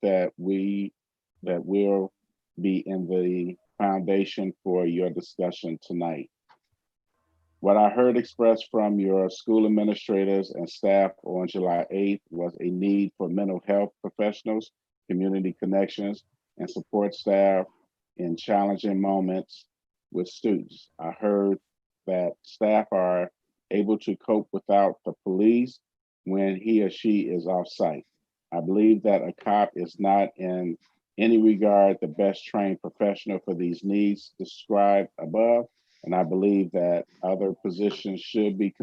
that will be in the foundation for your discussion tonight. What I heard expressed from your school administrators and staff on July 8th was a need for mental health professionals, community connections, and support staff in challenging moments with students. I heard that staff are able to cope without the police when he or she is off site. I believe that a cop is not in any regard the best trained professional for these needs described above, and I believe that other positions should be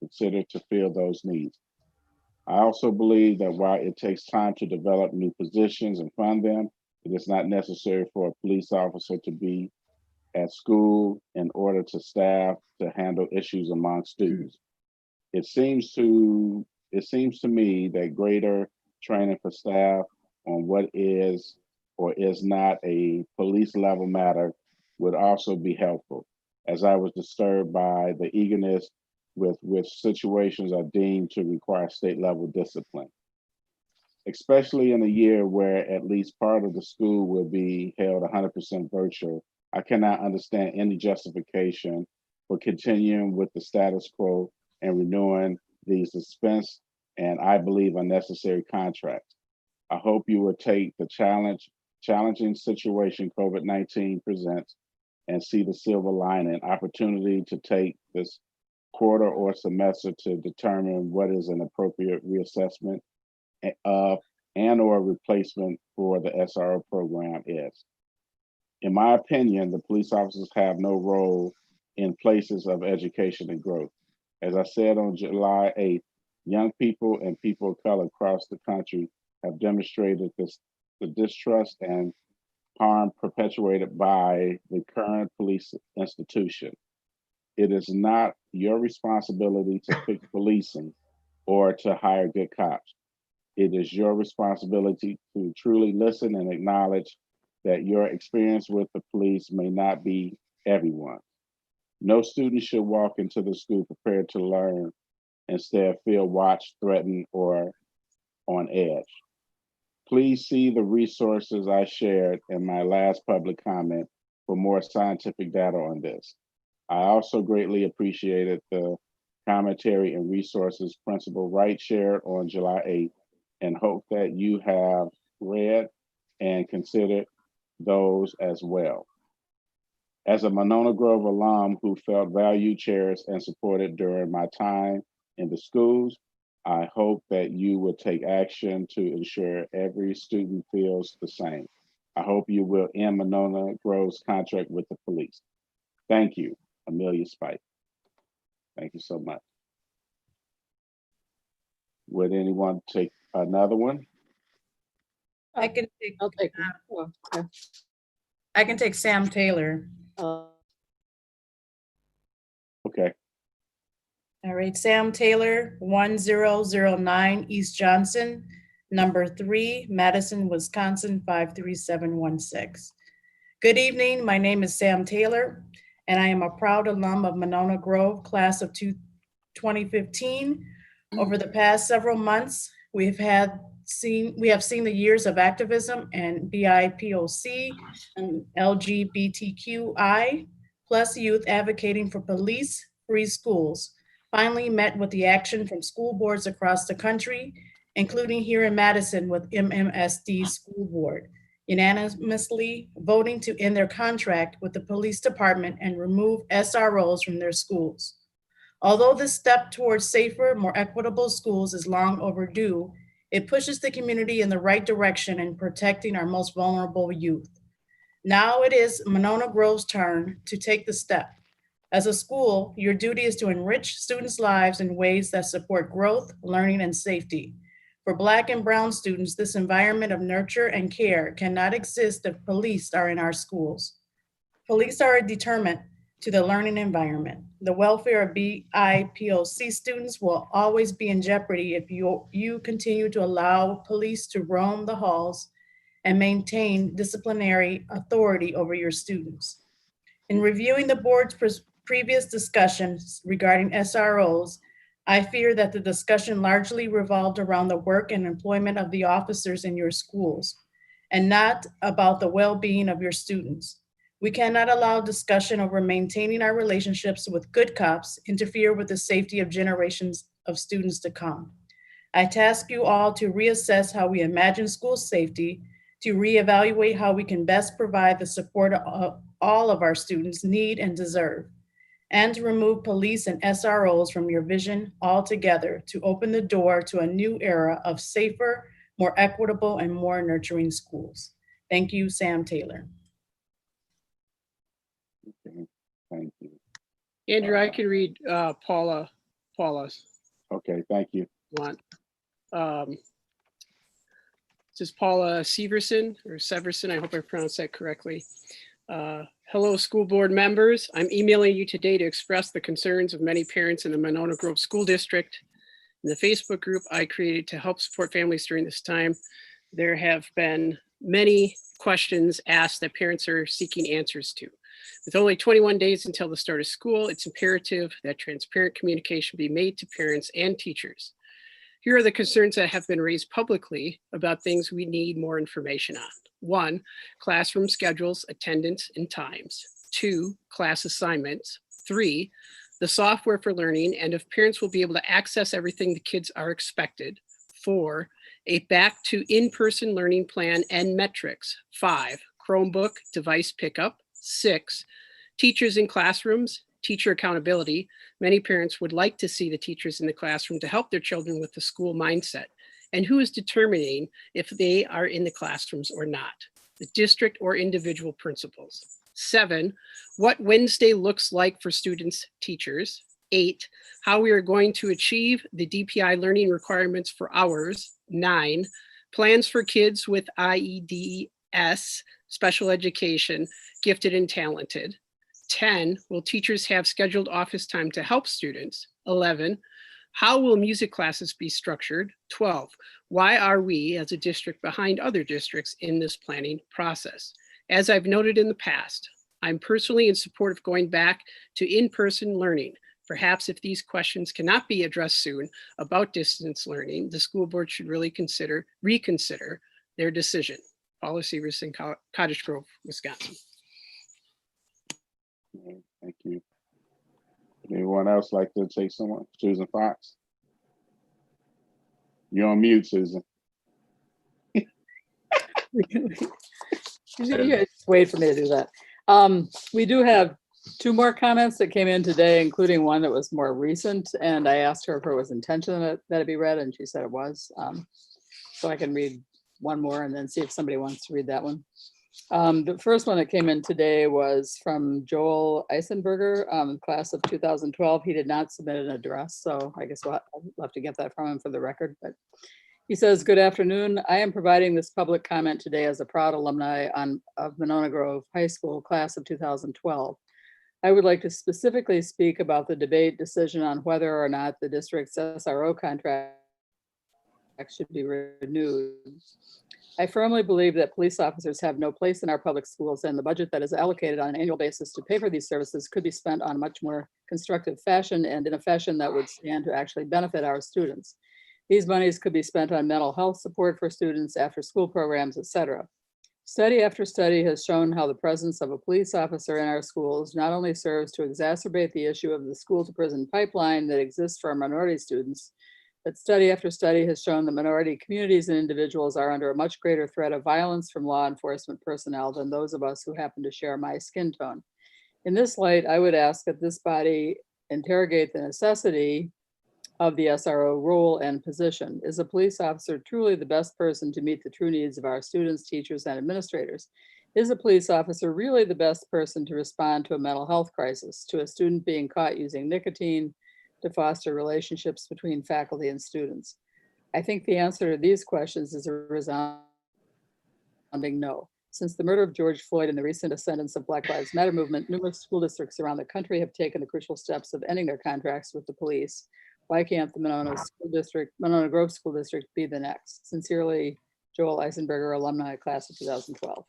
considered to fill those needs. I also believe that while it takes time to develop new positions and fund them, it is not necessary for a police officer to be at school in order to staff to handle issues among students. It seems to me that greater training for staff on what is or is not a police level matter would also be helpful, as I was disturbed by the eagerness with which situations are deemed to require state level discipline, especially in a year where at least part of the school will be held 100% virtual. I cannot understand any justification for continuing with the status quo and renewing these expense and I believe unnecessary contracts. I hope you will take the challenging situation COVID-19 presents and see the silver lining, opportunity to take this quarter or semester to determine what is an appropriate reassessment of and or replacement for the SRO program is. In my opinion, the police officers have no role in places of education and growth. As I said on July 8th, young people and people of color across the country have demonstrated the distrust and harm perpetuated by the current police institution. It is not your responsibility to fix policing or to hire good cops. It is your responsibility to truly listen and acknowledge that your experience with the police may not be everyone. No student should walk into the school prepared to learn, instead feel watched, threatened, or on edge. Please see the resources I shared in my last public comment for more scientific data on this. I also greatly appreciated the commentary and resources Principal Wright shared on July 8th and hope that you have read and considered those as well. As a Monona Grove alum who felt valued, cherished, and supported during my time in the schools, I hope that you will take action to ensure every student feels the same. I hope you will end Monona Grove's contract with the police. Thank you, Amelia Spike. Thank you so much. Would anyone take another one? I can take, I'll take one. Oh, okay. I can take Sam Taylor. Okay. All right, Sam Taylor, 1009 East Johnson, number 3, Madison, Wisconsin, 53716. Good evening, my name is Sam Taylor, and I am a proud alum of Monona Grove, class of 2015. Over the past several months, we have seen the years of activism and BIPOC and LGBTQI plus youth advocating for police-free schools finally met with the action from school boards across the country, including here in Madison with MMSD School Board, unanimously voting to end their contract with the police department and remove SROs from their schools. Although this step towards safer, more equitable schools is long overdue, it pushes the community in the right direction in protecting our most vulnerable youth. Now it is Monona Grove's turn to take the step. As a school, your duty is to enrich students' lives in ways that support growth, learning, and safety. For Black and Brown students, this environment of nurture and care cannot exist if police are in our schools. Police are a deterrent to the learning environment. The welfare of BIPOC students will always be in jeopardy if you continue to allow police to roam the halls and maintain disciplinary authority over your students. In reviewing the board's previous discussions regarding SROs, I fear that the discussion largely revolved around the work and employment of the officers in your schools and not about the well-being of your students. We cannot allow discussion over maintaining our relationships with good cops interfere with the safety of generations of students to come. I task you all to reassess how we imagine school safety, to reevaluate how we can best provide the support all of our students need and deserve, and to remove police and SROs from your vision altogether to open the door to a new era of safer, more equitable, and more nurturing schools. Thank you, Sam Taylor. Okay, thank you. Andrew, I can read Paula's Okay, thank you. one. This is Paula Severson or Severson. I hope I pronounced that correctly. Hello, school board members. I'm emailing you today to express the concerns of many parents in the Monona Grove School District. In the Facebook group I created to help support families during this time, there have been many questions asked that parents are seeking answers to. With only 21 days until the start of school, it's imperative that transparent communication be made to parents and teachers. Here are the concerns that have been raised publicly about things we need more information on. 1, classroom schedules, attendance, and times. 2, class assignments. 3, the software for learning and if parents will be able to access everything the kids are expected. 4, a back to in-person learning plan and metrics. 5, Chromebook device pickup. 6, teachers in classrooms, teacher accountability. Many parents would like to see the teachers in the classroom to help their children with the school mindset. And who is determining if they are in the classrooms or not? The district or individual principals. 7, what Wednesday looks like for students, teachers. 8, how we are going to achieve the DPI learning requirements for hours. 9, plans for kids with IEDS, special education, gifted and talented. 10, will teachers have scheduled office time to help students? 11, how will music classes be structured? 12, why are we as a district behind other districts in this planning process? As I've noted in the past, I'm personally in support of going back to in-person learning. Perhaps if these questions cannot be addressed soon about distance learning, the school board should really reconsider their decision. Paula Severson, Cottage Grove, Wisconsin. Okay, thank you. Anyone else like to take someone? Susan Fox? You're on mute, Susan. You guys wait for me to do that. We do have 2 more comments that came in today, including one that was more recent. And I asked her if it was intentional that it be read, and she said it was. So I can read one more and then see if somebody wants to read that one. The first one that came in today was from Joel Eisenberger, class of 2012. He did not submit an address, so I guess I'll have to get that from him for the record. But he says, good afternoon. I am providing this public comment today as a proud alumni of Monona Grove High School class of 2012. I would like to specifically speak about the debate decision on whether or not the district's SRO contract should be renewed. I firmly believe that police officers have no place in our public schools, and the budget that is allocated on an annual basis to pay for these services could be spent on a much more constructive fashion and in a fashion that would stand to actually benefit our students. These monies could be spent on mental health support for students, after school programs, etc. Study after study has shown how the presence of a police officer in our schools not only serves to exacerbate the issue of the school to prison pipeline that exists for our minority students, but study after study has shown that minority communities and individuals are under a much greater threat of violence from law enforcement personnel than those of us who happen to share my skin tone. In this light, I would ask that this body interrogate the necessity of the SRO role and position. Is a police officer truly the best person to meet the true needs of our students, teachers, and administrators? Is a police officer really the best person to respond to a mental health crisis, to a student being caught using nicotine, to foster relationships between faculty and students? I think the answer to these questions is a resounding no. Since the murder of George Floyd and the recent ascendance of Black Lives Matter movement, numerous school districts around the country have taken the crucial steps of ending their contracts with the police. Why can't the Monona Grove School District be the next? Sincerely, Joel Eisenberger, alumni, class of 2012.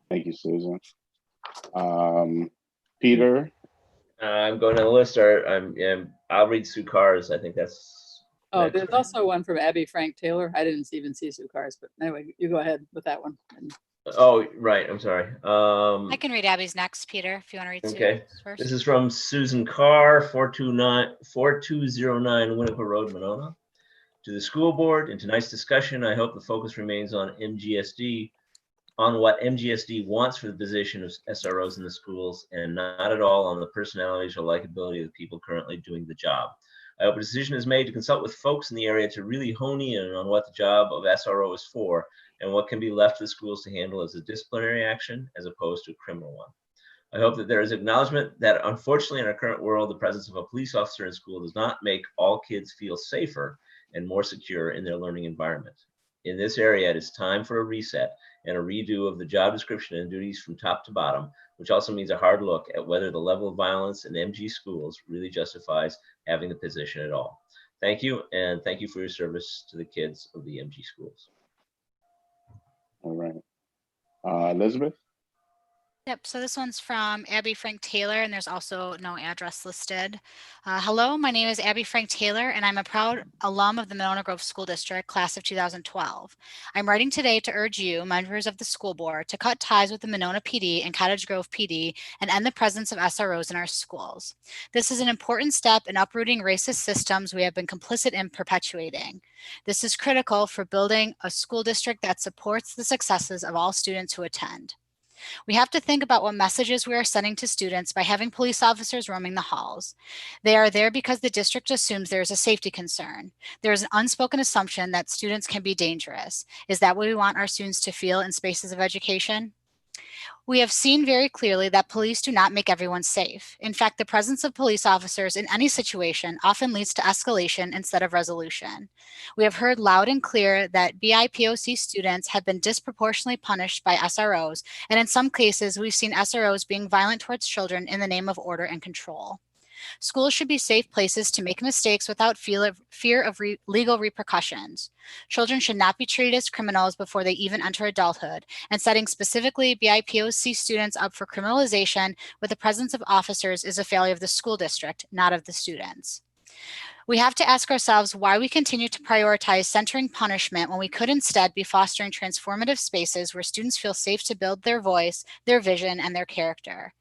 Thank you, Susan. Peter I'm going to the list, or I'll read Sue Carr's. I think that's. Oh, next. there's also one from Abby Frank Taylor. I didn't even see Sue Cars, but anyway, you go ahead with that one. Oh, right. I'm sorry. I can read Abby's next, Peter, if you want to read Okay. Sue's first. This is from Susan Carr, 4209 Winnequa Road, Monona. To the school board, in tonight's discussion, I hope the focus remains on what MGSD wants for the position of SROs in the schools, and not at all on the personalities or likability of the people currently doing the job. I hope a decision is made to consult with folks in the area to really hone in on what the job of SRO is for and what can be left to the schools to handle as a disciplinary action as opposed to a criminal one. I hope that there is acknowledgement that unfortunately in our current world, the presence of a police officer in school does not make all kids feel safer and more secure in their learning environment. In this area, it is time for a reset and a redo of the job description and duties from top to bottom, which also means a hard look at whether the level of violence in MG schools really justifies having the position at all. Thank you, and thank you for your service to the kids of the MG schools. All right. Elizabeth? Yep, so this one's from Abby Frank Taylor, and there's also no address listed. Hello, my name is Abby Frank Taylor, and I'm a proud alum of the Monona Grove School District, class of 2012. I'm writing today to urge you, members of the school board, to cut ties with the Monona PD and Cottage Grove PD and end the presence of SROs in our schools. This is an important step in uprooting racist systems we have been complicit in perpetuating. This is critical for building a school district that supports the successes of all students who attend. We have to think about what messages we are sending to students by having police officers roaming the halls. They are there because the district assumes there is a safety concern. There is an unspoken assumption that students can be dangerous. Is that what we want our students to feel in spaces of education? We have seen very clearly that police do not make everyone safe. In fact, the presence of police officers in any situation often leads to escalation instead of resolution. We have heard loud and clear that BIPOC students have been disproportionately punished by SROs, and in some cases, we've seen SROs being violent towards children in the name of order and control. Schools should be safe places to make mistakes without fear of legal repercussions. Children should not be treated as criminals before they even enter adulthood, and setting specifically BIPOC students up for criminalization with the presence of officers is a failure of the school district, not of the students. We have to ask ourselves why we continue to prioritize centering punishment when we could instead be fostering transformative spaces where students feel safe to build their voice, their vision, and their character.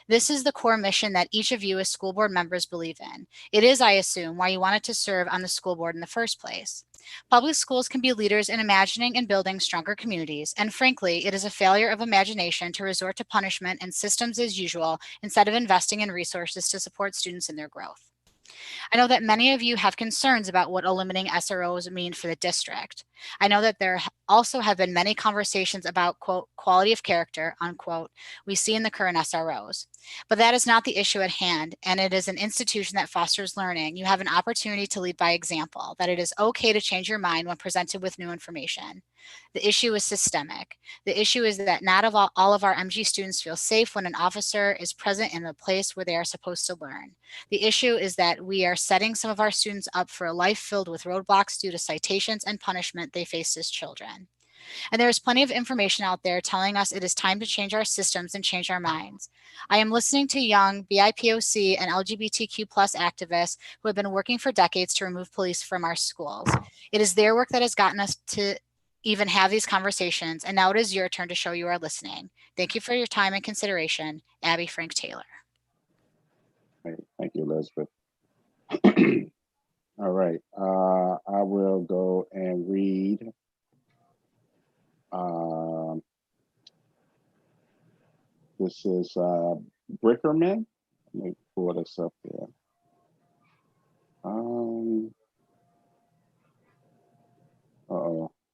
This is the core mission that each of you as school board members believe in. It is, I assume, why you wanted to serve on the school board in the first place. Public schools can be leaders in imagining and building stronger communities, and frankly, it is a failure of imagination to resort to punishment and systems as usual instead of investing in resources to support students in their growth. I know that many of you have concerns about what eliminating SROs mean for the district. I know that there also have been many conversations about, quote, quality of character, unquote, we see in the current SROs. But that is not the issue at hand, and it is an institution that fosters learning. You have an opportunity to lead by example, that it is okay to change your mind when presented with new information. The issue is systemic. The issue is that not all of our MG students feel safe when an officer is present in the place where they are supposed to learn. The issue is that we are setting some of our students up for a life filled with roadblocks due to citations and punishment they faced as children. And there is plenty of information out there telling us it is time to change our systems and change our minds. I am listening to young BIPOC and LGBTQ+ activists who have been working for decades to remove police from our schools. It is their work that has gotten us to even have these conversations, and now it is your turn to show you are listening. Thank you for your time and consideration. Abby Frank Taylor. Thank you, Elizabeth. All right, I will go and read this is Brickerman. Let me pull this up here.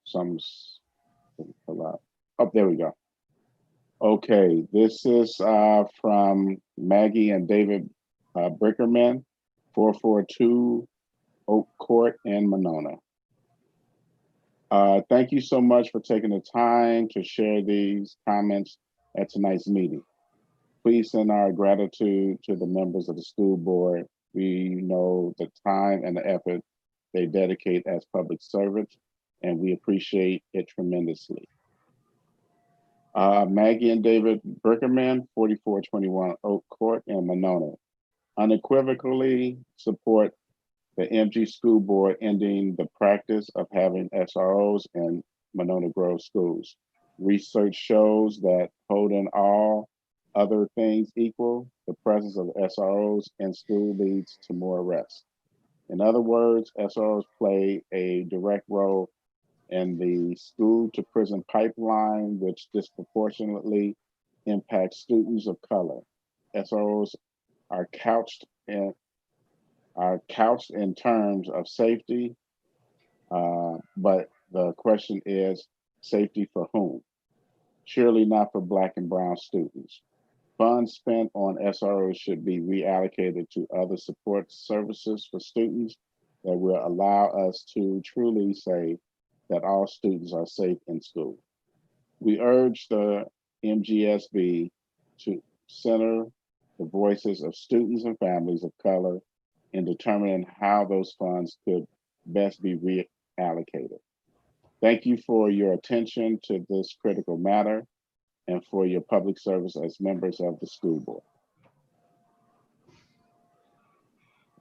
Something's a lot. Oh, there we go. Okay, this is from Maggie and David Brickerman, 442 Oak Court in Monona. Thank you so much for taking the time to share these comments at tonight's meeting. Please send our gratitude to the members of the school board. We know the time and the effort they dedicate as public servants, and we appreciate it tremendously. Maggie and David Brickerman, 4421 Oak Court in Monona. unequivocally support the MG School Board ending the practice of having SROs in Monona Grove schools. Research shows that holding all other things equal, the presence of SROs in school leads to more arrests. In other words, SROs play a direct role in the school to prison pipeline, which disproportionately impacts students of color. SROs are couched in terms of safety, but the question is safety for whom? Surely not for Black and Brown students. Funds spent on SROs should be reallocated to other support services for students that will allow us to truly say that all students are safe in school. We urge the MGSB to center the voices of students and families of color in determining how those funds could best be reallocated. Thank you for your attention to this critical matter and for your public service as members of the school board.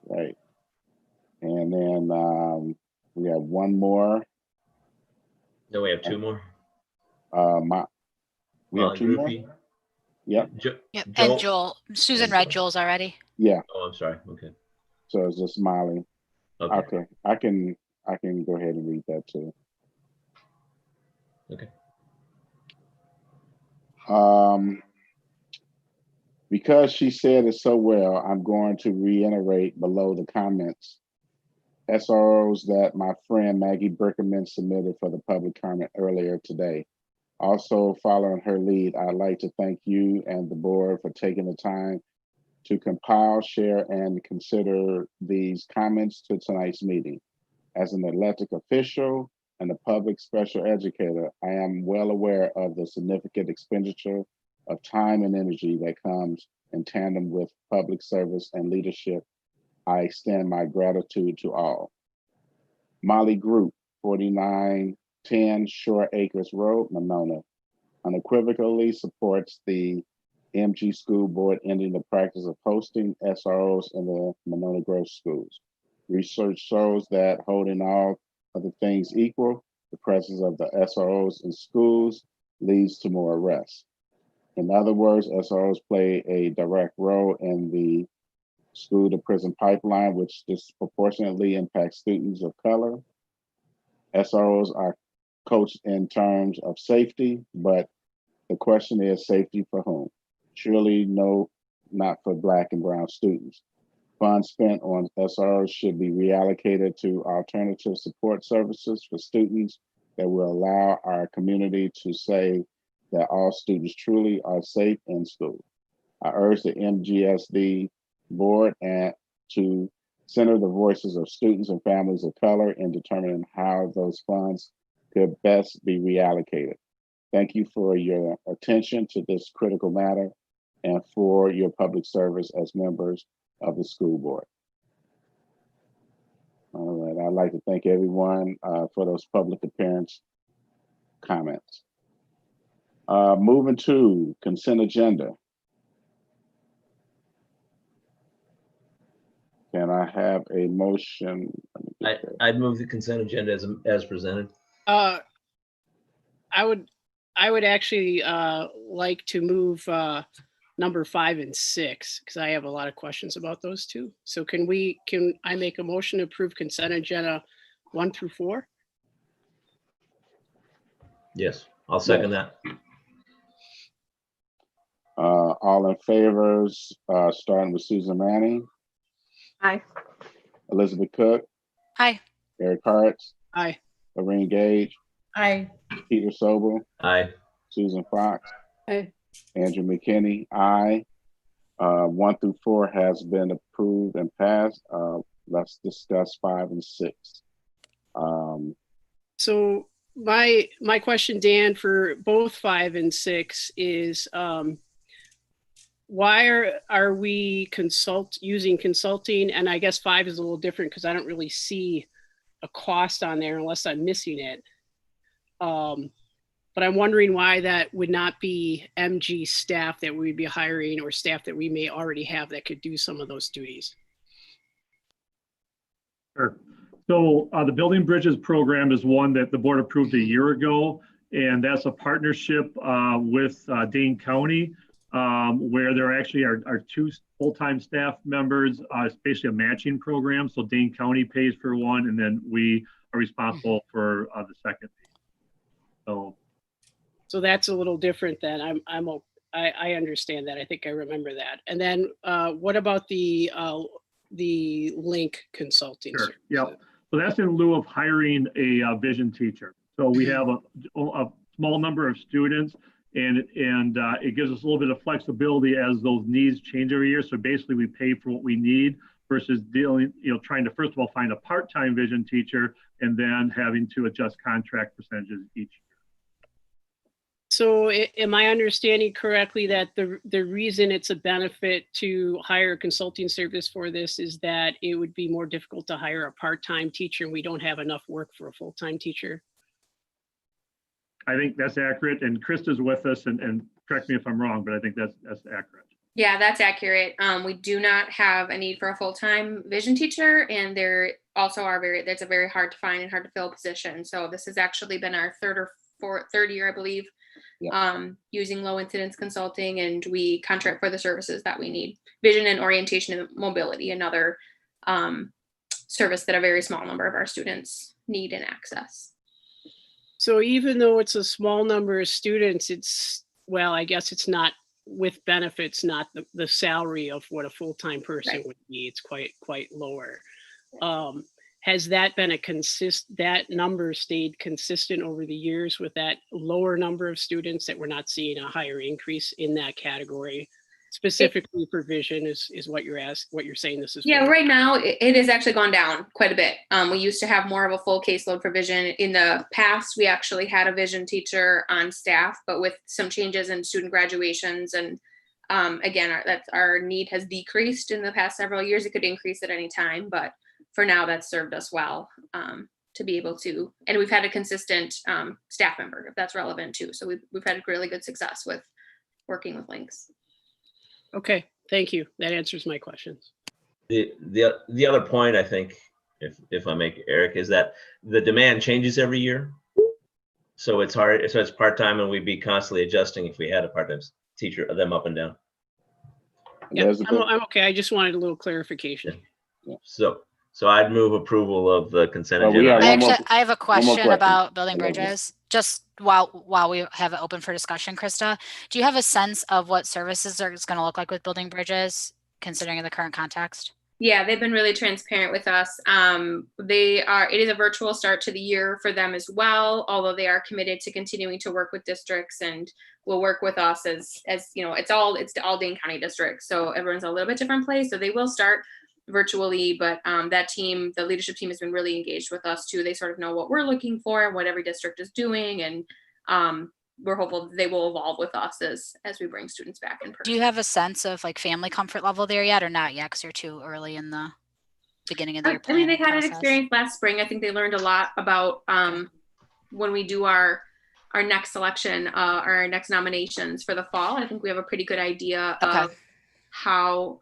Right. And then we have one more. No, we have two more. We have two more? Groupie. Yep. Yep. Joel? And Joel, Susan read Joel's already. Yeah. Oh, I'm sorry. Okay. So it's just Molly. Okay. Okay. I can go ahead and read that too. Okay. Because she said it so well, I'm going to reiterate below the comments SROs that my friend Maggie Berkerman submitted for the public comment earlier today. Also, following her lead, I'd like to thank you and the board for taking the time to compile, share, and consider these comments to tonight's meeting. As an elected official and a public special educator, I am well aware of the significant expenditure of time and energy that comes in tandem with public service and leadership. I extend my gratitude to all. Molly Group, 4910 Shore Acres Road, Monona, unequivocally supports the MG School Board ending the practice of hosting SROs in the Monona Grove schools. Research shows that holding all other things equal, the presence of the SROs in schools leads to more arrests. In other words, SROs play a direct role in the school to prison pipeline, which disproportionately impacts students of color. SROs are coached in terms of safety, but the question is safety for whom? Surely no, not for Black and Brown students. Funds spent on SROs should be reallocated to alternative support services for students that will allow our community to say that all students truly are safe in school. I urge the MGSD board and to center the voices of students and families of color in determining how those funds could best be reallocated. Thank you for your attention to this critical matter and for your public service as members of the school board. All right, I'd like to thank everyone for those public appearance comments. Moving to consent agenda. Can I have a motion? I'd move the consent agenda as presented. I would actually like to move number 5 and 6 because I have a lot of questions about those two. So can I make a motion to approve consent agenda 1 through 4? Yes, I'll second that. All in favor, starting with Susan Manning, Aye. Elizabeth Cook, Aye. Eric Hartz, Aye. Lorraine Gage, Aye. Peter Sobel, Aye. Susan Fox, Aye. Andrew McKinney, aye. 1 through 4 has been approved and passed. Let's discuss 5 and 6. So my question, Dan, for both 5 and 6 is why are we using consulting? And I guess 5 is a little different because I don't really see a cost on there unless I'm missing it. But I'm wondering why that would not be MG staff that we'd be hiring or staff that we may already have that could do some of those duties. Sure. So the Building Bridges program is one that the board approved a year ago, and that's a partnership with Dane County, where there actually are two full-time staff members. It's basically a matching program. So Dane County pays for one, and then we are responsible for the second. So that's a little different than I understand that. I think I remember that. And then what about the Link Consulting? Sure. Service? Yep. So that's in lieu of hiring a vision teacher. So we have a small number of students, and it gives us a little bit of flexibility as those needs change every year. So basically, we pay for what we need versus trying to first of all find a part-time vision teacher and then having to adjust contract percentages each year. So am I understanding correctly that the reason it's a benefit to hire a consulting service for this is that it would be more difficult to hire a part-time teacher and we don't have enough work for a full-time teacher? I think that's accurate. And Krista's with us, and correct me if I'm wrong, but I think that's accurate. Yeah, that's accurate. We do not have a need for a full-time vision teacher, and there also that's a very hard to find and hard to fill position. So this has actually been our third year, I believe, using low incidence consulting, and we contract for the services that we need. Vision and orientation and mobility, another service that a very small number of our students need and access. So even though it's a small number of students, I guess it's not with benefits, not the salary of what a full-time person would be. It's quite lower. Has that been that number stayed consistent over the years with that lower number of students, that we're not seeing a higher increase in that category? Specifically for vision is what you're saying this is. Yeah, for. right now it has actually gone down quite a bit. We used to have more of a full caseload for vision. In the past, we actually had a vision teacher on staff, but with some changes in student graduations and again, our need has decreased in the past several years. It could increase at any time, but for now that's served us well to be able to, and we've had a consistent staff member, if that's relevant too. So we've had really good success with working with links. Okay, thank you. That answers my questions. The other point, I think, if I make, Eric, is that the demand changes every year. So it's hard. So it's part-time, and we'd be constantly adjusting if we had a part-time teacher, them up and down. Yeah, I'm okay. I just wanted a little clarification. Yeah. So I'd move approval of the consent Well, we agenda. have I have a question question. about building bridges. Just while we have it open for discussion, Krista, do you have a sense of what services it's going to look like with building bridges, considering the current context? Yeah, they've been really transparent with us. It is a virtual start to the year for them as well, although they are committed to continuing to work with districts and will work with us as you know, it's all Dane County districts. So everyone's a little bit different place. So they will start virtually, but that team, the leadership team, has been really engaged with us too. They sort of know what we're looking for, what every district is doing, and we're hopeful they will evolve with us as we bring students back in person. Do you have a sense of like family comfort level there yet, or not yet, because you're too early in the beginning of the year? I mean, they had an experience last spring. I think they learned a lot about when we do our next selection, our next nominations for the fall. I think we have a pretty good idea of how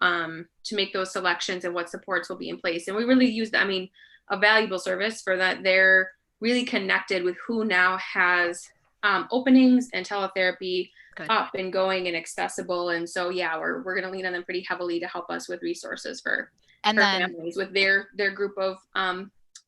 to make those selections and what supports will be in place. And we really use, a valuable service for that. They're really connected with who now has openings and teletherapy up and going and accessible. And so, yeah, we're going to lean on them pretty heavily to help us with resources for families with their group of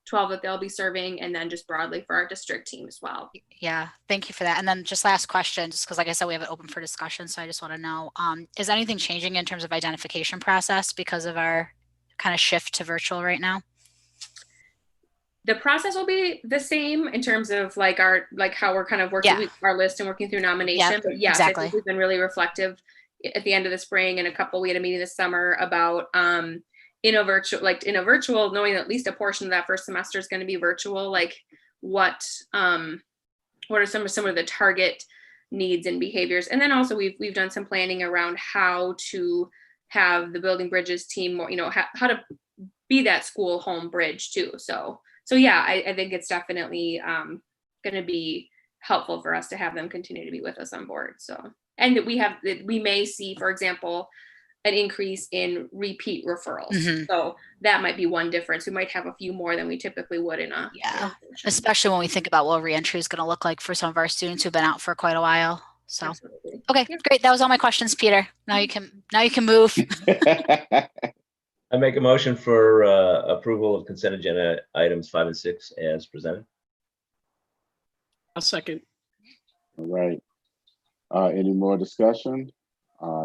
12 that they'll be serving, and then just broadly for our district team as well. Yeah, thank you for that. And then just last question, just because like I said, we have it open for discussion. So I just want to know, is anything changing in terms of identification process because of our kind of shift to virtual right now? The process will be the same in terms of how we're kind of working our list and working through nomination. Yeah, but yes, exactly. I think we've been really reflective at the end of the spring, and we had a meeting this summer about in a virtual, knowing that at least a portion of that first semester is going to be virtual, like what are some of the target needs and behaviors. And then also we've done some planning around how to have the Building Bridges team more, how to be that school home bridge too. So yeah, I think it's definitely going to be helpful for us to have them continue to be with us on board. So, and that we may see, for example, an increase in repeat referrals. Mhm. So that might be one difference. We might have a few more than we typically would in a Yeah, section. especially when we think about what reentry is going to look like for some of our students who've been out for quite a while. So, Absolutely. okay, Yeah. great. That was all my questions, Peter. Now you can move. I make a motion for approval of consent agenda items 5 and 6 as presented. I'll second. All right. Any more discussion?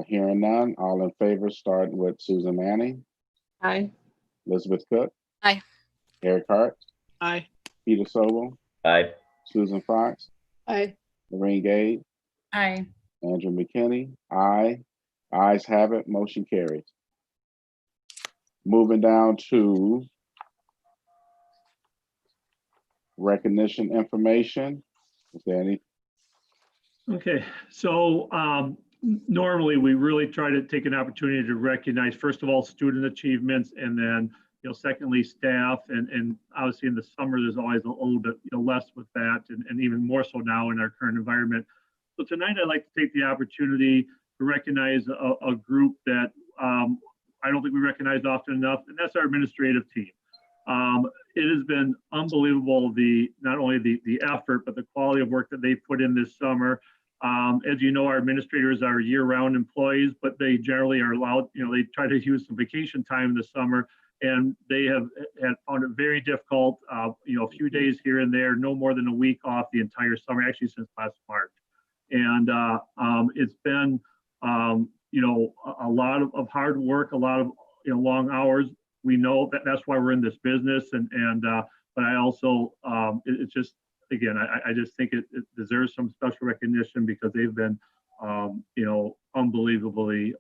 Hearing none, all in favor, starting with Susan Manning, Aye. Elizabeth Cook. Aye. Eric Hart, Aye. Peter Sobel, Aye. Susan Fox, Aye. Lorraine Gage, Aye. Andrew McKinney, aye. Ayes have it, motion carries. Moving down to recognition information. Is there any? Okay, so normally we really try to take an opportunity to recognize, first of all, student achievements, and then, secondly, staff, and obviously in the summer, there's always a little bit less with that, and even more so now in our current environment. So tonight, I'd like to take the opportunity to recognize a group that I don't think we recognize often enough, and that's our administrative team. It has been unbelievable, not only the effort, but the quality of work that they put in this summer. As you know, our administrators are year-round employees, but they generally are allowed, they try to use some vacation time in the summer, and they have found it very difficult, a few days here and there, no more than a week off the entire summer, actually since last March. And it's been, a lot of hard work, a lot of long hours. We know that that's why we're in this business, but I also, it's just, again, I just think it deserves some special recognition because they've been, unbelievably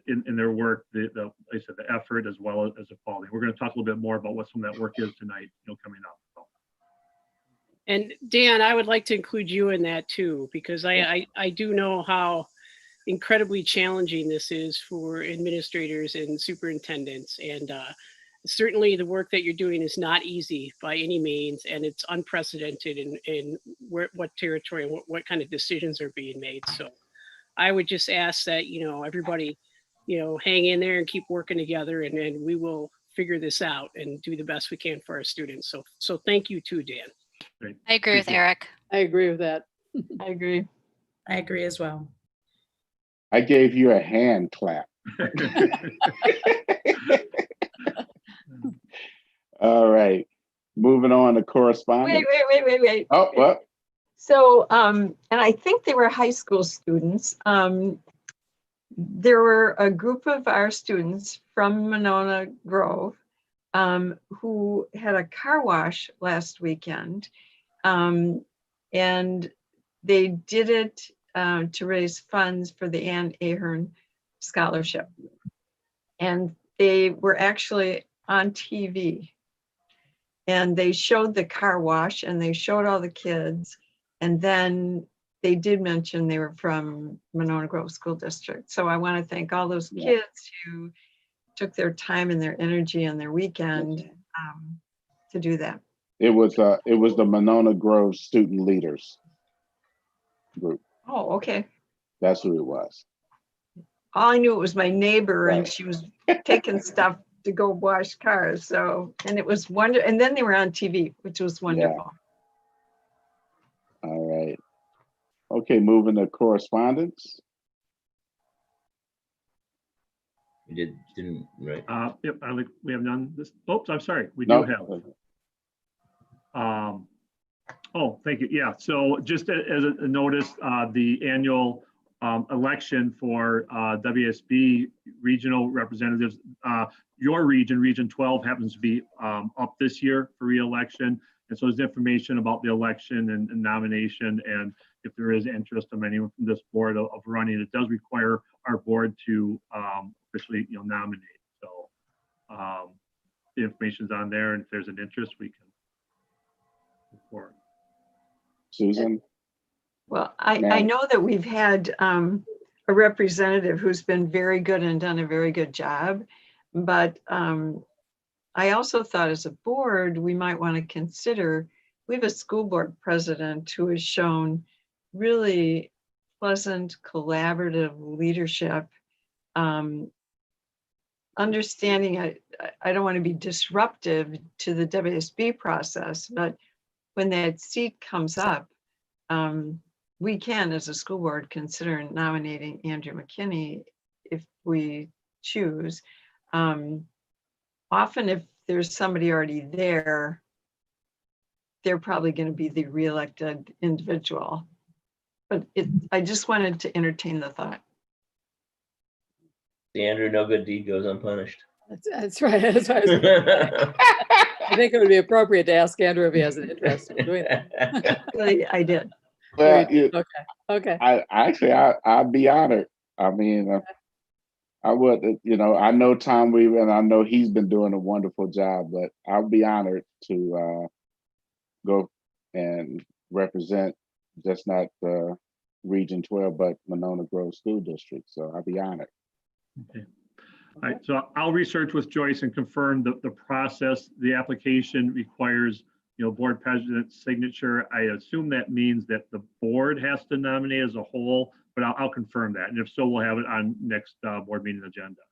in their work, like I said, the effort as well as the quality. We're going to talk a little bit more about what some of that work is tonight, coming up. So. And Dan, I would like to include you in that too, because I do know how incredibly challenging this is for administrators and superintendents. And certainly the work that you're doing is not easy by any means, and it's unprecedented in what territory and what kind of decisions are being made. So I would just ask that, everybody, hang in there and keep working together, and we will figure this out and do the best we can for our students. So thank you too, Dan. Great. I agree with Eric. I agree with that. I agree. I agree as well. I gave you a hand clap. All right, moving on to correspondence. Wait. Oh, what? So, and I think they were high school students. There were a group of our students from Monona Grove who had a car wash last weekend. And they did it to raise funds for the Ann Ahern Scholarship. And they were actually on TV. And they showed the car wash and they showed all the kids. And then they did mention they were from Monona Grove School District. So I want to thank all those kids who took their time and their energy and their weekend to do that. It was the Monona Grove Student Leaders group. Oh, okay. That's who it was. All I knew it was my neighbor, Right. and she was taking stuff to go wash cars. So, and it was wonderful. And then they were on TV, which was wonderful. All right. Okay, moving to correspondence. You didn't, right? Yep, I think we have none. Oops, I'm sorry. We No. do have. Oh, thank you. Yeah, so just as a notice, the annual election for WSB regional representatives, your region, Region 12, happens to be up this year for re-election. And so there's information about the election and nomination, and if there is interest of anyone from this board of running, it does require our board to officially nominate. So the information's on there, and if there's an interest, we can move forward. Susan? Well, I know that we've had a representative who's been very good and done a very good job, but I also thought as a board, we might want to consider we have a school board president who has shown really pleasant, collaborative leadership, understanding. I don't want to be disruptive to the WSB process, but when that seat comes up, we can, as a school board, consider nominating Andrew McKinney if we choose. Often if there's somebody already there, they're probably going to be the reelected individual. But I just wanted to entertain the thought. The Andrew, no good deed goes unpunished. That's right. That's what I was gonna say. I think it would be appropriate to ask Andrew if he has an interest in doing that. I did. Well, Okay. I'd be honored. I mean, I would, I know Tom Weaver and I know he's been doing a wonderful job, but I'll be honored to go and represent just not Region 12, but Monona Grove School District. So I'll be honored. Okay. All right, so I'll research with Joyce and confirm the process. The application requires, board president's signature. I assume that means that the board has to nominate as a whole, but I'll confirm that. And if so, we'll have it on next board meeting agenda.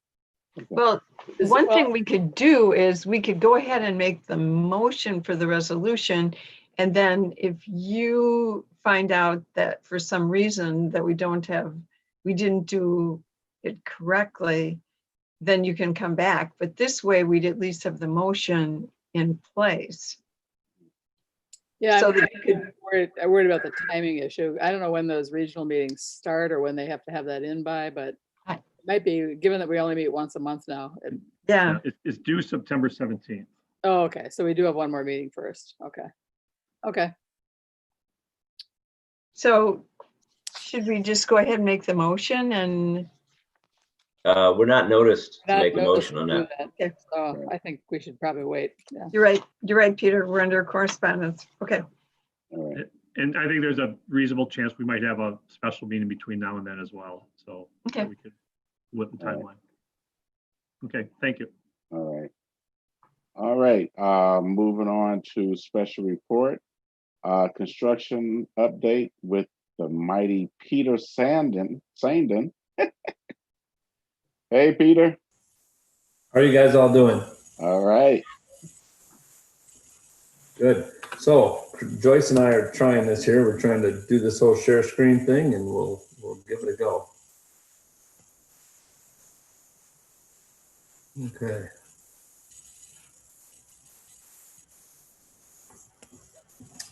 Well, one thing we could do is we could go ahead and make the motion for the resolution. And then if you find out that for some reason that we didn't do it correctly, then you can come back. But this way we'd at least have the motion in place. Yeah, So I'm worried about the timing issue. I don't know when those regional meetings start or when they have to have that in by, but it might be, given that we only meet once a month now. Yeah. It's due September 17th. Oh, okay. So we do have one more meeting first. Okay. So should we just go ahead and make the motion? And we're not noticed to Not make a noticed motion on to do that. Okay. So I think we should probably wait. Yeah. you're right, Peter, we're under correspondence. Okay. All right. And I think there's a reasonable chance we might have a special meeting between now and then as well. So Okay. we could with the All right. timeline. Okay, thank you. All right. Moving on to special report. Construction update with the mighty Peter Sandin. Hey, Peter. How are you guys all doing? All right. Good. So Joyce and I are trying this here. We're trying to do this whole share screen thing, and we'll give it a go. Okay.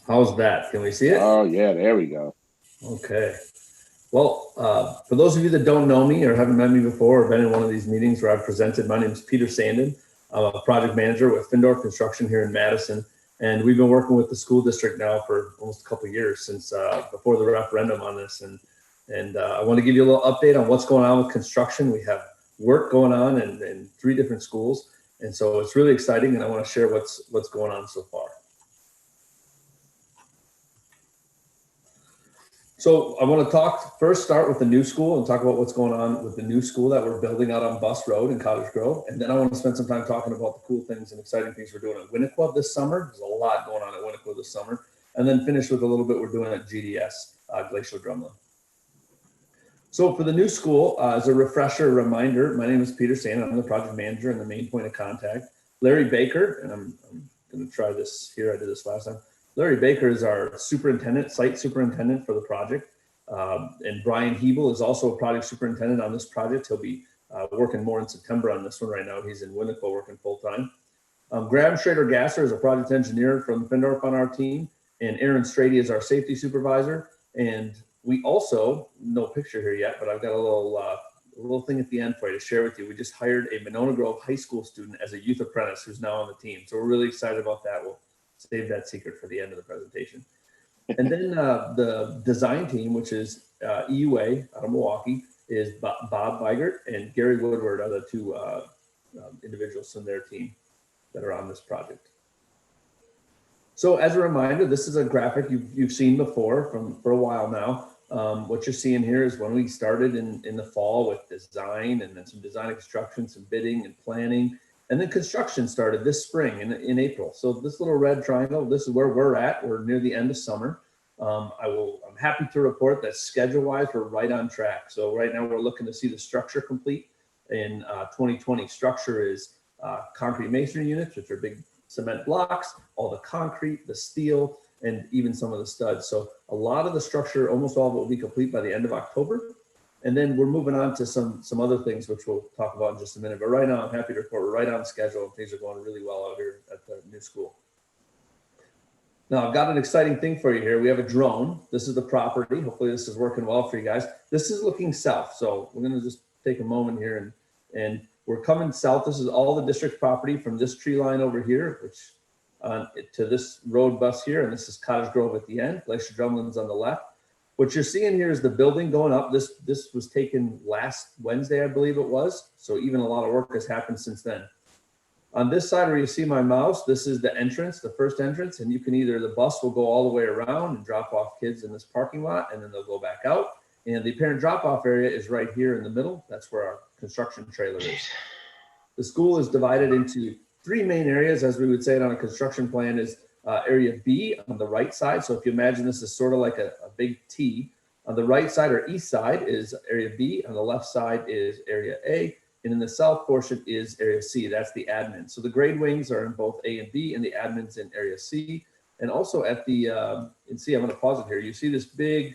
How's that? Can we see it? Oh, yeah, there we go. Okay. Well, for those of you that don't know me or haven't met me before or been in one of these meetings where I've presented, my name is Peter Sandin. I'm a project manager with Findor Construction here in Madison. And we've been working with the school district now for almost a couple of years since before the referendum on this. And I want to give you a little update on what's going on with construction. We have work going on in 3 different schools. And so it's really exciting. And I want to share what's going on so far. So I want to start with the new school and talk about what's going on with the new school that we're building out on Bus Road in Cottage Grove. And then I want to spend some time talking about the cool things and exciting things we're doing at WINNEQUAH this summer. There's a lot going on at WINNEQUAH this summer. And then finish with a little bit we're doing at GDS, GLACIal DRUMLIN. So for the new school, as a refresher, reminder, my name is Peter Sandin. I'm the project manager and the main point of contact. Larry Baker, and I'm going to try this here. I did this last time. Larry Baker is our superintendent, site superintendent for the project. And Brian Hebel is also a project superintendent on this project. He'll be working more in September on this one right now. He's in WINNEQUAH working full time. Graham Schrader-Gasser is a project engineer from Findorf on our team. And Aaron Strady is our safety supervisor. And we also, no picture here yet, but I've got a little thing at the end for you to share with you. We just hired a Monona Grove High School student as a youth apprentice who's now on the team. So we're really excited about that. We'll save that secret for the end of the presentation. And then the design team, which is EUA out of Milwaukee, is Bob Weigert and Gary Woodward are the 2 individuals from their team that are on this project. So as a reminder, this is a graphic you've seen before for a while now. What you're seeing here is when we started in the fall with design and then some design construction, some bidding and planning. And then construction started this spring in April. So this little red triangle, this is where we're at. We're near the end of summer. I'm happy to report that schedule-wise, we're right on track. So right now we're looking to see the structure complete in 2020. Structure is concrete masonry units, which are big cement blocks, all the concrete, the steel, and even some of the studs. So a lot of the structure, almost all of it will be complete by the end of October. And then we're moving on to some other things, which we'll talk about in just a minute. But right now, I'm happy to report we're right on schedule and things are going really well out here at the new school. Now, I've got an exciting thing for you here. We have a drone. This is the property. Hopefully this is working well for you guys. This is looking south. So we're going to just take a moment here and we're coming south. This is all the district property from this tree line over here, which to this road bus here. And this is Cottage Grove at the end. Glacial Drumlin's on the left. What you're seeing here is the building going up. This was taken last Wednesday, I believe it was. So even a lot of work has happened since then. On this side where you see my mouse, this is the entrance, the first entrance, and you can either, the bus will go all the way around and drop off kids in this parking lot, and then they'll go back out. And the parent drop-off area is right here in the middle. That's where our construction trailer is. The school is divided into 3 main areas, as we would say it on a construction plan, is area B on the right side. So if you imagine this is sort of like a big T. On the right side or east side is area B. On the left side is area A. And in the south portion is area C. That's the admin. So the grade wings are in both A and B, and the admin's in area C. And also at the, and see, I'm going to pause it here. You see this big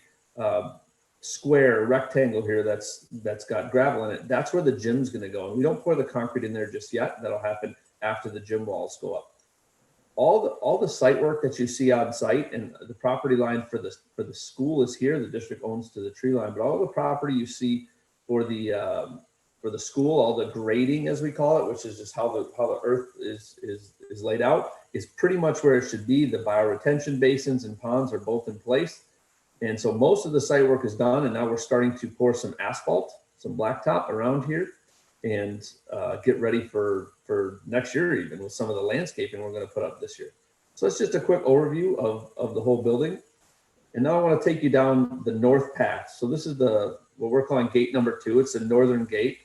square rectangle here that's got gravel in it. That's where the gym's going to go. And we don't pour the concrete in there just yet. That'll happen after the gym walls go up. All the site work that you see on site, and the property line for the school is here. The district owns to the tree line, but all the property you see for the school, all the grading, as we call it, which is just how the earth is laid out, is pretty much where it should be. The bioretention basins and ponds are both in place. And so most of the site work is done, and now we're starting to pour some asphalt, some blacktop around here, and get ready for next year, even with some of the landscaping we're going to put up this year. So it's just a quick overview of the whole building. And now I want to take you down the north path. So this is what we're calling gate number 2. It's the northern gate.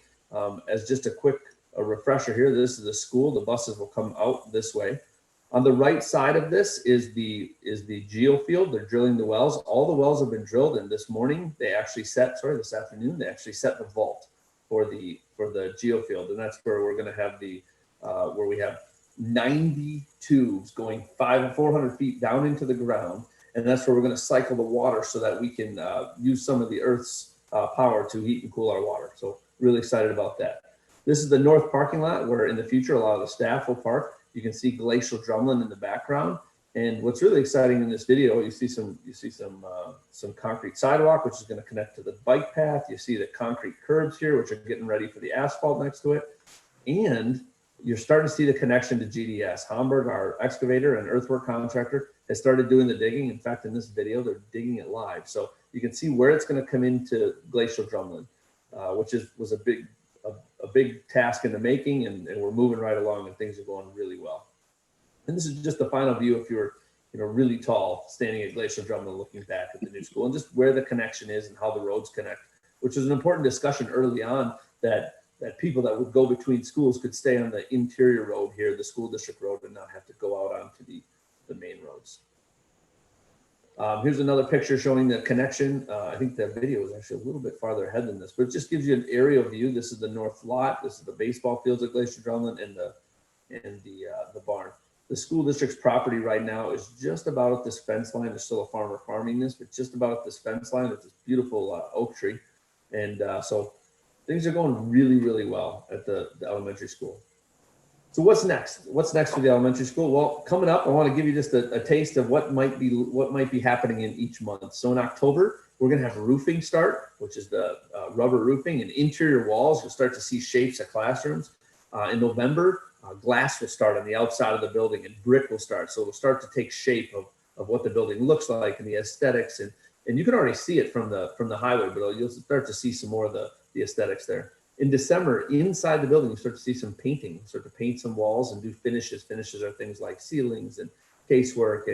As just a quick refresher here, this is the school. The buses will come out this way. On the right side of this is the geo field. They're drilling the wells. All the wells have been drilled, and this morning this afternoon, they actually set the vault for the geo field. And that's where we're going to have where we have 90 tubes going 400 feet down into the ground. And that's where we're going to cycle the water so that we can use some of the earth's power to heat and cool our water. So really excited about that. This is the north parking lot where in the future, a lot of the staff will park. You can see Glacial Drumlin in the background. And what's really exciting in this video, you see some concrete sidewalk, which is going to connect to the bike path. You see the concrete curbs here, which are getting ready for the asphalt next to it. And you're starting to see the connection to GDS. Hamburg, our excavator and earthwork contractor, has started doing the digging. In fact, in this video, they're digging it live. So you can see where it's going to come into Glacial Drumlin, which was a big task in the making, and we're moving right along, and things are going really well. And this is just the final view if you're really tall, standing at Glacial Drumlin looking back at the new school, and just where the connection is and how the roads connect, which was an important discussion early on, that people that would go between schools could stay on the interior road here, the school district road, and not have to go out onto the main roads. Here's another picture showing the connection. I think the video is actually a little bit farther ahead than this, but it just gives you an aerial view. This is the north lot. This is the baseball fields at Glacial Drumlin and the barn. The school district's property right now is just about at this fence line. There's still a farmer farming this, but just about at this fence line with this beautiful oak tree. And so things are going really, really well at the elementary school. So what's next? What's next for the elementary school? Well, coming up, I want to give you just a taste of what might be happening in each month. So in October, we're going to have roofing start, which is the rubber roofing and interior walls. You'll start to see shapes of classrooms. In November, glass will start on the outside of the building, and brick will start. So it'll start to take shape of what the building looks like and the aesthetics. And you can already see it from the highway, but you'll start to see some more of the aesthetics there. In December, inside the building, you start to see some painting. You start to paint some walls and do finishes. Finishes are things like ceilings and casework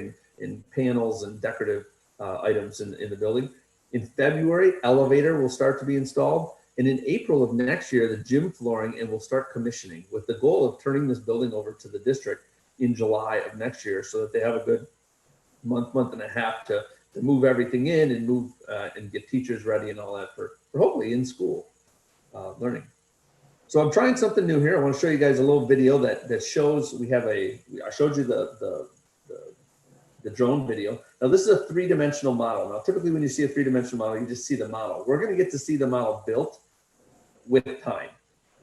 and panels and decorative items in the building. In February, elevator will start to be installed. And in April of next year, the gym flooring, and we'll start commissioning with the goal of turning this building over to the district in July of next year, so that they have a good month and a half to move everything in and move and get teachers ready and all that for hopefully in school learning. So I'm trying something new here. I want to show you guys a little video that shows I showed you the drone video. Now this is a 3-dimensional model. Now typically when you see a 3-dimensional model, you just see the model. We're going to get to see the model built with time.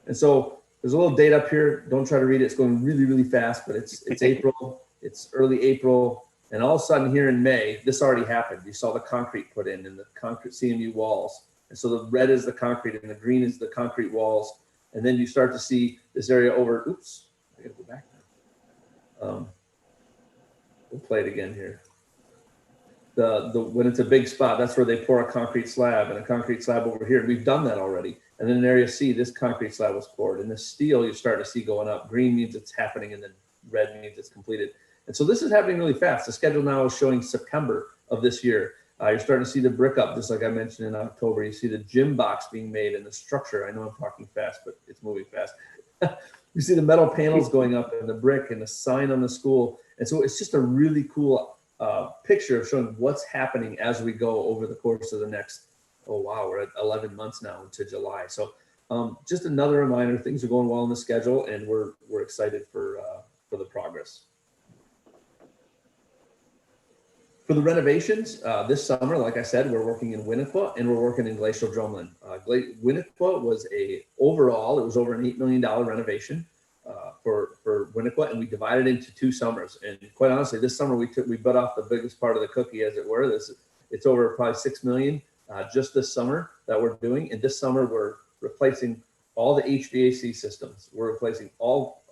And so there's a little date up here. Don't try to read it. It's going really, really fast, but it's April. It's early April. And all of a sudden here in May, this already happened. You saw the concrete put in and the concrete CMU walls. And so the red is the concrete and the green is the concrete walls. And then you start to see this area over, oops, I gotta go back now. We'll play it again here. When it's a big spot, that's where they pour a concrete slab and a concrete slab over here. We've done that already. And then in area C, this concrete slab was poured. And the steel you start to see going up. Green means it's happening and then red means it's completed. And so this is happening really fast. The schedule now is showing September of this year. You're starting to see the brick up, just like I mentioned in October. You see the gym box being made and the structure. I know I'm talking fast, but it's moving fast. You see the metal panels going up and the brick and the sign on the school. And so it's just a really cool picture of showing what's happening as we go over the course of the next, oh wow, we're at 11 months now into July. So just another reminder, things are going well in the schedule and we're excited for the progress. For the renovations this summer, like I said, we're working in Winnequa and we're working in Glacial Drumlin. Winnequa was it was over an $8 million renovation for Winnequa, and we divided into 2 summers. And quite honestly, this summer we bit off the biggest part of the cookie, as it were. It's over probably $6 million just this summer that we're doing. And this summer we're replacing all the HVAC systems. We're replacing all,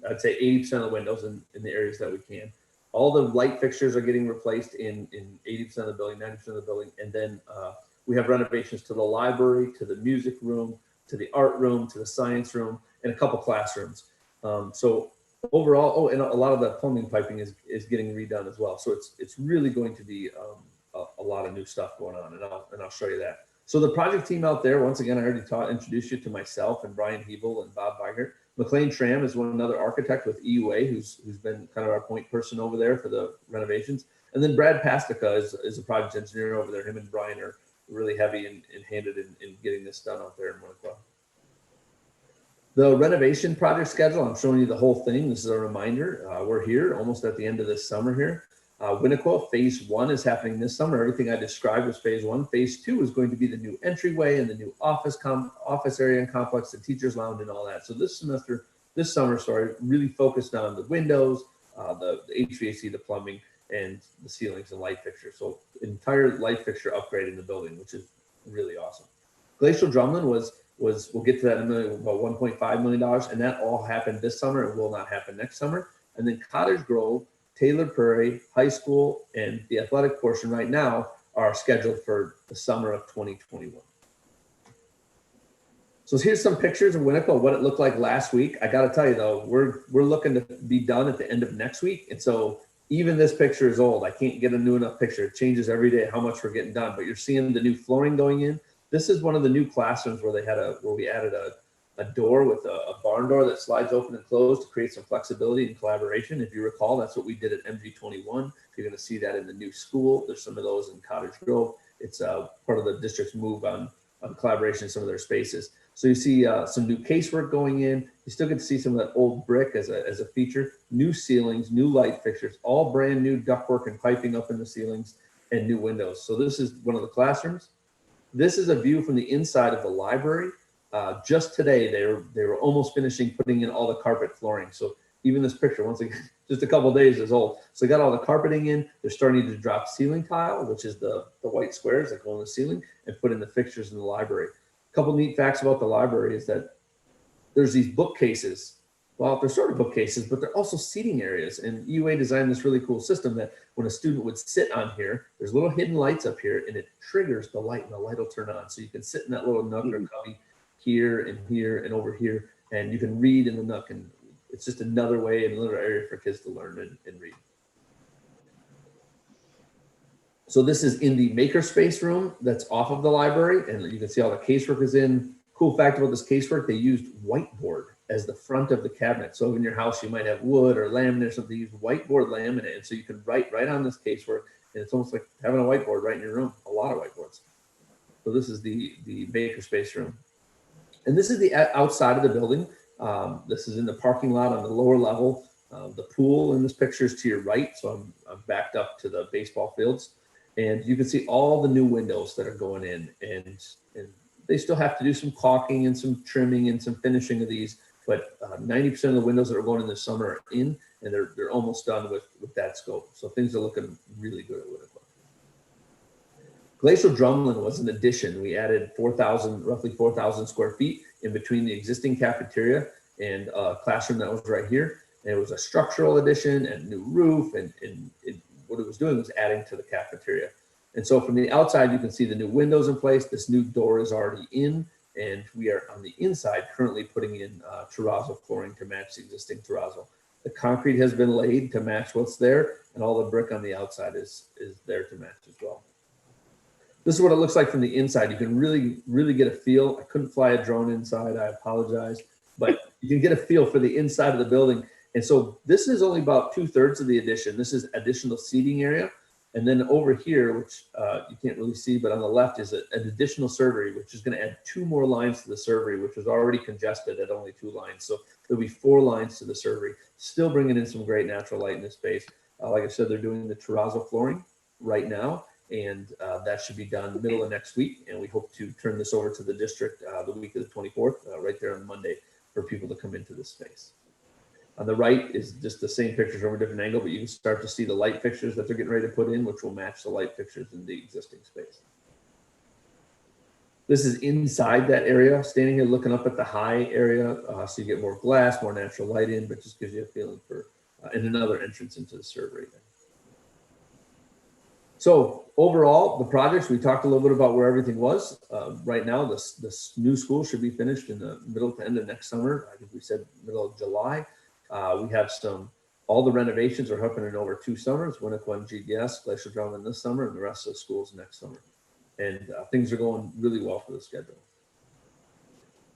I'd say 80% of the windows in the areas that we can. All the light fixtures are getting replaced in 80% of the building, 90% of the building. And then we have renovations to the library, to the music room, to the art room, to the science room, and a couple classrooms. So overall, and a lot of the plumbing piping is getting redone as well. So it's really going to be a lot of new stuff going on, and I'll show you that. So the project team out there, once again, I already introduced you to myself and Brian Hebel and Bob Weigert. McLean Tram is another architect with EUA who's been kind of our point person over there for the renovations. And then Brad Pastica is a project engineer over there. Him and Brian are really heavy and handed in getting this done out there in Winnequa. The renovation project schedule, I'm showing you the whole thing. This is a reminder. We're here almost at the end of this summer here. Winnequa phase 1 is happening this summer. Everything I described was phase 1. Phase 2 is going to be the new entryway and the new office area and complex, the teacher's lounge and all that. So this summer, really focused on the windows, the HVAC, the plumbing, and the ceilings and light fixtures. So entire light fixture upgrade in the building, which is really awesome. Glacial Drumlin was we'll get to that in a minute, about $1.5 million, and that all happened this summer. It will not happen next summer. And then Cottage Grove, Taylor Prairie, high school, and the athletic portion right now are scheduled for the summer of 2021. So here's some pictures of Winnequa, what it looked like last week. I got to tell you though, we're looking to be done at the end of next week. And so even this picture is old. I can't get a new enough picture. It changes every day how much we're getting done, but you're seeing the new flooring going in. This is one of the new classrooms where we added a door with a barn door that slides open and closed to create some flexibility and collaboration. If you recall, that's what we did at MG21. You're going to see that in the new school. There's some of those in Cottage Grove. It's part of the district's move on collaboration in some of their spaces. So you see some new casework going in. You still get to see some of that old brick as a feature. New ceilings, new light fixtures, all brand new ductwork and piping up in the ceilings, and new windows. So this is one of the classrooms. This is a view from the inside of the library. Just today, they were almost finishing putting in all the carpet flooring. So even this picture, once again, just a couple of days is old. So they got all the carpeting in. They're starting to drop ceiling tile, which is the white squares that go in the ceiling, and put in the fixtures in the library. A couple neat facts about the library is that there's these bookcases. Well, they're sort of bookcases, but they're also seating areas. And EUA designed this really cool system that when a student would sit on here, there's little hidden lights up here, and it triggers the light, and the light will turn on. So you can sit in that little nook or cubby here and over here, and you can read in the nook. And it's just another way, another area for kids to learn and read. So this is in the makerspace room that's off of the library, and you can see all the casework is in, Cool fact about this casework, they used whiteboard as the front of the cabinet. So in your house, you might have wood or laminate or something, you use whiteboard laminate. And so you can write right on this casework, and it's almost like having a whiteboard right in your room, a lot of whiteboards. So this is the makerspace room. And this is the outside of the building. This is in the parking lot on the lower level. The pool in this picture is to your right. So I'm backed up to the baseball fields. And you can see all the new windows that are going in. And they still have to do some caulking and some trimming and some finishing of these. But 90% of the windows that are going in this summer are in, and they're almost done with that scope. So things are looking really good at WINNEQUAH. Glacial Drumlin was an addition. We added roughly 4,000 square feet in between the existing cafeteria and a classroom that was right here. And it was a structural addition and new roof, and what it was doing was adding to the cafeteria. And so from the outside, you can see the new windows in place. This new door is already in, and we are on the inside currently putting in terrazzo flooring to match the existing terrazzo. The concrete has been laid to match what's there, and all the brick on the outside is there to match as well. This is what it looks like from the inside. You can really get a feel. I couldn't fly a drone inside, I apologize, but you can get a feel for the inside of the building. And so this is only about 2/3 of the addition. This is additional seating area. And then over here, which you can't really see, but on the left is an additional servery, which is going to add 2 more lines to the servery, which was already congested at only 2 lines. So there'll be 4 lines to the servery, still bringing in some great natural light in this space. Like I said, they're doing the terrazzo flooring right now, and that should be done middle of next week. And we hope to turn this over to the district the week of the 24th, right there on Monday, for people to come into this space. On the right is just the same pictures from a different angle, but you can start to see the light fixtures that they're getting ready to put in, which will match the light fixtures in the existing space. This is inside that area, standing here looking up at the high area, so you get more glass, more natural light in, but just gives you a feeling for, and another entrance into the servery. So overall, the projects, we talked a little bit about where everything was. Right now, this new school should be finished in the middle to end of next summer. I think we said middle of July. We have all the renovations are happening over 2 summers, WINNEQUAH and GDS, Glacial Drumlin this summer, and the rest of the schools next summer. And things are going really well for the schedule.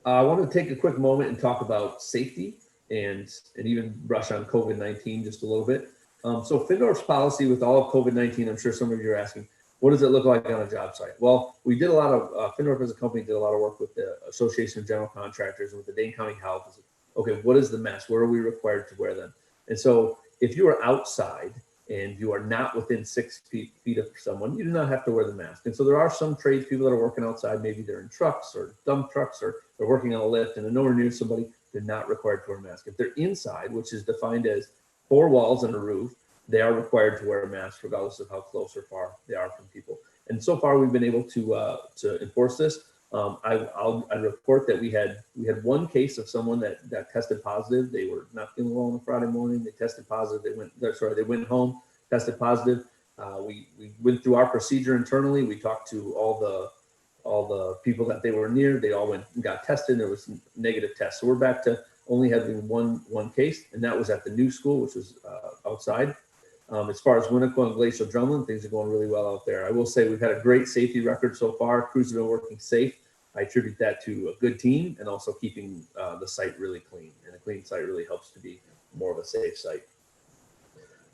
I want to take a quick moment and talk about safety and even brush on COVID-19 just a little bit. So Findorf's policy with all of COVID-19, I'm sure some of you are asking, what does it look like on a job site? Well, we did a lot of, Findorf as a company did a lot of work with the Association of General Contractors and with the Dane County Health. Okay, what is the mask? Where are we required to wear them? And so if you are outside and you are not within 6 feet of someone, you do not have to wear the mask. And so there are some tradespeople that are working outside, maybe they're in trucks or dump trucks, or they're working on a lift and they're nowhere near somebody, they're not required to wear a mask. If they're inside, which is defined as 4 walls and a roof, they are required to wear a mask regardless of how close or far they are from people. And so far we've been able to enforce this. I'll report that we had 1 case of someone that tested positive. They were not feeling well on a Friday morning. They tested positive. They went home, tested positive. We went through our procedure internally. We talked to all the people that they were near. They all went and got tested. There was negative tests. So we're back to only having one case, and that was at the new school, which was outside. As far as WINNEQUAH and Glacial Drumlin, things are going really well out there. I will say we've had a great safety record so far. Crews have been working safe. I attribute that to a good team and also keeping the site really clean. And a clean site really helps to be more of a safe site.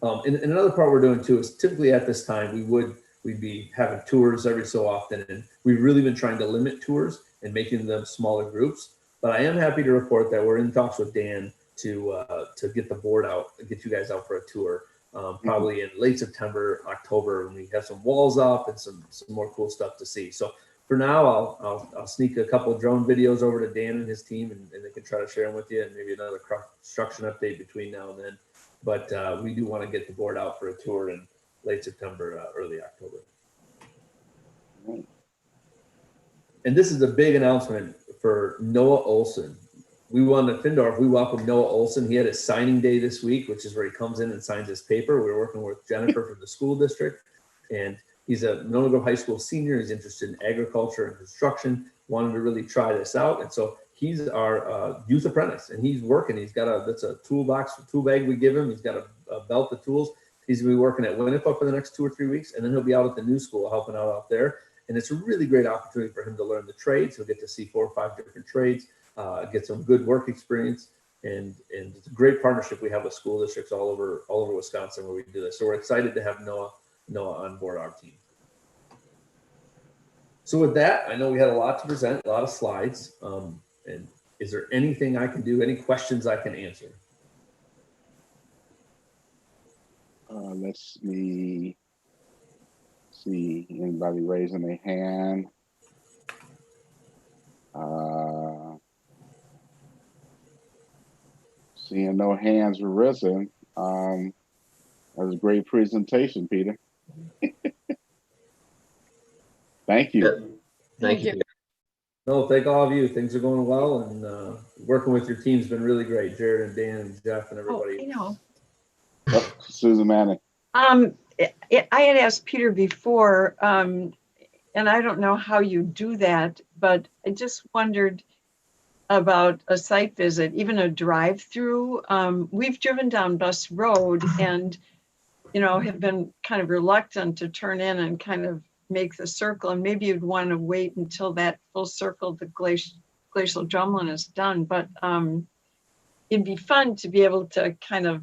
And another part we're doing too is typically at this time we'd be having tours every so often, and we've really been trying to limit tours and making them smaller groups. But I am happy to report that we're in talks with Dan to get the board out and get you guys out for a tour. Probably in late September, October, when we have some walls up and some more cool stuff to see. So for now, I'll sneak a couple of drone videos over to Dan and his team, and they can try to share them with you, and maybe another construction update between now and then. But we do want to get the board out for a tour in late September, early October. And this is a big announcement for Noah Olson. We wanted Findorf, we welcomed Noah Olson. He had his signing day this week, which is where he comes in and signs his paper. We were working with Jennifer from the school district, and he's a Monona Grove High School senior. He's interested in agriculture and construction, wanted to really try this out. And so he's our youth apprentice, and he's working. He's got that's a toolbox, tool bag we give him. He's got a belt of tools. He's gonna be working at WINNEQUAH for the next 2 or 3 weeks, and then he'll be out at the new school helping out there. And it's a really great opportunity for him to learn the trades. He'll get to see 4 or 5 different trades, get some good work experience. And it's a great partnership we have with school districts all over Wisconsin where we do this. So we're excited to have Noah on board our team. So with that, I know we had a lot to present, a lot of slides. And is there anything I can do? Any questions I can answer? Let's see anybody raising their hand. Seeing no hands risen. That was a great presentation, Peter. Thank you. Thank you. No, thank all of you. Things are going well, and working with your team's been really great. Jared and Dan and Jeff and everybody. Oh, you know. Oh, Susan Manning. I had asked Peter before, and I don't know how you do that, but I just wondered about a site visit, even a drive-through. We've driven down Bus Road and, have been kind of reluctant to turn in and kind of make the circle. And maybe you'd want to wait until that full circle, the glacial drumlin is done. But it'd be fun to be able to kind of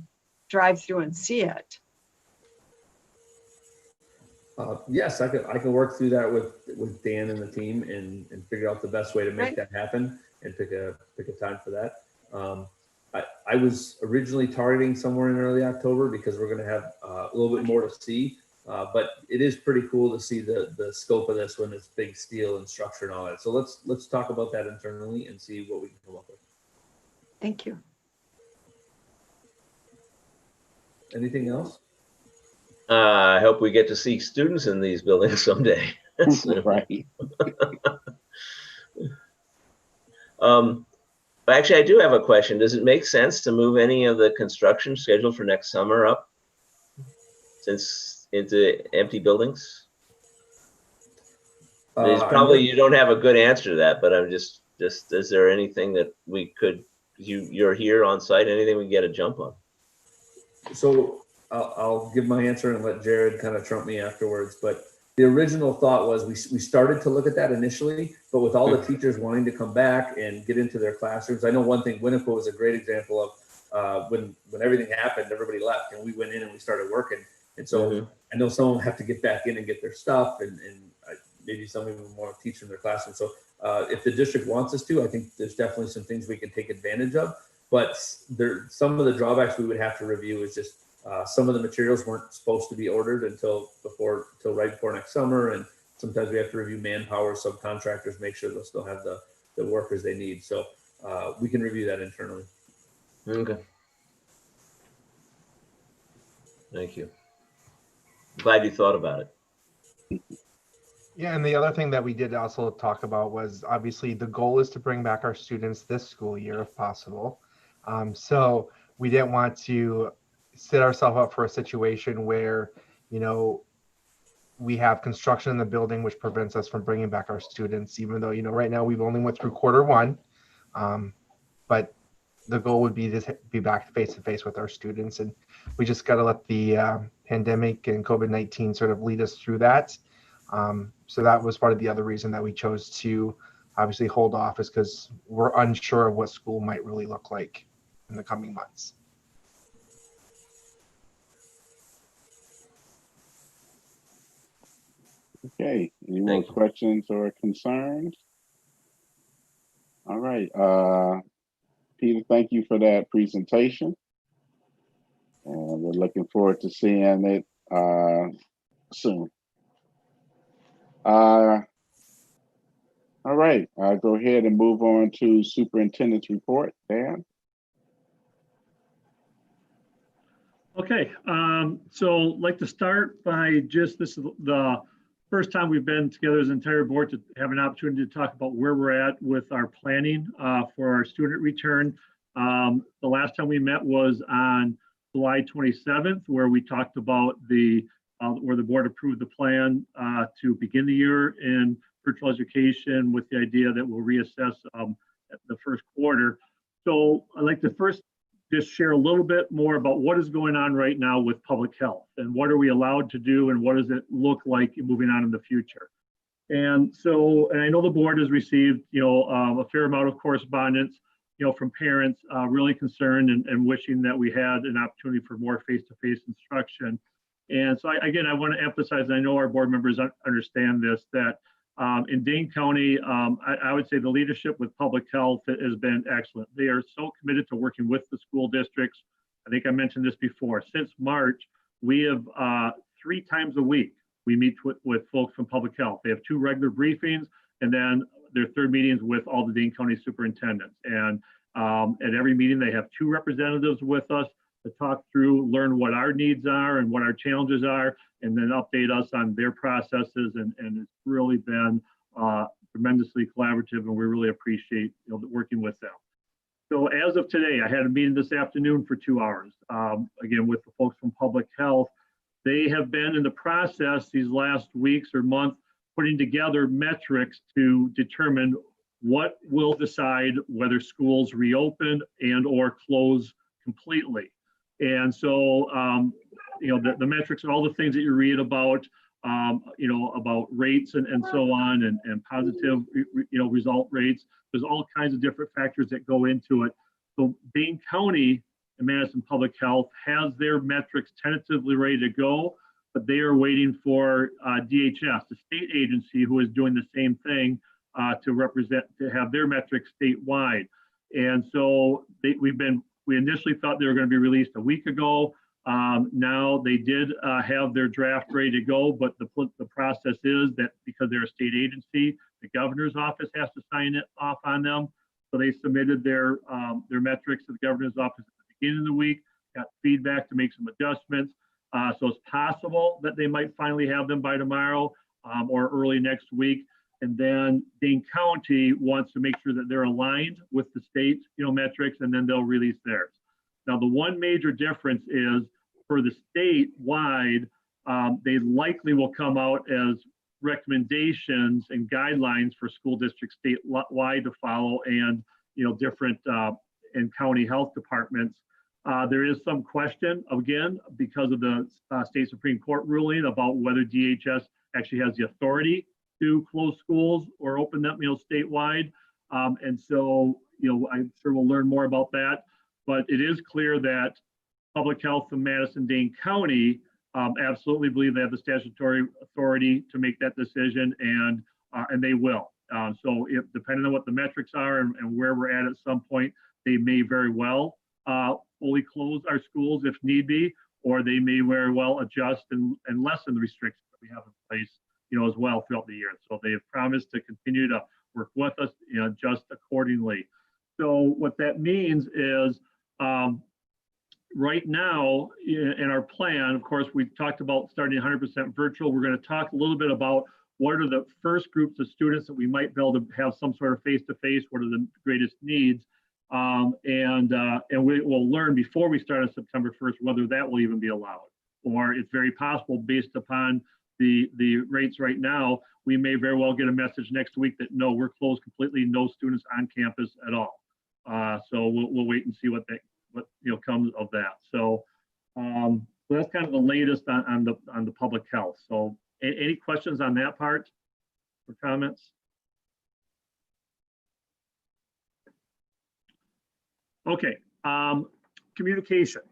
drive through and see it. Yes, I can work through that with Dan and the team and figure out the best way to make that happen and pick a time for that. I was originally targeting somewhere in early October because we're going to have a little bit more to see, but it is pretty cool to see the scope of this when it's big steel and structure and all that. So let's talk about that internally and see what we can come up with. Thank you. Anything else? I hope we get to see students in these buildings someday. Right. Actually, I do have a question. Does it make sense to move any of the construction scheduled for next summer up into empty buildings? There's probably, you don't have a good answer to that, but I'm just, is there anything that we could, you're here on site, anything we can get a jump on? So I'll give my answer and let Jared kind of trump me afterwards. But the original thought was we started to look at that initially, but with all the teachers wanting to come back and get into their classrooms. I know one thing, WINNEQUAH was a great example of when everything happened, everybody left and we went in and we started working. And so I know some of them have to get back in and get their stuff and maybe some of them want to teach in their classroom. So if the district wants us to, I think there's definitely some things we can take advantage of. But some of the drawbacks we would have to review is just some of the materials weren't supposed to be ordered until right before next summer. And sometimes we have to review manpower, subcontractors, make sure they'll still have the workers they need. So we can review that internally. Okay. Thank you. Glad you thought about it. Yeah, and the other thing that we did also talk about was obviously the goal is to bring back our students this school year if possible. So we didn't want to set ourselves up for a situation where, we have construction in the building, which prevents us from bringing back our students, even though, right now we've only went through Q1. But the goal would be to be back face to face with our students. And we just got to let the pandemic and COVID-19 sort of lead us through that. So that was part of the other reason that we chose to obviously hold off, is because we're unsure of what school might really look like in the coming months. Okay, any more questions or concerns? All right, Peter, thank you for that presentation. And we're looking forward to seeing it soon. All right, I'll go ahead and move on to superintendent's report. Dan? Okay, so I'd like to start by this is the first time we've been together as an entire board to have an opportunity to talk about where we're at with our planning for our student return. The last time we met was on July 27th, where we talked about where the board approved the plan to begin the year in virtual education with the idea that we'll reassess at the first quarter. So I'd like to first just share a little bit more about what is going on right now with public health and what are we allowed to do and what does it look like moving on in the future. And so, and I know the board has received, a fair amount of correspondence, from parents really concerned and wishing that we had an opportunity for more face-to-face instruction. And so again, I want to emphasize, and I know our board members understand this, that in Dane County, I would say the leadership with public health has been excellent. They are so committed to working with the school districts. I think I mentioned this before. Since March, we have 3 times a week, we meet with folks from public health. They have 2 regular briefings, and then their 3rd meetings with all the Dane County superintendents. And at every meeting, they have 2 representatives with us to talk through, learn what our needs are and what our challenges are, and then update us on their processes. And it's really been tremendously collaborative, and we really appreciate working with them. So as of today, I had a meeting this afternoon for 2 hours, again, with the folks from public health. They have been in the process these last weeks or month putting together metrics to determine what will decide whether schools reopen and or close completely. And so, the metrics are all the things that you read about, about rates and so on, and positive, result rates. There's all kinds of different factors that go into it. So Dane County and Madison Public Health has their metrics tentatively ready to go, but they are waiting for DHS, the state agency, who is doing the same thing to have their metrics statewide. And so we initially thought they were going to be released a week ago. Now they did have their draft ready to go, but the process is that because they're a state agency, the governor's office has to sign it off on them. So they submitted their metrics to the governor's office at the beginning of the week, got feedback to make some adjustments. So it's possible that they might finally have them by tomorrow or early next week. And then Dane County wants to make sure that they're aligned with the state, metrics, and then they'll release theirs. Now, the one major difference is for the statewide, they likely will come out as recommendations and guidelines for school districts statewide to follow, and different and county health departments. There is some question, again, because of the state Supreme Court ruling about whether DHS actually has the authority to close schools or open them, statewide. And so, I'm sure we'll learn more about that. But it is clear that public health in Madison-Dane County absolutely believe they have the statutory authority to make that decision, and they will. So if depending on what the metrics are and where we're at some point, they may very well fully close our schools if need be, or they may very well adjust and lessen the restrictions that we have in place, as well throughout the year. So they have promised to continue to work with us, adjust accordingly. So what that means is right now in our plan, of course, we talked about starting 100% virtual. We're going to talk a little bit about what are the first groups of students that we might be able to have some sort of face-to-face, what are the greatest needs. And we will learn before we start on September 1st whether that will even be allowed, or it's very possible based upon the rates right now, we may very well get a message next week that no, we're closed completely, no students on campus at all. So we'll wait and see what comes of that. So that's kind of the latest on the public health. So any questions on that part or comments? Okay, communication.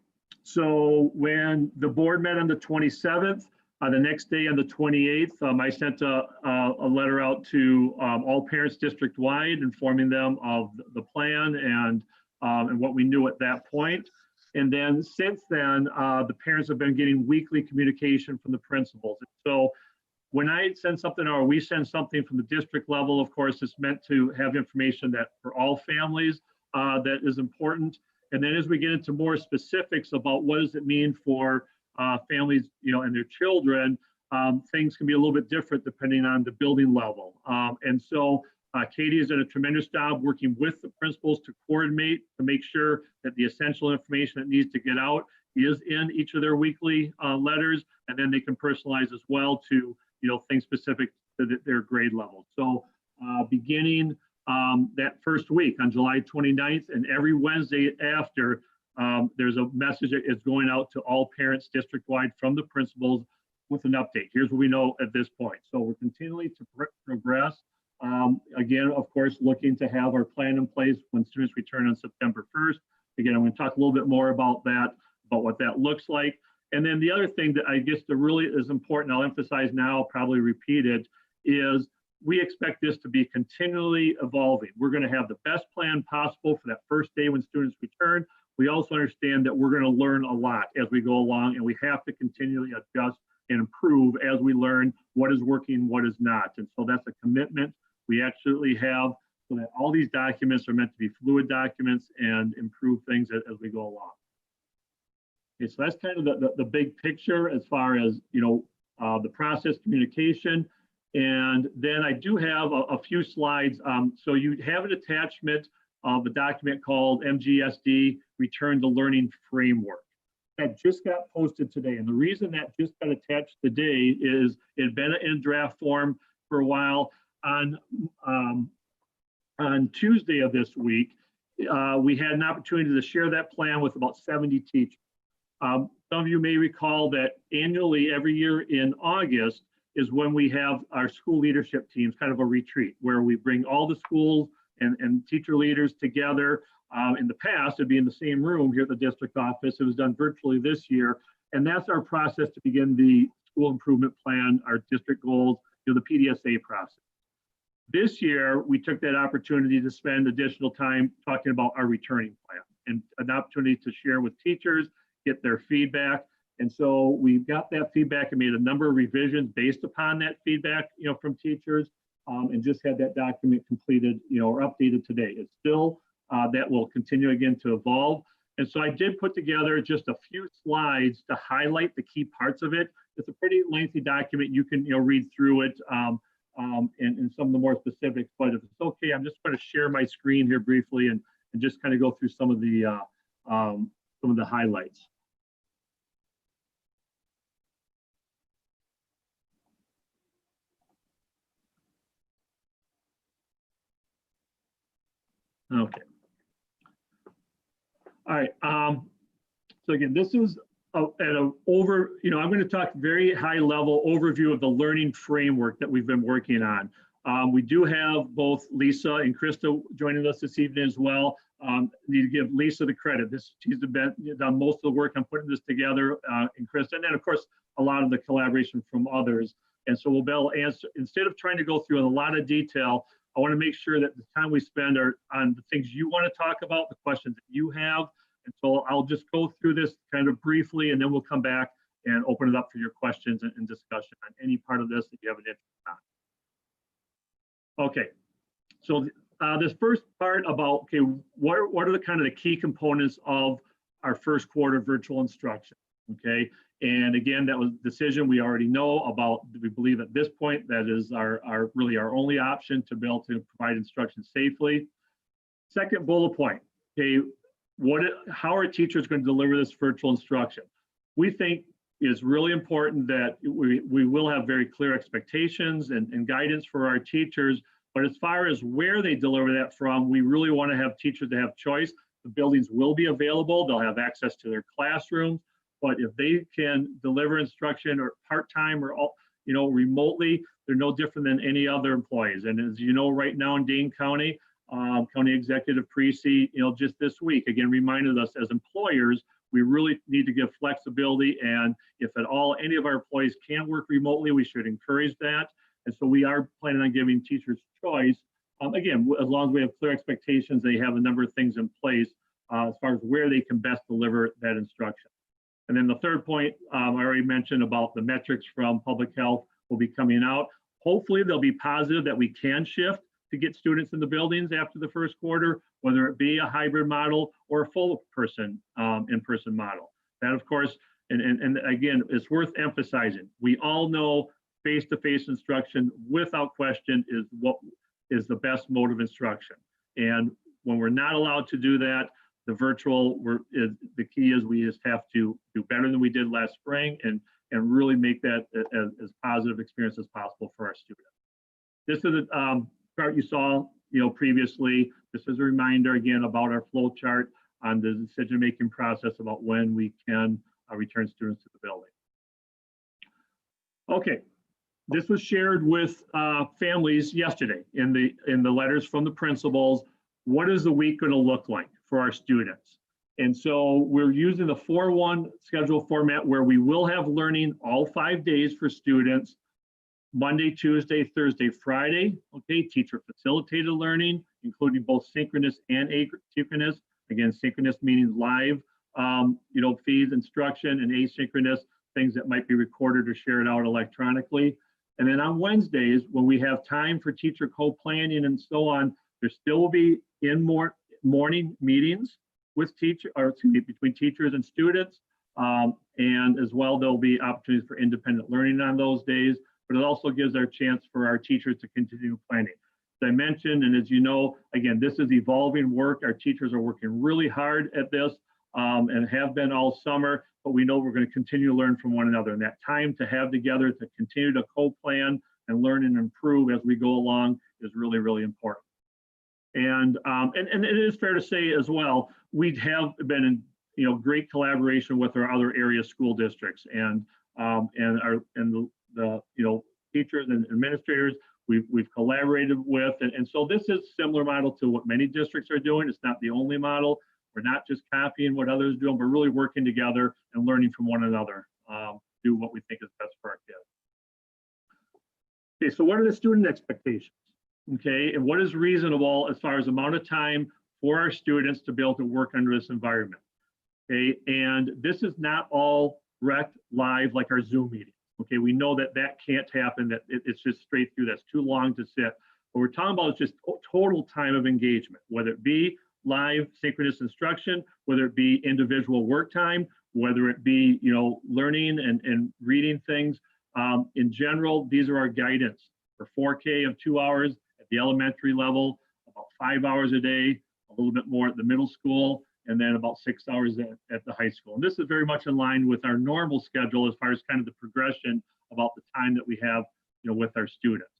So when the board met on the 27th, the next day on the 28th, I sent a letter out to all parents district-wide, informing them of the plan and what we knew at that point. And then since then, the parents have been getting weekly communication from the principals. So when I send something or we send something from the district level, of course, it's meant to have information that for all families that is important. And then as we get into more specifics about what does it mean for families, and their children, things can be a little bit different depending on the building level. And so Katie has done a tremendous job working with the principals to coordinate to make sure that the essential information that needs to get out is in each of their weekly letters, and then they can personalize as well to things specific to their grade level. So beginning that first week on July 29th and every Wednesday after, there's a message that is going out to all parents district-wide from the principals with an update. Here's what we know at this point. So we're continuing to progress. Again, of course, looking to have our plan in place when students return on September 1st. Again, I'm going to talk a little bit more about that, about what that looks like. And then the other thing that I guess that really is important, I'll emphasize now, I'll probably repeat it, is we expect this to be continually evolving. We're going to have the best plan possible for that first day when students return. We also understand that we're going to learn a lot as we go along, and we have to continually adjust and improve as we learn what is working, what is not. And so that's a commitment we actually have, so that all these documents are meant to be fluid documents and improve things as we go along. Okay, so that's kind of the big picture as far as, you know, the process communication. And then I do have a few slides. So you have an attachment of a document called MGSD Return to Learning Framework that just got posted today. And the reason that just got attached today is it had been in draft form for a while. On Tuesday of this week, we had an opportunity to share that plan with about 70 teachers. Some of you may recall that annually, every year in August, is when we have our school leadership teams, kind of a retreat, where we bring all the schools and teacher leaders together. In the past, it'd be in the same room here at the district office. It was done virtually this year. And that's our process to begin the school improvement plan, our district goals, you know, the PDSA process. This year, we took that opportunity to spend additional time talking about our returning plan and an opportunity to share with teachers, get their feedback. And so we got that feedback and made a number of revisions based upon that feedback, you know, from teachers, and just had that document completed, you know, or updated today. It's still, that will continue again to evolve. And so I did put together just a few slides to highlight the key parts of it. It's a pretty lengthy document. You can, you know, read through it and some of the more specifics, but if it's okay, I'm just going to share my screen here briefly and just kind of go through some of the highlights. Okay. All right. So again, this is I'm going to talk very high level overview of the learning framework that we've been working on. We do have both Lisa and Krista joining us this evening as well. Need to give Lisa the credit. She's done most of the work on putting this together, and Krista, and then of course a lot of the collaboration from others. And so we'll be able to answer, instead of trying to go through in a lot of detail, I want to make sure that the time we spend are on the things you want to talk about, the questions that you have. And so I'll just go through this kind of briefly, and then we'll come back and open it up for your questions and discussion on any part of this that you have an interest on. Okay, so this first part about, okay, what are the kind of the key components of our first quarter virtual instruction, okay? And again, that was a decision we already know about. We believe at this point that is really our only option to be able to provide instruction safely. Second bullet point, okay, how are teachers going to deliver this virtual instruction? We think it's really important that we will have very clear expectations and guidance for our teachers, but as far as where they deliver that from, we really want to have teachers to have choice. The buildings will be available, they'll have access to their classrooms, but if they can deliver instruction or part-time or, you know, remotely, they're no different than any other employees. And as you know, right now in Dane County, County Executive Precy, you know, just this week, again, reminded us as employers, we really need to give flexibility. And if at all any of our employees can work remotely, we should encourage that. And so we are planning on giving teachers choice. Again, as long as we have clear expectations, they have a number of things in place as far as where they can best deliver that instruction. And then the third point, I already mentioned about the metrics from public health will be coming out. Hopefully they'll be positive that we can shift to get students in the buildings after the first quarter, whether it be a hybrid model or a full person in-person model. That of course, and again, it's worth emphasizing. We all know face-to-face instruction without question is what is the best mode of instruction. And when we're not allowed to do that, the virtual, the key is we just have to do better than we did last spring and really make that as positive experience as possible for our students. This is a chart you saw, you know, previously. This is a reminder again about our flow chart on the decision-making process about when we can return students to the building. Okay, this was shared with families yesterday in the letters from the principals. What is the week going to look like for our students? And so we're using the 4-1 schedule format where we will have learning all 5 days for students, Monday, Tuesday, Thursday, Friday. Okay, teacher facilitated learning, including both synchronous and asynchronous. Again, synchronous meaning live, feeds, instruction, and asynchronous, things that might be recorded or shared out electronically. And then on Wednesdays, when we have time for teacher co-planning and so on, there still will be morning meetings with between teachers and students. And as well, there'll be opportunities for independent learning on those days, but it also gives our chance for our teachers to continue planning. As I mentioned, and as you know, again, this is evolving work. Our teachers are working really hard at this and have been all summer, but we know we're going to continue to learn from one another. And that time to have together to continue to co-plan and learn and improve as we go along is really, really important. And it is fair to say as well, we have been in great collaboration with our other area school districts and the teachers and administrators we've collaborated with, and so this is a similar model to what many districts are doing. It's not the only model. We're not just copying what others are doing, but really working together and learning from one another, do what we think is best for our kids. Okay, so what are the student expectations? Okay, and what is reasonable as far as amount of time for our students to be able to work under this environment? Okay, and this is not all direct live like our Zoom meeting. Okay, we know that can't happen, that it's just straight through, that's too long to sit. What we're talking about is just total time of engagement, whether it be live synchronous instruction, whether it be individual work time, whether it be learning and reading things. In general, these are our guidance for 4K of 2 hours at the elementary level, about 5 hours a day, a little bit more at the middle school, and then about 6 hours at the high school. And this is very much in line with our normal schedule as far as kind of the progression about the time that we have with our students.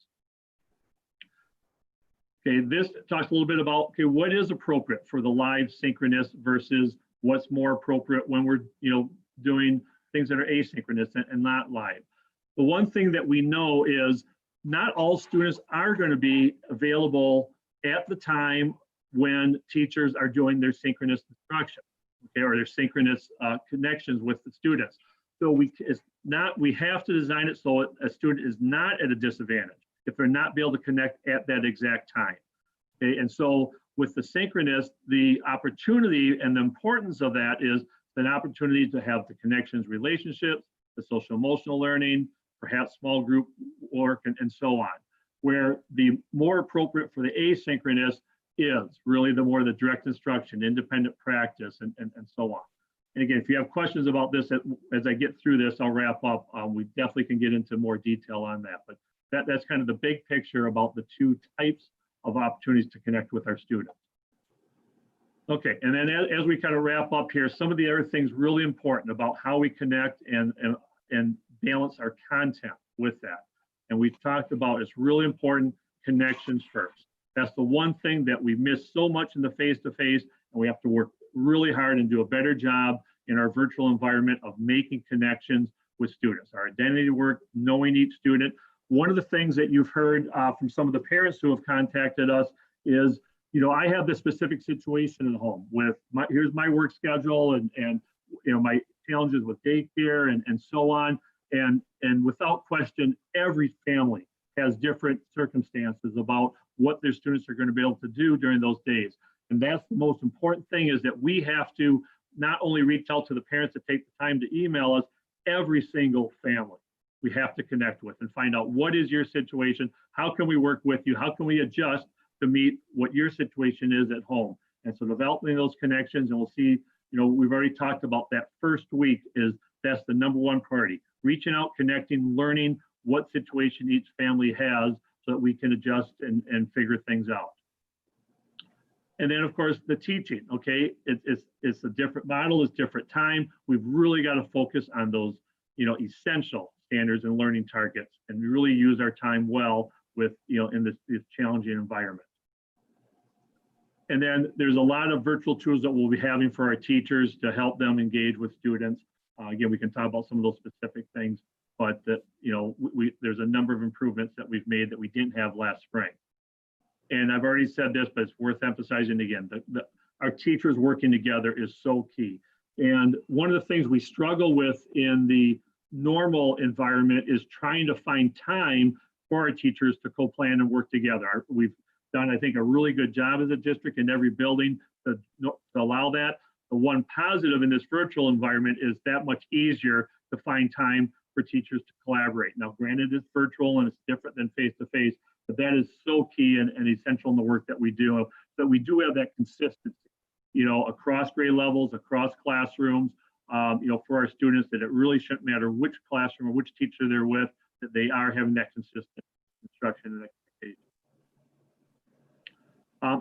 Okay, this talks a little bit about, okay, what is appropriate for the live synchronous versus what's more appropriate when we're doing things that are asynchronous and not live. The one thing that we know is not all students are going to be available at the time when teachers are doing their synchronous instruction, okay, or their synchronous connections with the students. So we have to design it so a student is not at a disadvantage if they're not be able to connect at that exact time. Okay, and so with the synchronous, the opportunity and the importance of that is an opportunity to have the connections, relationships, the social emotional learning, perhaps small group work, and so on. Where the more appropriate for the asynchronous is really the more the direct instruction, independent practice, and so on. And again, if you have questions about this, as I get through this, I'll wrap up. We definitely can get into more detail on that, but that's kind of the big picture about the two types of opportunities to connect with our students. Okay, and then as we kind of wrap up here, some of the other things really important about how we connect and balance our content with that. And we've talked about it's really important, connections first. That's the one thing that we miss so much in the face-to-face, and we have to work really hard and do a better job in our virtual environment of making connections with students. Our identity work, knowing each student. One of the things that you've heard from some of the parents who have contacted us is, I have this specific situation at home with here's my work schedule and my challenges with daycare and so on. And without question, every family has different circumstances about what their students are going to be able to do during those days. And that's the most important thing, is that we have to not only reach out to the parents that take the time to email us, every single family we have to connect with and find out what is your situation, how can we work with you, how can we adjust to meet what your situation is at home. And so developing those connections, and we'll see, we've already talked about that first week, that's the number one priority. Reaching out, connecting, learning what situation each family has so that we can adjust and figure things out. And then, of course, the teaching, okay? It's a different model, it's different time. We've really got to focus on those, essential standards and learning targets, and really use our time well with, in this challenging environment. And then there's a lot of virtual tools that we'll be having for our teachers to help them engage with students. Again, we can talk about some of those specific things but that, you know, there's a number of improvements that we've made that we didn't have last spring. And I've already said this, but it's worth emphasizing again, our teachers working together is so key. And one of the things we struggle with in the normal environment is trying to find time for our teachers to co-plan and work together. We've done, I think, a really good job as a district in every building to allow that. The one positive in this virtual environment is that much easier to find time for teachers to collaborate. Now, granted, it's virtual and it's different than face-to-face, but that is so key and essential in the work that we do, that we do have that consistency, you know, across grade levels, across classrooms, you know, for our students, that it really shouldn't matter which classroom or which teacher they're with, that they are having that consistent instruction and expectation.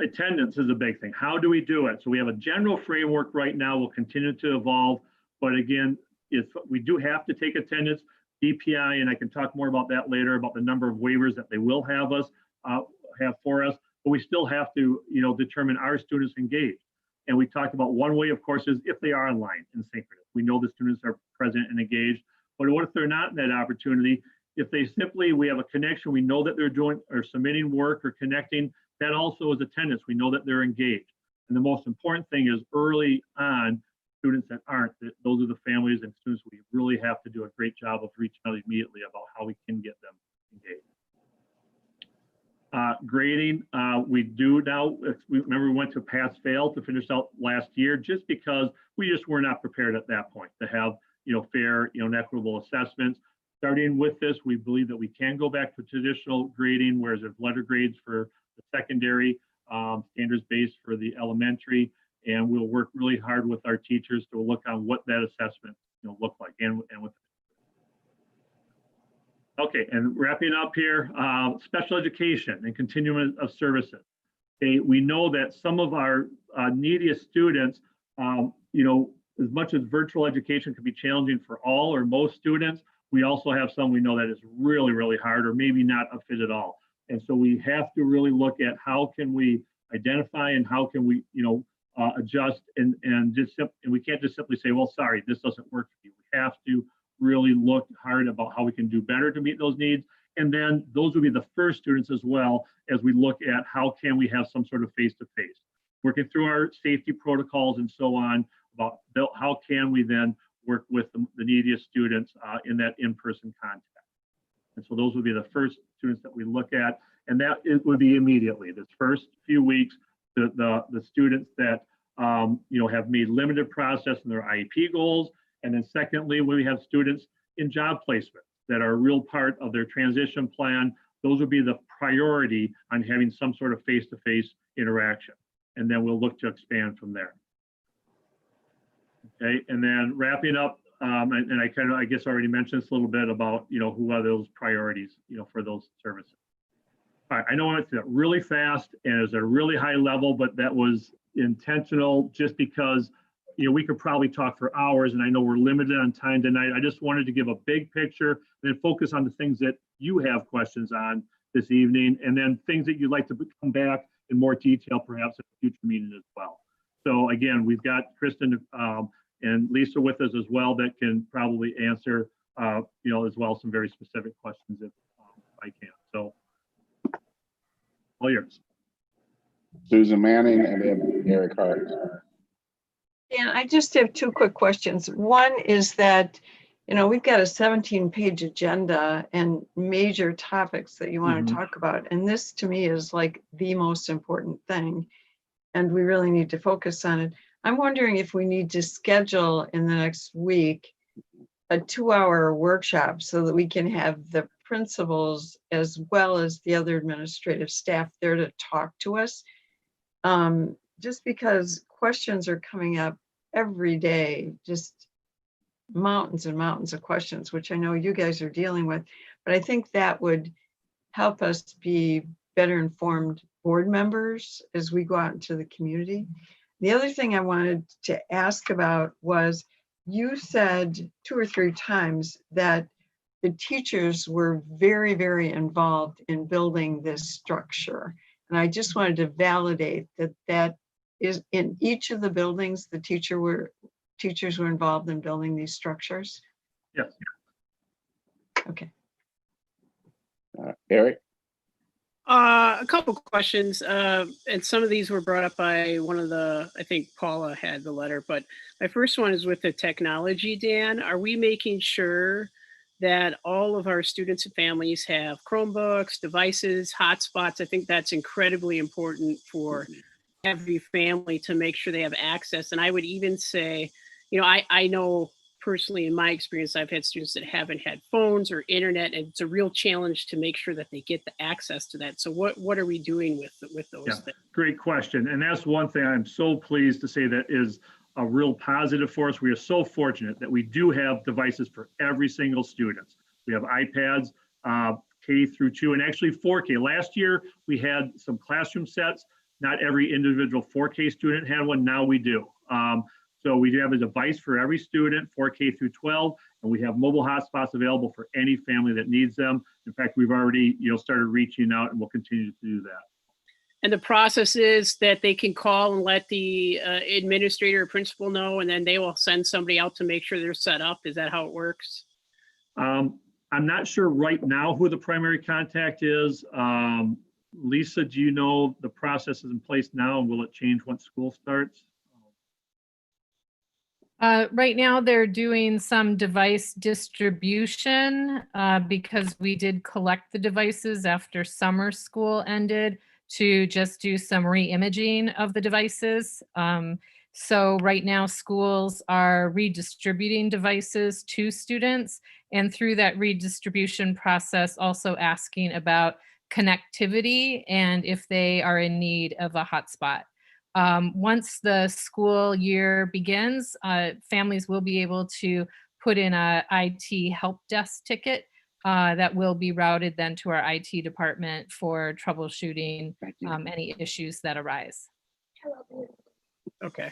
Attendance is a big thing. How do we do it? So we have a general framework right now. We'll continue to evolve, but again, if we do have to take attendance, DPI, and I can talk more about that later, about the number of waivers that they will have for us, but we still have to, you know, determine our students engaged. And we talked about one way, of course, is if they are online and synchronous. We know the students are present and engaged, but what if they're not in that opportunity? If they simply, we have a connection, we know that they're doing or submitting work or connecting, that also is attendance. We know that they're engaged. And the most important thing is early on, students that aren't, those are the families and students we really have to do a great job of reaching out immediately about how we can get them engaged. Grading, we do now, remember we went to pass-fail to finish out last year just because we just were not prepared at that point to have, you know, fair, you know, and equitable assessments. Starting with this, we believe that we can go back to traditional grading, whereas there's letter grades for the secondary, standards-based for the elementary, and we'll work really hard with our teachers to look on what that assessment, you know, look like and with. Okay, and wrapping up here, special education and continuum of services. Okay, we know that some of our neediest students, you know, as much as virtual education can be challenging for all or most students, we also have some we know that is really, really hard or maybe not a fit at all. And so we have to really look at how can we identify and how can we, you know, adjust and we can't just simply say, well, sorry, this doesn't work for you. We have to really look hard about how we can do better to meet those needs. And then those will be the first students as well as we look at how can we have some sort of face-to-face. Working through our safety protocols and so on about how can we then work with the neediest students in that in-person contact. And so those would be the first students that we look at, and that it would be immediately. This first few weeks, the students that you know, have made limited process in their IEP goals, and then secondly, when we have students in job placement that are a real part of their transition plan, those would be the priority on having some sort of face-to-face interaction, and then we'll look to expand from there. Okay, and then wrapping up. And I kind of, I guess, already mentioned this a little bit about, you know, who are those priorities, you know, for those services. All right, I know I went through that really fast and it was a really high level, but that was intentional just because, you know, we could probably talk for hours and I know we're limited on time tonight. I just wanted to give a big picture and then focus on the things that you have questions on this evening, and then things that you'd like to come back in more detail, perhaps at a future meeting as well. So again, we've got Kristen and Lisa with us as well that can probably answer, you know, as well some very specific questions if I can. So, all yours. Susan Manning and then Eric Hart. Yeah, I just have two quick questions. One is that, you know, we've got a 17-page agenda and major topics that you want to talk about. And this to me is like the most important thing. And we really need to focus on it. I'm wondering if we need to schedule in the next week a 2-hour workshop so that we can have the principals as well as the other administrative staff there to talk to us. Just because questions are coming up every day, just mountains and mountains of questions, which I know you guys are dealing with, but I think that would help us be better informed board members as we go out into the community. The other thing I wanted to ask about was, you said 2 or 3 times that the teachers were very, very involved in building this structure. And I just wanted to validate that that is in each of the buildings, the teachers were involved in building these structures. Yes. Okay. Eric? A couple questions, and some of these were brought up by one of the, I think Paula had the letter, but my first one is with the technology, Dan. Are we making sure that all of our students and families have Chromebooks, devices, hotspots? I think that's incredibly important for every family to make sure they have access. And I would even say, you know, I know personally in my experience, I've had students that haven't had phones or internet, and it's a real challenge to make sure that they get the access to that. So what are we doing with those things? Great question. And that's one thing I'm so pleased to say that is a real positive for us. We are so fortunate that we do have devices for every single student. We have iPads, K through 2, and actually 4K. Last year, we had some classroom sets. Not every individual 4K student had one. Now we do. So we do have a device for every student, 4K through 12, and we have mobile hotspots available for any family that needs them. In fact, we've already started reaching out, and we'll continue to do that. And the process is that they can call and let the administrator or principal know, and then they will send somebody out to make sure they're set up. Is that how it works? I'm not sure right now who the primary contact is. Lisa, do you know the process is in place now, and will it change once school starts? Right now, they're doing some device distribution because we did collect the devices after summer school ended to just do some re-imaging of the devices. So right now, schools are redistributing devices to students, and through that redistribution process, also asking about connectivity and if they are in need of a hotspot. Once the school year begins, families will be able to put in a IT help desk ticket that will be routed then to our IT department for troubleshooting any issues that arise. Okay.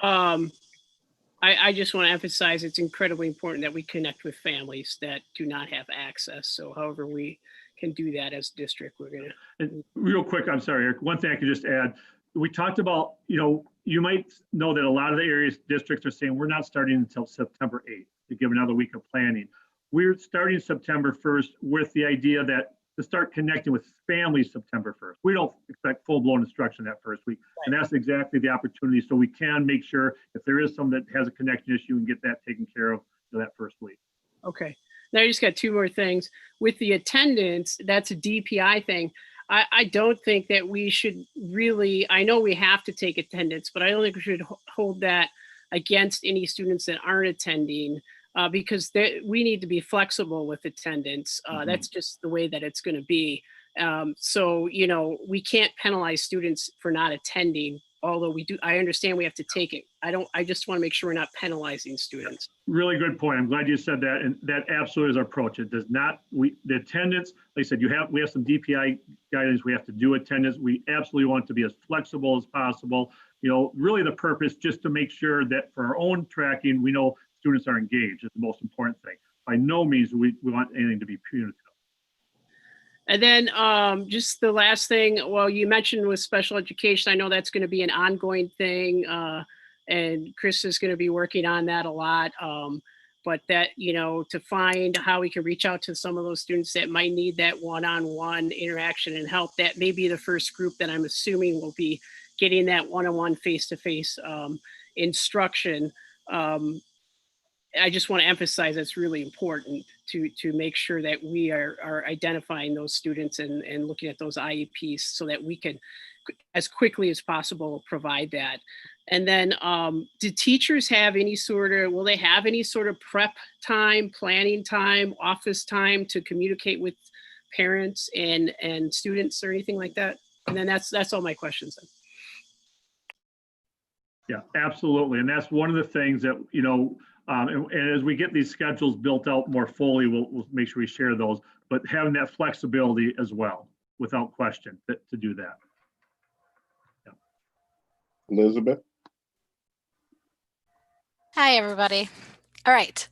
I just want to emphasize it's incredibly important that we connect with families that do not have access. So however we can do that as a district, we're going to. And real quick, I'm sorry, Eric, one thing I could just add, we talked about, you might know that a lot of the areas districts are saying we're not starting until September 8th to give another week of planning. We're starting September 1st with the idea that to start connecting with families September 1st. We don't expect full-blown instruction that first week. Right. And that's exactly the opportunity. So we can make sure if there is someone that has a connection issue and get that taken care of that first week. Okay. Now I just got two more things. With the attendance, that's a DPI thing. I don't think that we should really, I know we have to take attendance, but I don't think we should hold that against any students that aren't attending because we need to be flexible with attendance. That's just the way that it's going to be. So, we can't penalize students for not attending, although I understand we have to take it. I just want to make sure we're not penalizing students. Really good point. I'm glad you said that. And that absolutely is our approach. It does not, the attendance, like I said, we have some DPI guidance. We have to do attendance. We absolutely want to be as flexible as possible. Really the purpose just to make sure that for our own tracking, we know students are engaged is the most important thing. By no means do we want anything to be punitive. And then just the last thing, well, you mentioned with special education, I know that's going to be an ongoing thing. And Chris is going to be working on that a lot. But that, to find how we can reach out to some of those students that might need that one-on-one interaction and help, that may be the first group that I'm assuming will be getting that one-on-one face-to-face instruction. I just want to emphasize that's really important to make sure that we are identifying those students and looking at those IEPs so that we can, as quickly as possible, provide that. And then do teachers have will they have any sort of prep time, planning time, office time to communicate with parents and students or anything like that? And then that's all my questions then. Yeah, absolutely. And that's one of the things that, and as we get these schedules built out more fully, we'll make sure we share those, but having that flexibility as well, without question, to do that. Yeah. Elizabeth? Hi, everybody. All right.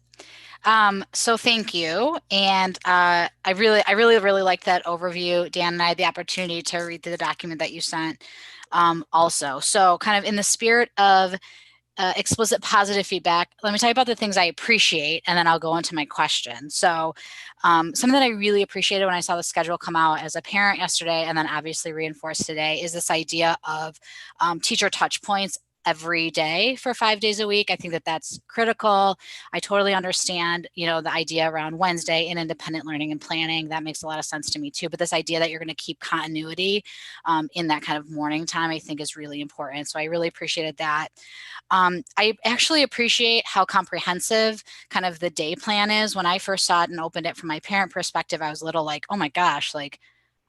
So thank you. And I really like that overview. Dan and I had the opportunity to read through the document that you sent also. So kind of in the spirit of explicit positive feedback, let me tell you about the things I appreciate, and then I'll go into my question. So something that I really appreciated when I saw the schedule come out as a parent yesterday, and then obviously reinforced today, is this idea of teacher touch points every day for 5 days a week. I think that that's critical. I totally understand, you know, the idea around Wednesday in independent learning and planning. That makes a lot of sense to me too. But this idea that you're going to keep continuity in that kind of morning time, I think is really important. So I really appreciated that. I actually appreciate how comprehensive kind of the day plan is. When I first saw it and opened it from my parent perspective, I was a little like, oh my gosh, like,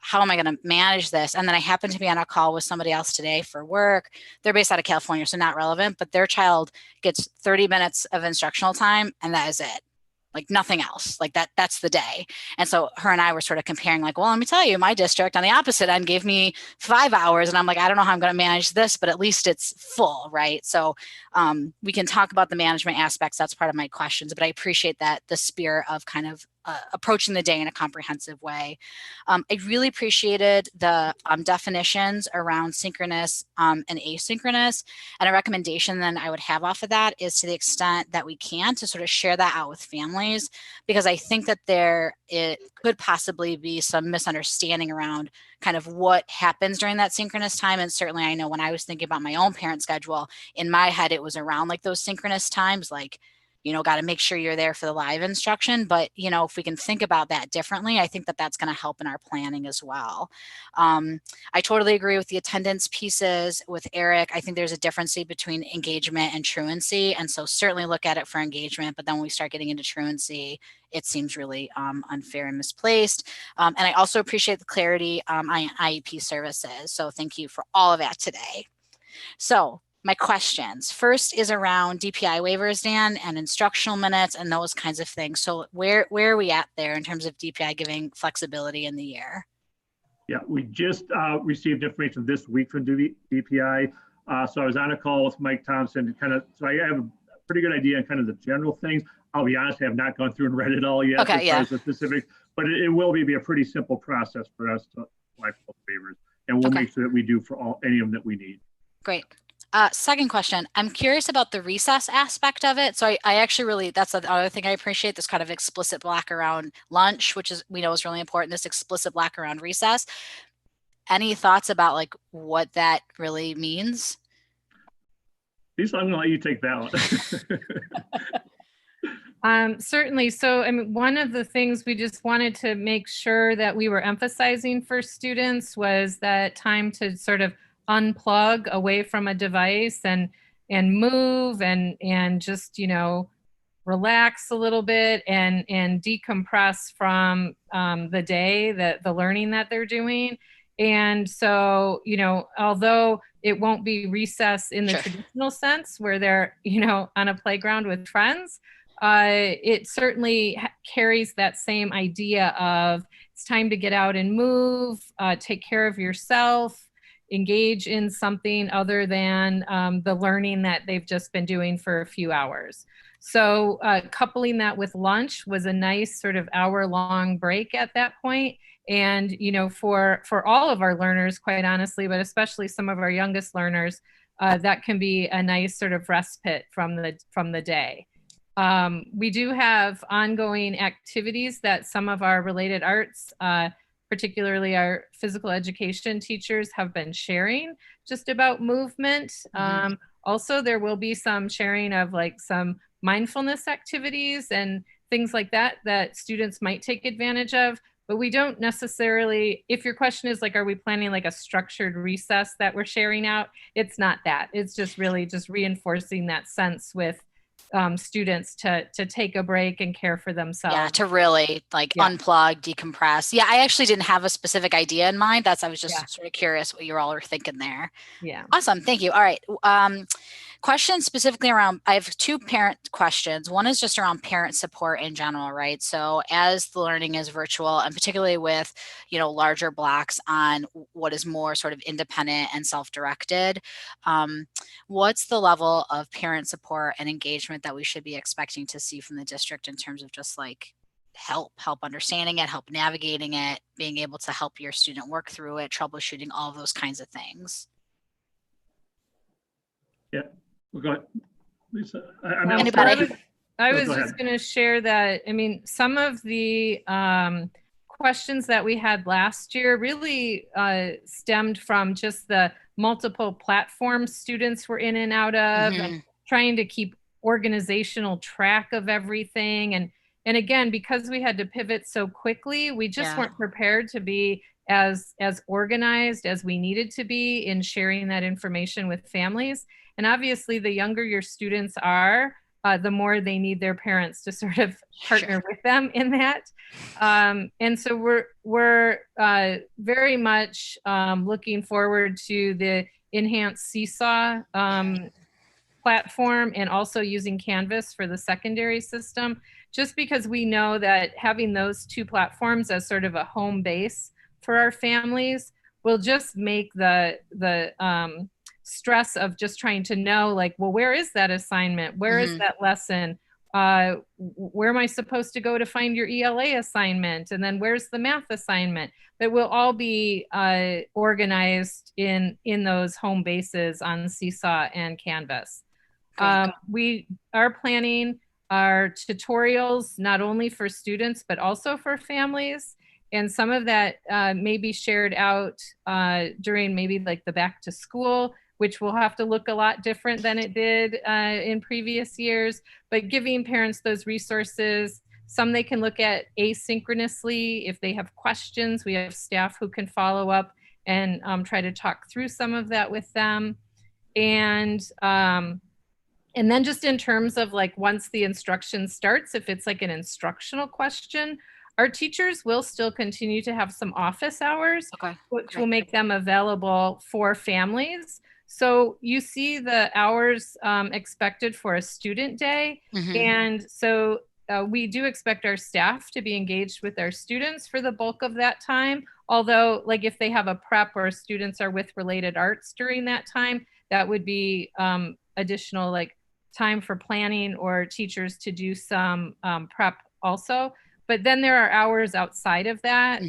how am I going to manage this? And then I happened to be on a call with somebody else today for work. They're based out of California, so not relevant, but their child gets 30 minutes of instructional time, and that is it. Like nothing else. Like that's the day. And so her and I were sort of comparing, like, well, let me tell you, my district on the opposite end gave me 5 hours. And I'm like, I don't know how I'm going to manage this, but at least it's full, right? So we can talk about the management aspects. That's part of my questions, but I appreciate that the spirit of kind of approaching the day in a comprehensive way. I really appreciated the definitions around synchronous and asynchronous. And a recommendation then I would have off of that is, to the extent that we can, to sort of share that out with families, because I think that it could possibly be some misunderstanding around kind of what happens during that synchronous time. And certainly I know when I was thinking about my own parent schedule, in my head, it was around like those synchronous times, like, you know, got to make sure you're there for the live instruction. But, you know, if we can think about that differently, I think that that's going to help in our planning as well. I totally agree with the attendance pieces with Eric. I think there's a difference between engagement and truancy. And so certainly look at it for engagement, but then when we start getting into truancy, it seems really unfair and misplaced. And I also appreciate the clarity on IEP services. So thank you for all of that today. So my questions. First is around DPI waivers, Dan, and instructional minutes and those kinds of things. So where are we at there in terms of DPI giving flexibility in the year? Yeah, we just received information this week from DPI. So I was on a call with Mike Thompson, so I have a pretty good idea on kind of the general things. I'll be honest, I have not gone through and read it all yet as far as the specifics, but it will be a pretty simple process for us to apply for waivers. And we'll make sure that we do for any of them that we need. Great. Second question, I'm curious about the recess aspect of it. So I actually really, that's the other thing I appreciate, this kind of explicit block around lunch, which is, we know is really important, this explicit block around recess. Any thoughts about like what that really means? Lisa, I'm gonna let you take that one. Certainly. So, I mean, one of the things we just wanted to make sure that we were emphasizing for students was that time to sort of unplug away from a device and move and just, you know, relax a little bit and decompress from the day, the learning that they're doing. And so, you know, although it won't be recess in the traditional sense where they're, you know, on a playground with friends, it certainly carries that same idea of it's time to get out and move, take care of yourself, engage in something other than the learning that they've just been doing for a few hours. So coupling that with lunch was a nice sort of hour-long break at that point. And, you know, for all of our learners, quite honestly, but especially some of our youngest learners, that can be a nice sort of respite from the day. We do have ongoing activities that some of our related arts, particularly our physical education teachers, have been sharing just about movement. Also, there will be some sharing of like some mindfulness activities and things like that that students might take advantage of. But we don't necessarily, if your question is like, are we planning like a structured recess that we're sharing out? It's not that. It's just really just reinforcing that sense with students to take a break and care for themselves. Yeah, to really like unplug, decompress. Yeah, I actually didn't have a specific idea in mind. I was just sort of curious what you all were thinking there. Yeah. Awesome. Thank you. All right. Questions specifically around, I have two parent questions. One is just around parent support in general, right? So as the learning is virtual, and particularly with, you know, larger blocks on what is more sort of independent and self-directed, what's the level of parent support and engagement that we should be expecting to see from the district in terms of just like help understanding it, help navigating it, being able to help your student work through it, troubleshooting, all of those kinds of things? Yeah. We'll go ahead. Lisa, I mean, So Anybody? I Go was ahead. just going to share that, I mean, some of the questions that we had last year really stemmed from just the multiple platforms students were in and out of, and trying to keep organizational track of everything. And again, because we had to pivot so quickly, we just weren't prepared to be as organized as we needed to be in sharing that information with families. And obviously, the younger your students are, the more they need their parents to sort of partner with them in that. And so we're very much looking forward to the enhanced Seesaw platform, and also using Canvas for the secondary system, just because we know that having those two platforms as sort of a home base for our families will just make the stress of just trying to know, like, well, where is that assignment? Where is that lesson? Where am I supposed to go to find your ELA assignment? And then where's the math assignment? That will all be organized in those home bases on Seesaw and Canvas. We are planning our tutorials not only for students, but also for families. And some of that may be shared out during maybe like the back to school, which will have to look a lot different than it did in previous years, but giving parents those resources. Some they can look at asynchronously if they have questions. We have staff who can follow up and try to talk through some of that with them. And then just in terms of like, once the instruction starts, if it's like an instructional question, our teachers will still continue to have some office hours, which will make them available for families. So you see the hours expected for a student day. And so we do expect our staff to be engaged with our students for the bulk of that time. Although, like, if they have a prep or students are with related arts during that time, that would be additional like time for planning or teachers to do some prep also. But then there are hours outside of that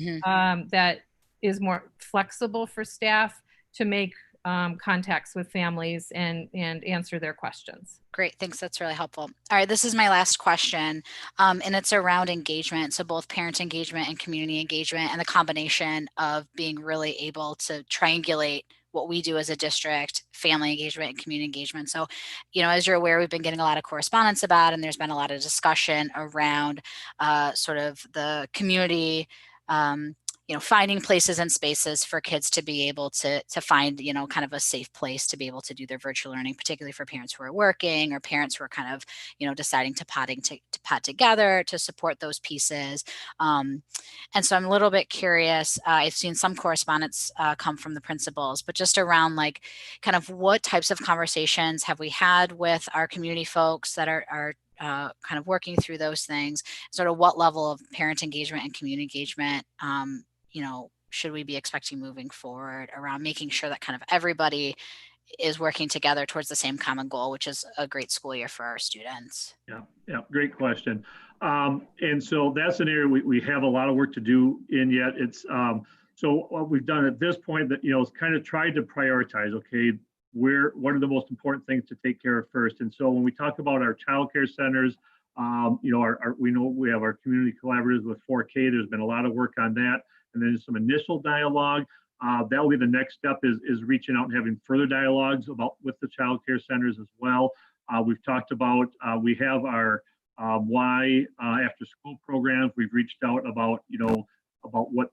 that is more flexible for staff to make contacts with families and answer their questions. Great, thanks. That's really helpful. All right, this is my last question, and it's around engagement. So both parent engagement and community engagement, and the combination of being really able to triangulate what we do as a district, family engagement and community engagement. So, you know, as you're aware, we've been getting a lot of correspondence about, and there's been a lot of discussion around sort of the community, you know, finding places and spaces for kids to be able to find, you know, kind of a safe place to be able to do their virtual learning, particularly for parents who are working or parents who are kind of, you know, deciding to pot together to support those pieces. And so I'm a little bit curious. I've seen some correspondence come from the principals, but just around like kind of what types of conversations have we had with our community folks that are kind of working through those things, sort of what level of parent engagement and community engagement, you know, should we be expecting moving forward around making sure that kind of everybody is working together towards the same common goal, which is a great school year for our students? Yeah, great question. And so that's an area we have a lot of work to do in yet. It's so what we've done at this point that, you know, is kind of tried to prioritize, okay, what are the most important things to take care of first. And so when we talk about our childcare centers, you know, we know we have our community collaboratives with 4K. There's been a lot of work on that. And then some initial dialogue. That will be the next step is reaching out and having further dialogues with the childcare centers as well. We've talked about, we have our Y after school programs. We've reached out about, you know, about what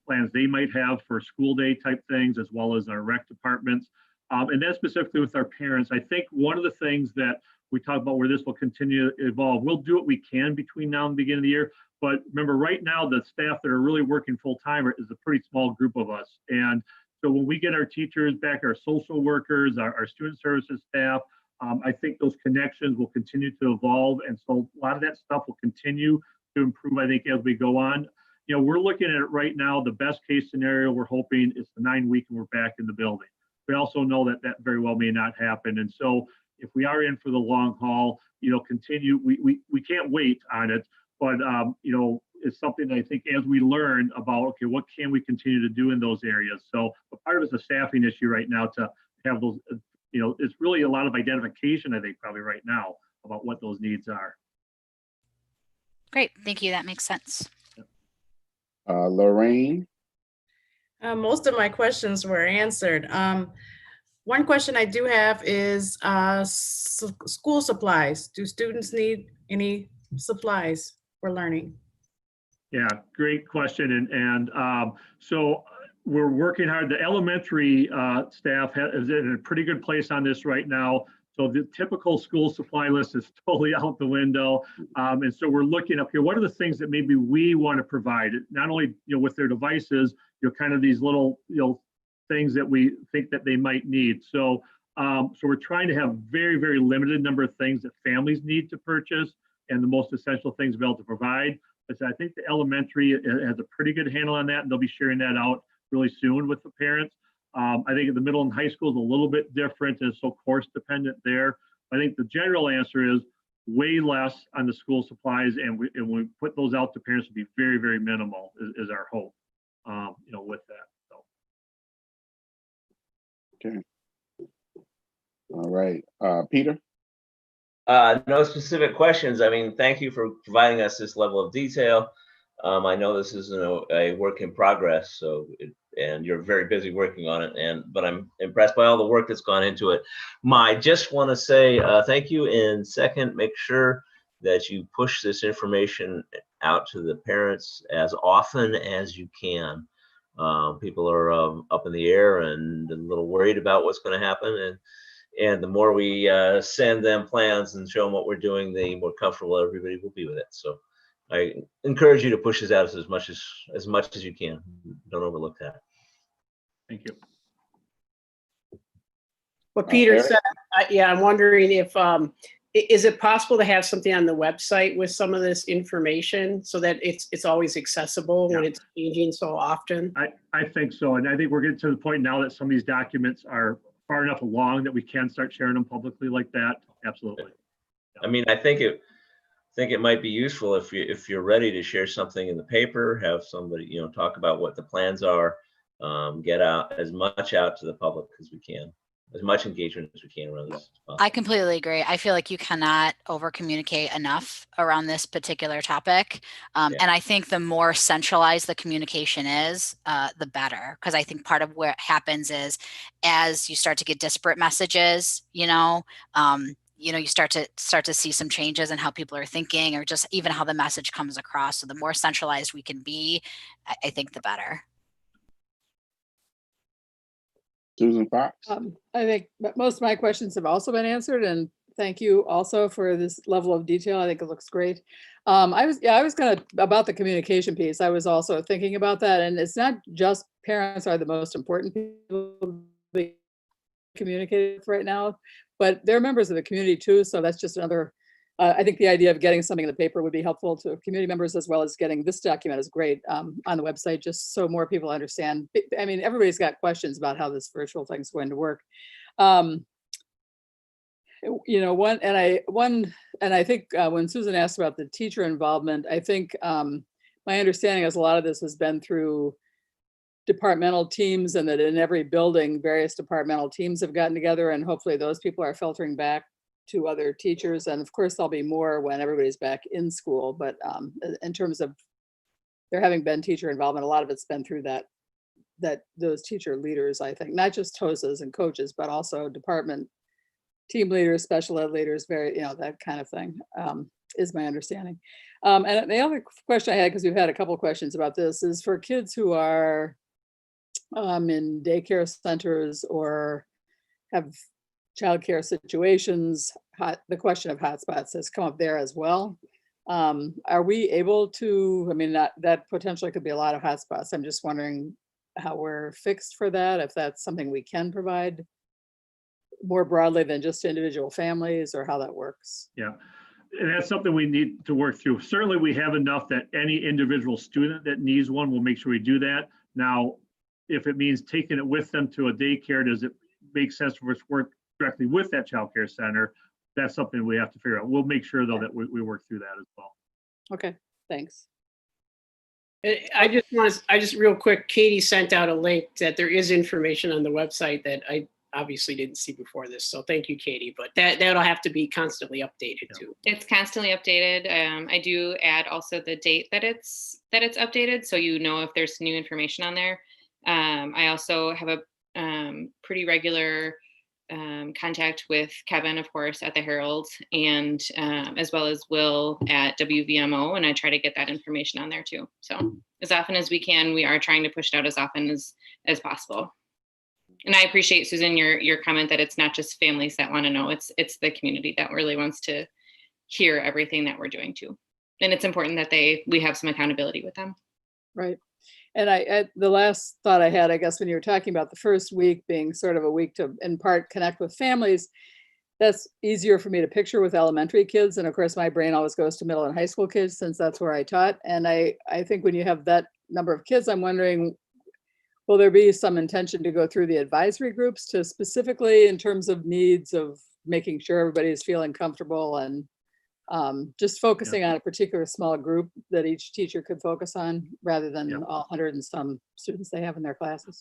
plans they might have for school day type things, as well as our rec departments. And then specifically with our parents, I think one of the things that we talk about where this will continue to evolve, we'll do what we can between now and the beginning of the year. But remember, right now, the staff that are really working full time is a pretty small group of us. And so when we get our teachers back, our social workers, our student services staff, I think those connections will continue to evolve. And so a lot of that stuff will continue to improve, I think, as we go on. You know, we're looking at it right now. The best case scenario we're hoping is the 9 week and we're back in the building. We also know that that very well may not happen. And so if we are in for the long haul, you know, continue, we can't wait on it. But, you know, it's something I think as we learn about, okay, what can we continue to do in those areas? So part of it's a staffing issue right now to have those it's really a lot of identification, I think, probably right now about what those needs are. Great, thank you. That makes sense. Lorraine? Most of my questions were answered. One question I do have is school supplies. Do students need any supplies for learning? Yeah, great question. So we're working hard. The elementary staff is in a pretty good place on this right now. So the typical school supply list is totally out the window. And so we're looking up here, what are the things that maybe we want to provide, not only, with their devices, kind of these little, things that we think that they might need. So, so we're trying to have very, very limited number of things that families need to purchase and the most essential things to be able to provide. But I think the elementary has a pretty good handle on that, and they'll be sharing that out really soon with the parents. I think the middle and high school is a little bit different and so course dependent there. I think the general answer is way less on the school supplies, and we put those out to parents to be very, very minimal is our hope, with that. So. Okay. All right. Peter? No specific questions. I mean, thank you for providing us this level of detail. I know this is a work in progress, and you're very busy working on it. But I'm impressed by all the work that's gone into it. Just want to say thank you. And second, make sure that you push this information out to the parents as often as you can. People are up in the air and a little worried about what's going to happen, and the more we send them plans and show them what we're doing, the more comfortable everybody will be with it. So I encourage you to push this out as much as you can. Don't overlook that. Thank you. What Peter Eric? said, I'm wondering if, is it possible to have something on the website with some of this information so that it's always accessible when it's changing so often? I think so. And I think we're getting to the point now that some of these documents are far enough along that we can start sharing them publicly like that. Absolutely. I mean, I think it might be useful if you're ready to share something in the paper, have somebody, talk about what the plans are, get out as much out to the public as we can, as much engagement as we can around this. I completely agree. I feel like you cannot over communicate enough around this particular topic. And I think the more centralized the communication is, the better. Because I think part of what happens is as you start to get disparate messages, you start to see some changes in how people are thinking, or just even how the message comes across. So the more centralized we can be, I think the better. Susan Fox? I think most of my questions have also been answered, and thank you also for this level of detail. I think it looks great. I was gonna, about the communication piece, I was also thinking about that, and it's not just parents are the most important people to be communicating with right now, but they're members of the community too, so that's just another, I think the idea of getting something in the paper would be helpful to community members, as well as getting this document is great on the website, just so more people understand. I mean, everybody's got questions about how this virtual thing is going to work. I think when Susan asked about the teacher involvement, I think my understanding is a lot of this has been through departmental teams, and that in every building, various departmental teams have gotten together, and hopefully those people are filtering back to other teachers. And of course, there'll be more when everybody's back in school. But in terms of there having been teacher involvement, a lot of it's been through those teacher leaders, I think, not just TOSAs and coaches, but also department team leaders, special ed leaders, that kind of thing, is my understanding. And the other question I had, because we've had a couple of questions about this, is for kids who are in daycare centers or have childcare situations, the question of hotspots has come up there as well. Are we able to, I mean, that potentially could be a lot of hotspots. I'm just wondering how we're fixed for that, if that's something we can provide more broadly than just individual families, or how that works. Yeah, and that's something we need to work through. Certainly we have enough that any individual student that needs one, we'll make sure we do that. Now, if it means taking it with them to a daycare, does it make sense for us to work directly with that child care center? That's something we have to figure out. We'll make sure though that we work through that as well. Okay, thanks. I just real quick, Katie sent out a link that there is information on the website that obviously didn't see before this. So thank you, Katie, but that'll have to be constantly updated too. It's constantly updated. I do add also the date that it's updated, so you know if there's new information on there. I also have a pretty regular contact with Kevin, of course, at the Herald, and as well as Will at WVMO, and I try to get that information on there too. So as often as we can, we are trying to push it out as often as possible. And I appreciate, Susan, your comment that it's not just families that want to know, it's the community that really wants to hear everything that we're doing too. And it's important that we have some accountability with them. Right. And the last thought I had, I guess, when you were talking about the first week being sort of a week to, in part, connect with families, that's easier for me to picture with elementary kids. And of course, my brain always goes to middle and high school kids since that's where I taught. And I think when you have that number of kids, I'm wondering, will there be some intention to go through the advisory groups to specifically in terms of needs of making sure everybody is feeling comfortable and just focusing on a particular small group that each teacher could focus on rather than all 100 and some students they have in their classes?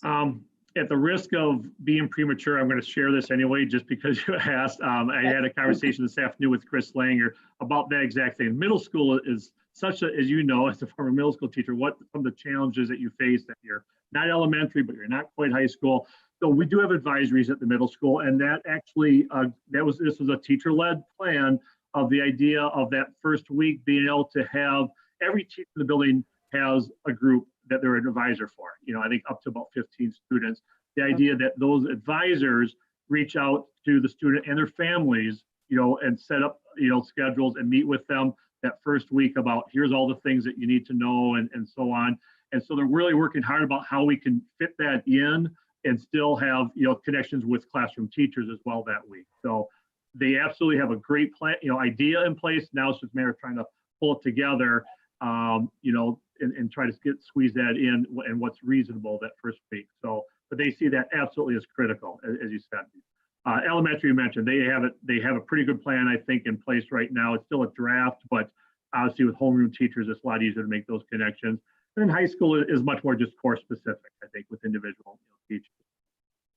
At the risk of being premature, I'm going to share this anyway, just because you asked. I had a conversation this afternoon with Chris Langer about that exact thing. Middle school is such a, as you know, as a former middle school teacher, what some of the challenges that you face that you're not elementary, but you're not quite high school. So we do have advisories at the middle school, and that actually, this was a teacher-led plan of the idea of that first week being able to have every teacher in the building has a group that they're an advisor for. You know, I think up to about 15 students. The idea that those advisors reach out to the student and their families, you know, and set up, you know, schedules and meet with them that first week about here's all the things that you need to know and so on. And so they're really working hard about how we can fit that in and still have, you know, connections with classroom teachers as well that week. So they absolutely have a great plan, you know, idea in place. Now it's just a matter of trying to pull it together, you know, and try to squeeze that in and what's reasonable that first week. So, but they see that absolutely as critical, as you said. Elementary, you mentioned, they have a pretty good plan, I think, in place right now. It's still a draft, but obviously with homeroom teachers, it's a lot easier to make those connections. And high school is much more just course specific, I think, with individual teachers.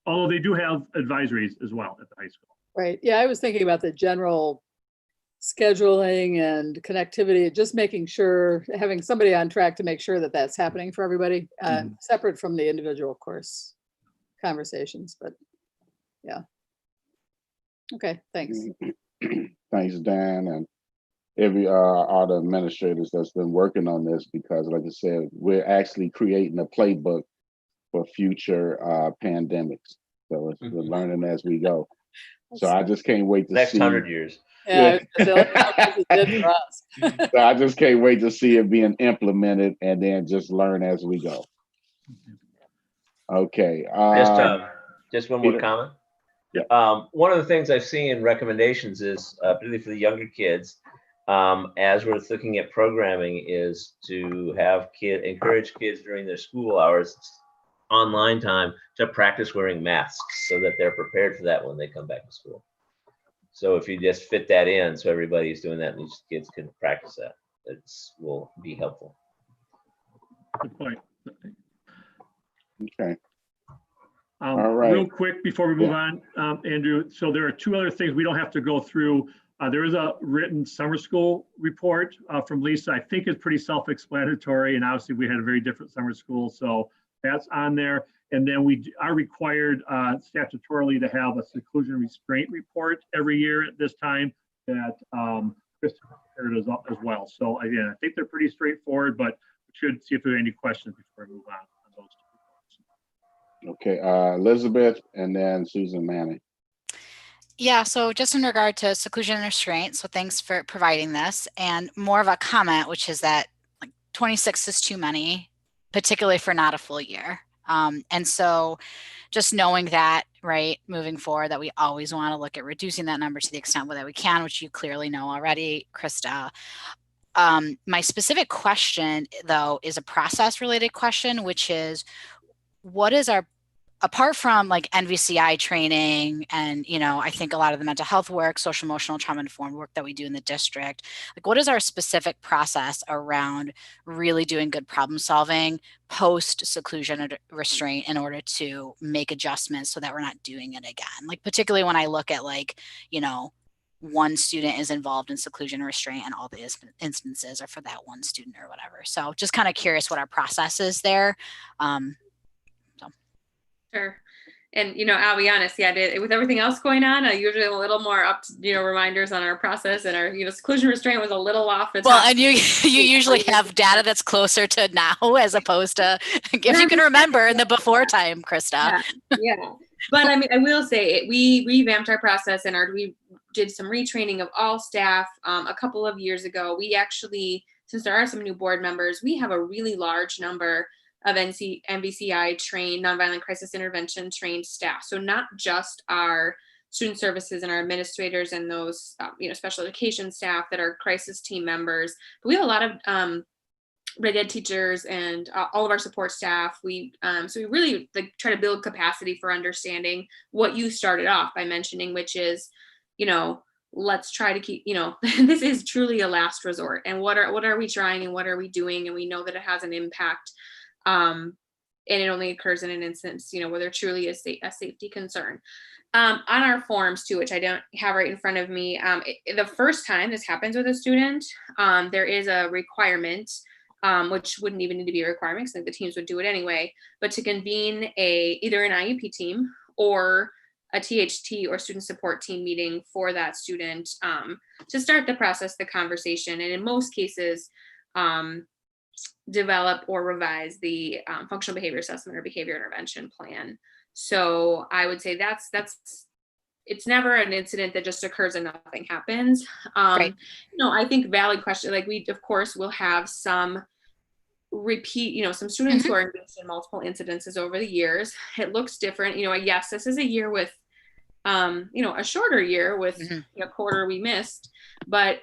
Although they do have advisories as well at the high school. Right. Yeah, I was thinking about the general scheduling and connectivity, just making sure, having somebody on track to make sure that that's happening for everybody, separate from the individual course conversations. But yeah. Okay, thanks. Thanks, Dan, and all the administrators that's been working on this, because like I said, we're actually creating a playbook for future pandemics. So we're learning as we go. So I just can't wait to next see 100 years. Yeah, it did for us. So I just can't wait to see it being implemented and then just learn as we go. Okay. Just one more comment. One of the things I've seen in recommendations is, particularly for the younger kids, as we're looking at programming, is to have encourage kids during their school hours, online time, to practice wearing masks so that they're prepared for that when they come back to school. So if you just fit that in, so everybody's doing that, and these kids can practice that, it will be helpful. Good point. Okay. All right. Real quick before we move on, Andrew, so there are two other things we don't have to go through. There is a written summer school report from Lisa. I think it's pretty self-explanatory, and obviously we had a very different summer school, so that's on there. And then we are required statutorily to have a seclusion restraint report every year at this time that Chris prepared as well. So again, I think they're pretty straightforward, but we should see if there are any questions before we move on those two reports. Okay, Elizabeth, and then Susan Manning. Yeah, so just in regard to seclusion and restraint, so thanks for providing this, and more of a comment, which is that like 26 is too many, particularly for not a full year. And so just knowing that, right, moving forward, that we always want to look at reducing that number to the extent that we can, which you clearly know already, Krista. My specific question, though, is a process related question, which is, what is our apart from like NVCI training and, I think a lot of the mental health work, social emotional trauma informed work that we do in the district, like what is our specific process around really doing good problem solving post seclusion or restraint in order to make adjustments so that we're not doing it again? Like particularly when I look at like, one student is involved in seclusion or restraint and all the instances are for that one student or whatever. So just kind of curious what our process is there. Sure. And, I'll be honest, with everything else going on, I usually a little more up to, reminders on our process, and our, seclusion restraint was a little off the top. Well, and you usually have data that's closer to now as opposed to, if you can remember in the before time, Krista. Yeah. But I mean, I will say we revamped our process and we did some retraining of all staff a couple of years ago. We actually, since there are some new board members, we have a really large number of NVCI trained, nonviolent crisis intervention trained staff. So not just our student services and our administrators and those, special education staff that are crisis team members, but we have a lot of reg ed teachers and all of our support staff. So we really try to build capacity for understanding what you started off by mentioning, which is, let's try to keep, this is truly a last resort. And what are we trying and what are we doing? And we know that it has an impact. And it only occurs in an instance, where there truly is a safety concern. On our forms too, which I don't have right in front of me, the first time this happens with a student, there is a requirement, which wouldn't even need to be a requirement because the teams would do it anyway, but to convene either an IEP team or a THT or student support team meeting for that student to start the process, the conversation, and in most cases, develop or revise the functional behavior assessment or behavior intervention plan. So I would say that's it's never an incident that just occurs and nothing happens. Right. I think valid question, like we of course will have some repeat, some students who are engaged in multiple incidences over the years. It looks different. Yes, this is a year with a shorter year with a quarter we missed, but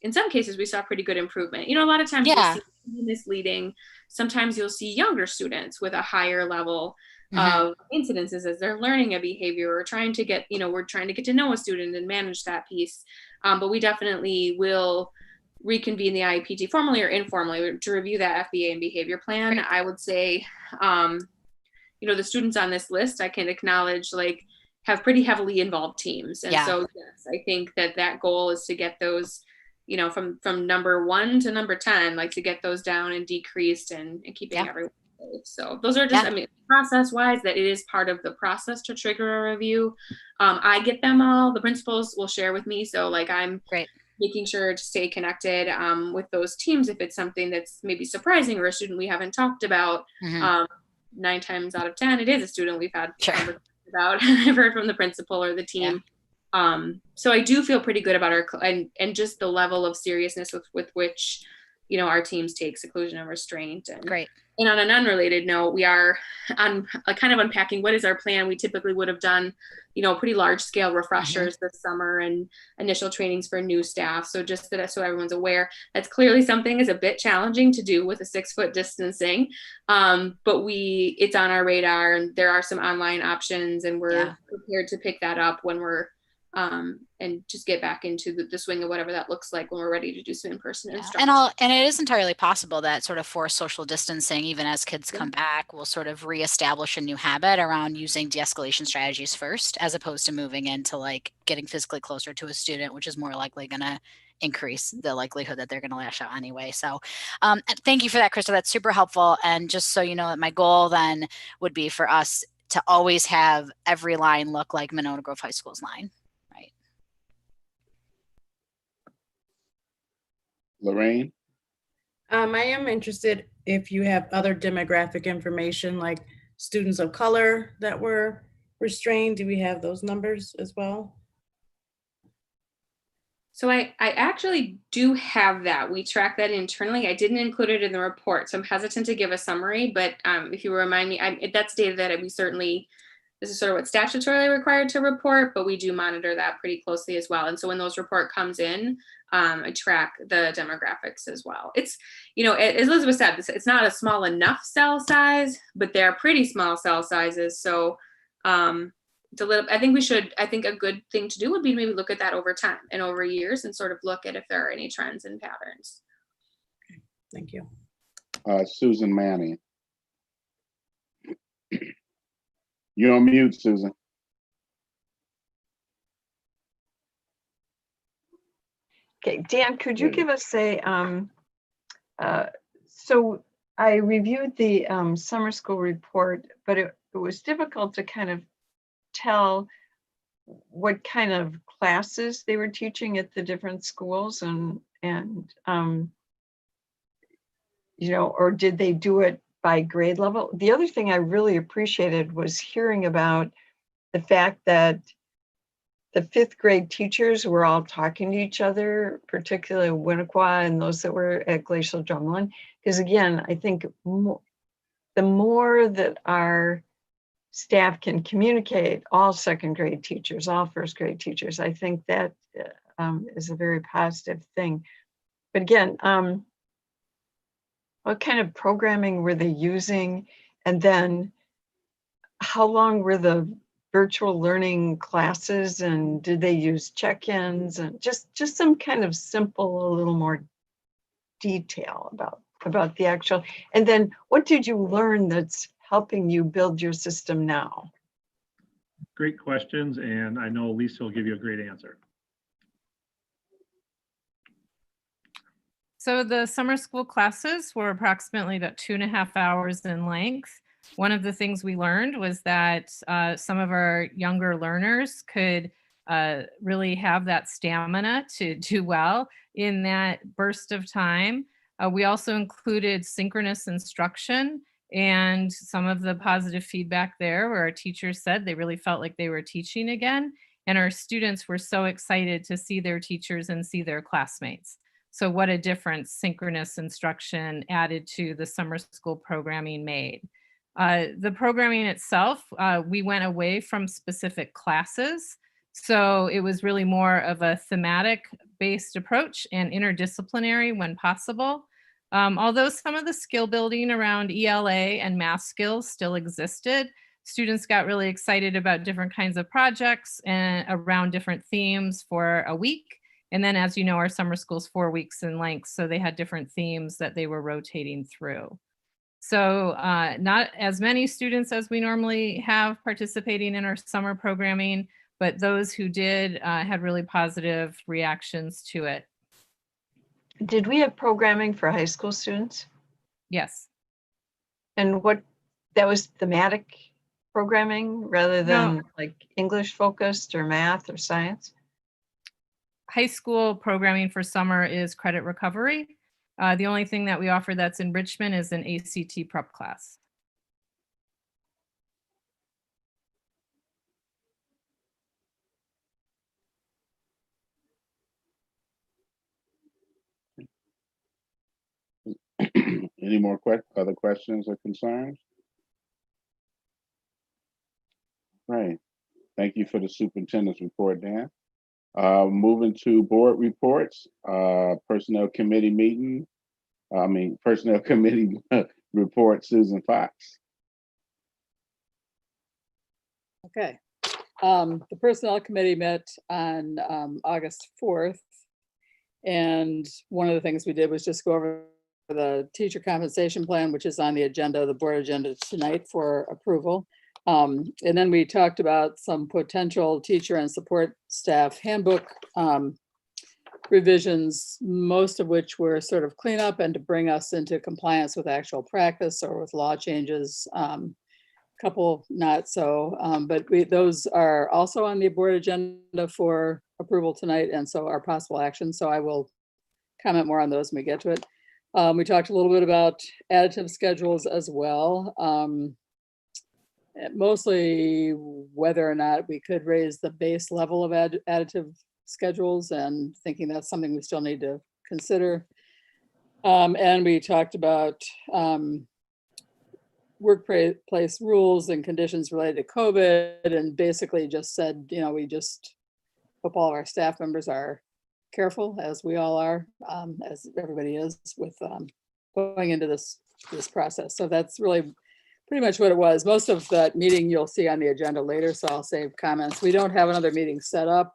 in some cases we saw pretty good improvement. A lot of times you'll see misleading. Sometimes you'll see younger students with a higher level of incidences as they're learning a behavior or trying to get, we're trying to get to know a student and manage that piece. But we definitely will reconvene the IEPT formally or informally to review that FBA and behavior plan. Right. I would say, the students on this list, I can acknowledge have pretty heavily involved teams. And so yes, I think that goal is to get those, from number 1 to number 10, to get those down and decreased and keeping everyone safe. So those are just, process wise, that it is part of the process to trigger a review. I get them all. The principals will share with me. So I'm making sure to stay connected with those teams. If it's something that's maybe surprising or a student we haven't talked about, 9 times out of 10, it is a student we've had conversations about. I've heard from the principal or the team. So I do feel pretty good about our, and just the level of seriousness with which, our teams take seclusion and restraint. And, and on an unrelated note, we are on kind of unpacking what is our plan. We typically would have done, pretty large scale refreshers this summer and initial trainings for new staff. So just so everyone's aware, that's clearly something is a bit challenging to do with a 6-foot distancing. But it's on our radar, and there are some online options, and we're prepared to pick that up when we're and just get back into the swing of whatever that looks like when we're ready to do some in-person instruction. And it is entirely possible that sort of forced social distancing, even as kids come back, will sort of reestablish a new habit around using de-escalation strategies first, as opposed to moving into getting physically closer to a student, which is more likely going to increase the likelihood that they're going to lash out anyway. So thank you for that, Krista. That's super helpful. And just so you know, that my goal then would be for us to always have every line look like Monona Grove High School's line. Lorraine? I am interested if you have other demographic information, like students of color that were restrained. Do we have those numbers as well? So I actually do have that. We track that internally. I didn't include it in the report, so I'm hesitant to give a summary, but if you remind me, that's data that we certainly this is sort of what's statutorily required to report, but we do monitor that pretty closely as well. And so when those report comes in, I track the demographics as well. It's, you know, as Elizabeth said, it's not a small enough cell size, but they're pretty small cell sizes. So it's a little, I think a good thing to do would be to maybe look at that over time and over years and sort of look at if there are any trends and patterns. Thank you. Susan Manning. You're on mute, Susan. Okay, Dan, could you give us so I reviewed the summer school report, but it was difficult to kind of tell what kind of classes they were teaching at the different schools and you know, or did they do it by grade level? The other thing I really appreciated was hearing about the fact that the 5th grade teachers were all talking to each other, particularly Winnequa and those that were at Glacial Drumlin. Because again, I think the more that our staff can communicate, all 2nd grade teachers, all 1st grade teachers, I think that is a very positive thing. But again, what kind of programming were they using? And then how long were the virtual learning classes, and did they use check-ins, and just some kind of simple, a little more detail about the actual, and then what did you learn that's helping you build your system now? Great questions, and I know Lisa will give you a great answer. So the summer school classes were approximately about 2.5 hours in length. One of the things we learned was that some of our younger learners could really have that stamina to do well in that burst of time. We also included synchronous instruction, and some of the positive feedback there where our teachers said they really felt like they were teaching again, and our students were so excited to see their teachers and see their classmates. So what a difference synchronous instruction added to the summer school programming made. The programming itself, we went away from specific classes. So it was really more of a thematic based approach and interdisciplinary when possible. Although some of the skill building around ELA and math skills still existed, students got really excited about different kinds of projects and around different themes for a week. And then, as you know, our summer school's 4 weeks in length, so they had different themes that they were rotating through. So not as many students as we normally have participating in our summer programming, but those who did had really positive reactions to it. Did we have programming for high school students? Yes. And that was thematic programming rather than like English focused or math or science? High school programming for summer is credit recovery. The only thing that we offer that's enrichment is an ACT prep class. Any more other questions or concerns? Right. Thank you for the superintendent's report, Dan. Moving to board reports, personnel committee meeting. Personnel committee report, Susan Fox. Okay. The Personnel Committee met on August 4th. And one of the things we did was just go over the teacher compensation plan, which is on the agenda, the board agenda tonight for approval. And then we talked about some potential teacher and support staff handbook revisions, most of which were sort of cleanup and to bring us into compliance with actual practice or with law changes. Couple not so, but those are also on the board agenda for approval tonight, and so are possible actions. So I will comment more on those when we get to it. We talked a little bit about additive schedules as well. Mostly whether or not we could raise the base level of additive schedules, and thinking that's something we still need to consider. And we talked about workplace rules and conditions related to COVID, and basically just said, we just hope all of our staff members are careful, as we all are, as everybody is, with going into this process. So that's really pretty much what it was. Most of that meeting you'll see on the agenda later, so I'll save comments. We don't have another meeting set up.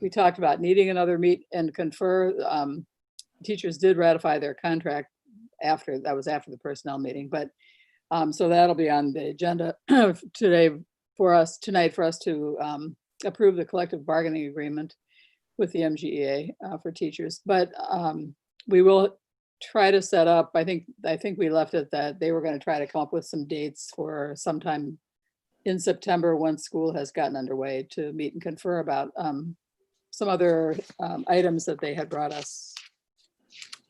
We talked about needing another meet and confer. Teachers did ratify their contract after the personnel meeting, but so that'll be on the agenda tonight for us to approve the collective bargaining agreement with the MGEA for teachers. But we will try to set up, I think we left it that they were going to try to come up with some dates for sometime in September, once school has gotten underway, to meet and confer about some other items that they had brought us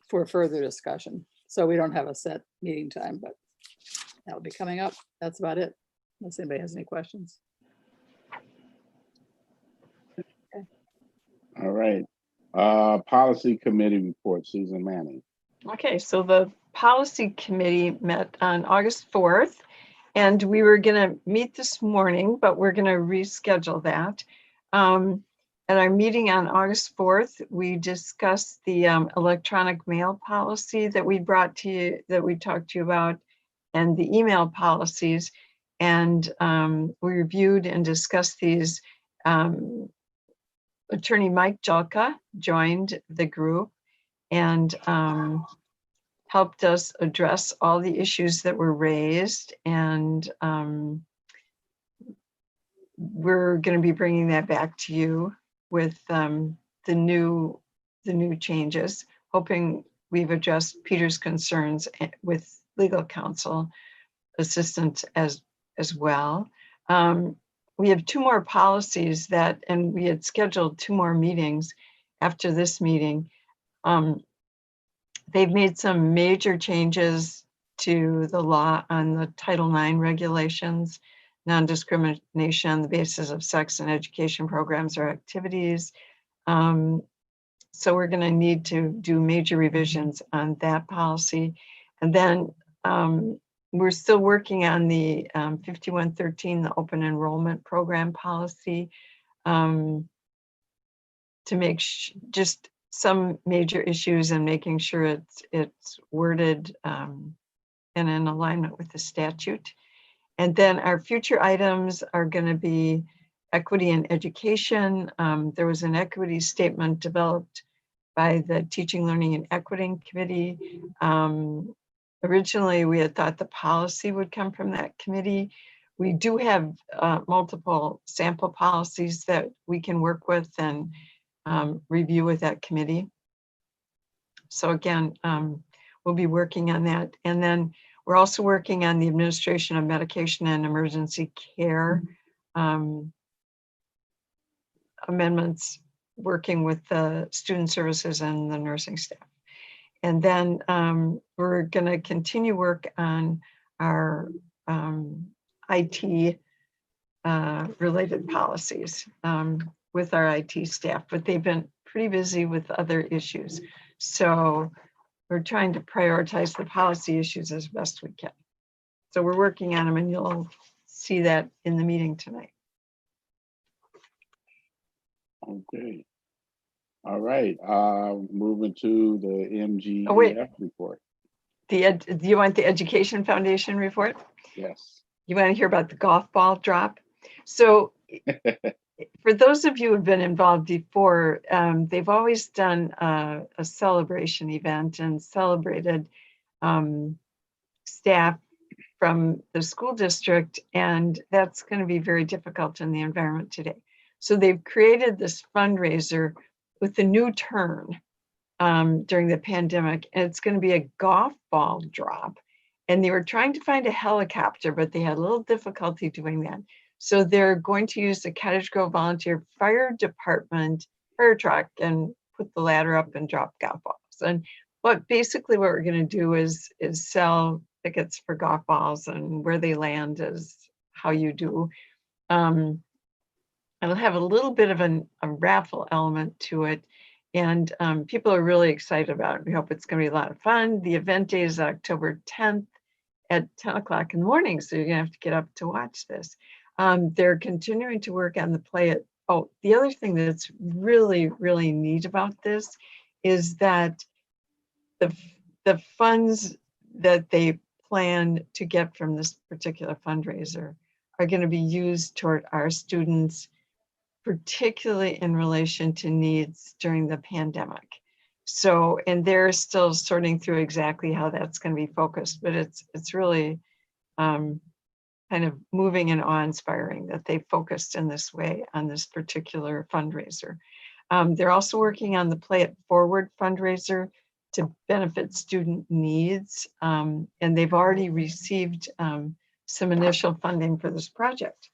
for further discussion. So we don't have a set meeting time, but that'll be coming up. That's about it, unless anybody has any questions. All right. Policy committee report, Susan Manning. Okay, so the policy committee met on August 4th, and we were going to meet this morning, but we're going to reschedule that. At our meeting on August 4th, we discussed the electronic mail policy that we brought to you, that we talked to you about, and the email policies. And we reviewed and discussed these. Attorney Mike Jalka joined the group and helped us address all the issues that were raised. And we're going to be bringing that back to you with the new changes, hoping we've addressed Peter's concerns with legal counsel assistance as well. We have two more policies and we had scheduled two more meetings after this meeting. They've made some major changes to the law on the Title IX regulations, non-discrimination on the basis of sex and education programs or activities. So we're going to need to do major revisions on that policy. And then we're still working on the 5113, the open enrollment program policy, to make just some major issues and making sure it's worded and in alignment with the statute. And then our future items are going to be equity in education. There was an equity statement developed by the Teaching, Learning, and Equity Committee. Originally, we had thought the policy would come from that committee. We do have multiple sample policies that we can work with and review with that committee. So again, we'll be working on that. And then we're also working on the administration of medication and emergency care amendments, working with the student services and the nursing staff. And then we're going to continue work on our IT related policies with our IT staff, but they've been pretty busy with other issues. So we're trying to prioritize the policy issues as best we can. So we're working on them, and you'll see that in the meeting tonight. Okay. All right. Moving to the MGEF report. Do you want the Education Foundation report? Yes. You want to hear about the golf ball drop? So for those of you who have been involved before, they've always done a celebration event and celebrated staff from the school district, and that's going to be very difficult in the environment today. So they've created this fundraiser with a new turn during the pandemic, and it's going to be a golf ball drop. And they were trying to find a helicopter, but they had a little difficulty doing that. So they're going to use the Cottage Grove Volunteer Fire Department fire truck and put the ladder up and drop golf balls. And basically what we're going to do is sell tickets for golf balls, and where they land is how you do. It'll have a little bit of a raffle element to it. And people are really excited about it. We hope it's going to be a lot of fun. The event day is October 10th at 10 o'clock in the morning, so you're gonna have to get up to watch this. They're continuing to work on the play. Oh, the other thing that's really, really neat about this is that the funds that they plan to get from this particular fundraiser are going to be used toward our students, particularly in relation to needs during the pandemic. So, and they're still sorting through exactly how that's going to be focused, but it's really kind of moving and awe-inspiring that they focused in this way on this particular fundraiser. They're also working on the Play It Forward fundraiser to benefit student needs, and they've already received some initial funding for this project.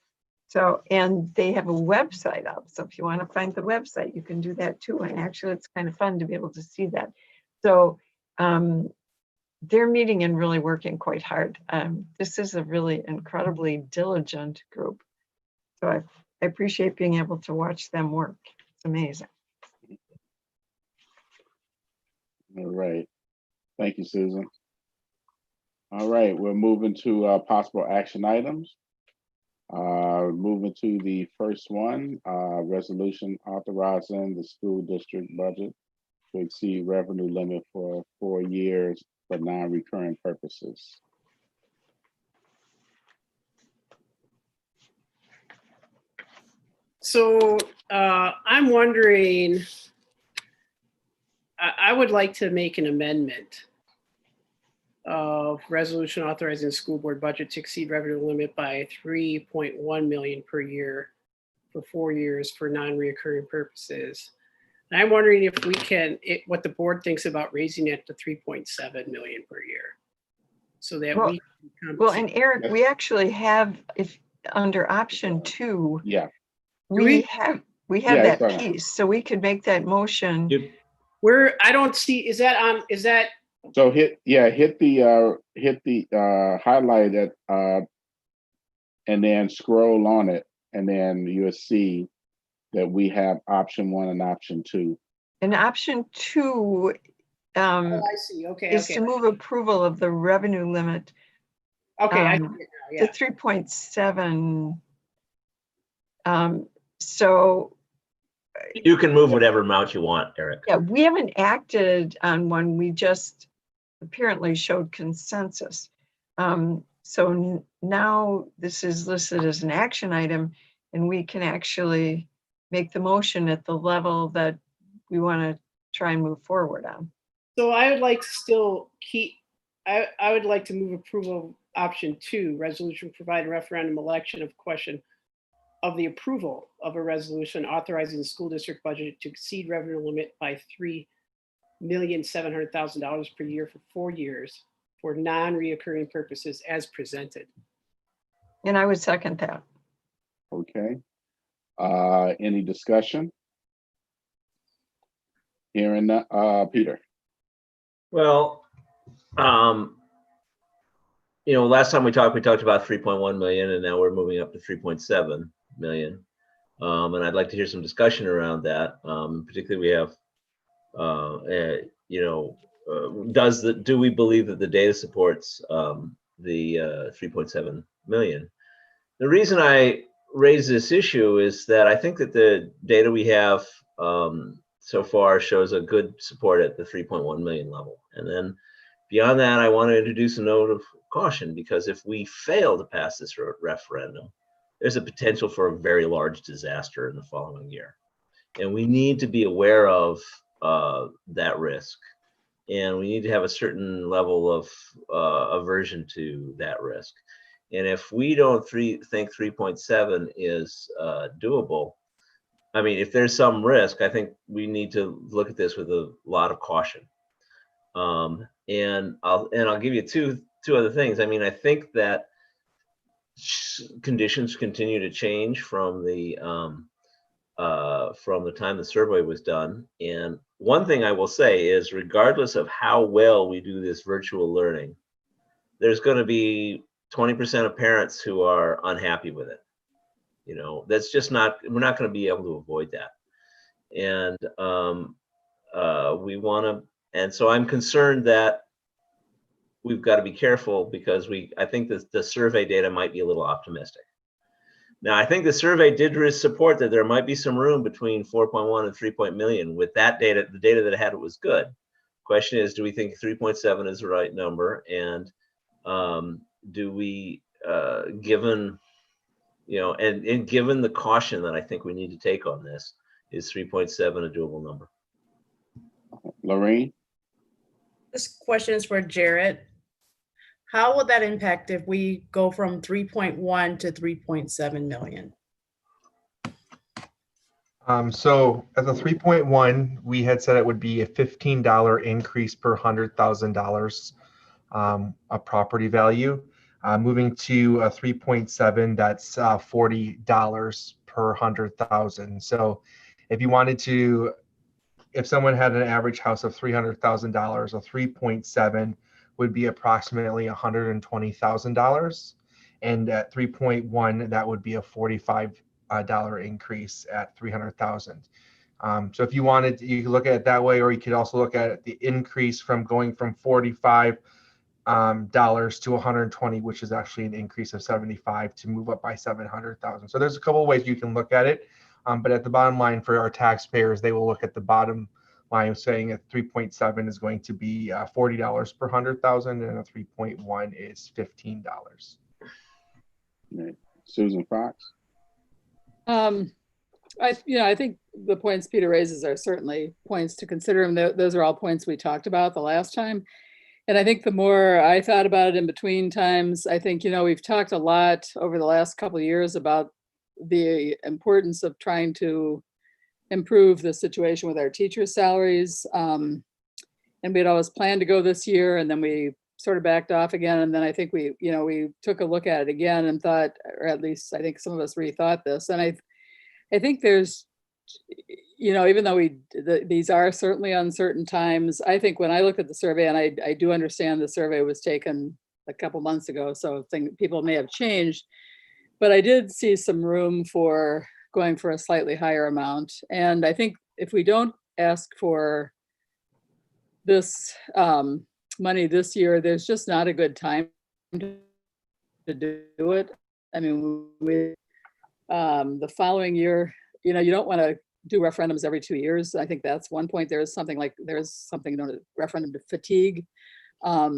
So, and they have a website up. So if you want to find the website, you can do that too. And actually, it's kind of fun to be able to see that. So they're meeting and really working quite hard. This is a really incredibly diligent group. So I appreciate being able to watch them work. It's amazing. All right. Thank you, Susan. All right, we're moving to possible action items. Moving to the first one, resolution authorizing the school district budget to exceed revenue limit for 4 years for non-recurring purposes. So I'm wondering, I would like to make an amendment of resolution authorizing the school board budget to exceed revenue limit by 3.1 million per year for 4 years for non-reoccurring purposes. And I'm wondering if we can, what the board thinks about raising it to 3.7 million per year. So that we can well, and Eric, we actually have, if under option 2, yeah, we have Yeah, that piece, so we could make that motion. Where I don't see, is that so hit the highlight it and then scroll on it, and then you'll see that we have option 1 and option 2. And option 2 I see. Okay, is to move approval of the revenue limit okay, I see it now, yeah. to 3.7. So You can move whatever amount you want, Eric. yeah, we haven't acted on one. We just apparently showed consensus. So now this is listed as an action item, and we can actually make the motion at the level that we want to try and move forward on. So I would like to still keep, I would like to move approval of option 2, resolution providing referendum election of question of the approval of a resolution authorizing the school district budget to exceed revenue limit by $3,700,000 per year for 4 years for non-reoccurring purposes as presented. And I would second that. Okay. Any discussion? Hearing Peter. Well, last time we talked about 3.1 million, and now we're moving up to 3.7 million. And I'd like to hear some discussion around that. Particularly, we have, do we believe that the data supports the 3.7 million? The reason I raise this issue is that I think that the data we have so far shows a good support at the 3.1 million level. And then beyond that, I want to introduce a note of caution, because if we fail to pass this referendum, there's a potential for a very large disaster in the following year. And we need to be aware of that risk. And we need to have a certain level of aversion to that risk. And if we don't think 3.7 is doable, I mean, if there's some risk, I think we need to look at this with a lot of caution. And I'll give you two other things. I mean, I think that conditions continue to change from the time the survey was done. And one thing I will say is, regardless of how well we do this virtual learning, there's going to be 20% of parents who are unhappy with it. That's just not, we're not going to be able to avoid that. And we want to, and so I'm concerned that we've got to be careful because I think the survey data might be a little optimistic. Now, I think the survey did support that there might be some room between 4.1 and 3 million. With that data, the data that it had, it was good. Question is, do we think 3.7 is the right number? And do we, given, you know, and given the caution that I think we need to take on this, is 3.7 a doable number? Lorraine? This question is for Jarrett. How will that impact if we go from 3.1 to 3.7 million? So as a 3.1, we had said it would be a $15 increase per $100,000 of property value. Moving to a 3.7, that's $40 per 100,000. So if you wanted to, if someone had an average house of $300,000, a 3.7 would be approximately $120,000. And at 3.1, that would be a $45 increase at 300,000. So if you wanted, you could look at it that way, or you could also look at the increase from going from $45 to 120, which is actually an increase of 75 to move up by 700,000. So there's a couple of ways you can look at it, but at the bottom line for our taxpayers, they will look at the bottom line saying at 3.7 is going to be $40 per 100,000, and a 3.1 is $15. Right. Susan Fox? I think the points Peter raises are certainly points to consider, and those are all points we talked about the last time. And I think the more I thought about it in between times, I think, you know, we've talked a lot over the last couple of years about the importance of trying to improve the situation with our teachers' salaries. And we had always planned to go this year, and then we sort of backed off again. And then I think we took a look at it again and thought, or at least I think some of us rethought this. And I think there's, you know, even though these are certainly uncertain times, I think when I look at the survey, and I do understand the survey was taken a couple months ago, so people may have changed, but I did see some room for going for a slightly higher amount. And I think if we don't ask for this money this year, there's just not a good time to do it. I mean, the following year, you know, you don't want to do referendums every 2 years. I think that's one point. There's something known as referendum fatigue. I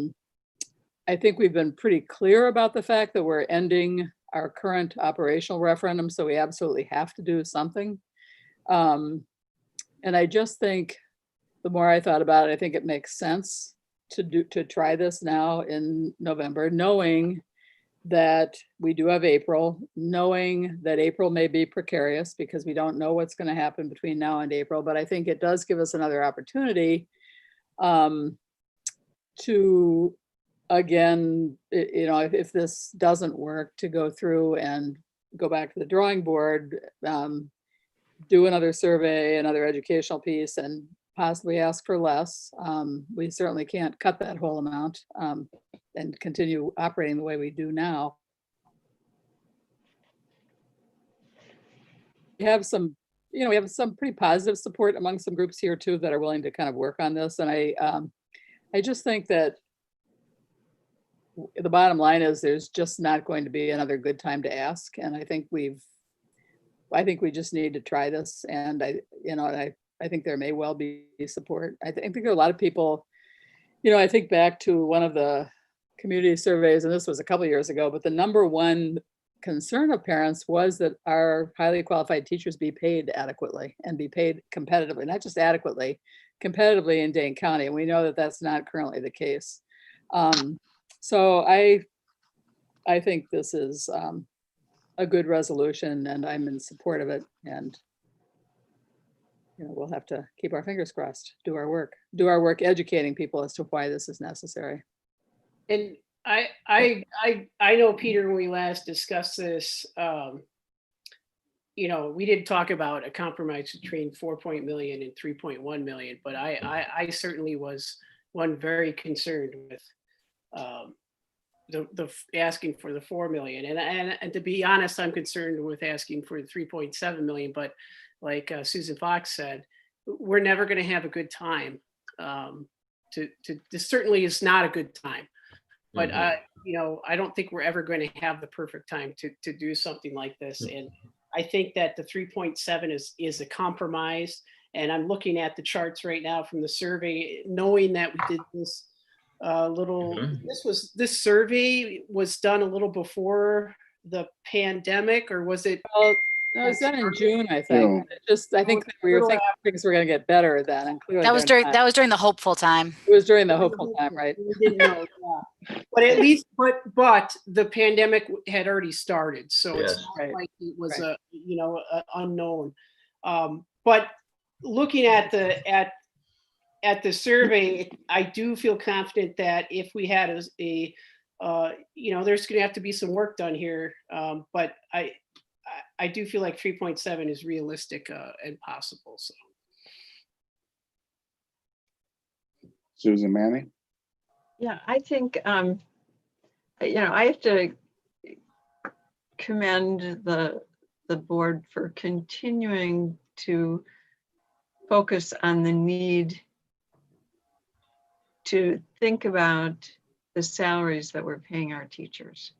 think we've been pretty clear about the fact that we're ending our current operational referendum, so we absolutely have to do something. And I just think the more I thought about it, I think it makes sense to try this now in November, knowing that we do have April, knowing that April may be precarious because we don't know what's going to happen between now and April. But I think it does give us another opportunity to, again, you know, if this doesn't work, to go through and go back to the drawing board, do another survey, another educational piece, and possibly ask for less. We certainly can't cut that whole amount and continue operating the way we do now. We have some, you know, we have some pretty positive support among some groups here too that are willing to kind of work on this. And I just think that the bottom line is there's just not going to be another good time to ask. And I think we just need to try this. And I think there may well be support. I think there are a lot of people, you know, I think back to one of the community surveys, and this was a couple of years ago, but the number one concern of parents was that our highly qualified teachers be paid adequately and be paid competitively, not just adequately, competitively in Dane County. And we know that that's not currently the case. So I think this is a good resolution, and I'm in support of it. And you know, we'll have to keep our fingers crossed, do our work educating people as to why this is necessary. And I know, Peter, when we last discussed this, you know, we did talk about a compromise between 4 million and 3.1 million, but I certainly was one very concerned with the asking for the 4 million. And to be honest, I'm concerned with asking for the 3.7 million, but like Susan Fox said, we're never going to have a good time. This certainly is not a good time but you know, I don't think we're ever going to have the perfect time to do something like this. And I think that the 3.7 is a compromise. And I'm looking at the charts right now from the survey, knowing that we did this this survey was done a little before the pandemic, or was it? Well, no, it was done in June, I think. I think we were thinking things were going to get better then, and clearly That was during the hopeful time. It was during the hopeful time, right? We didn't know, yeah. But at least, but the pandemic had already started, so it's not like it was a unknown. But looking at the survey, I do feel confident that if we had there's going to have to be some work done here. But I do feel like 3.7 is realistic and possible. So, Susan Manning. Yeah, I think I have to commend the board for continuing to focus on the need to think about the salaries that we're paying our teachers.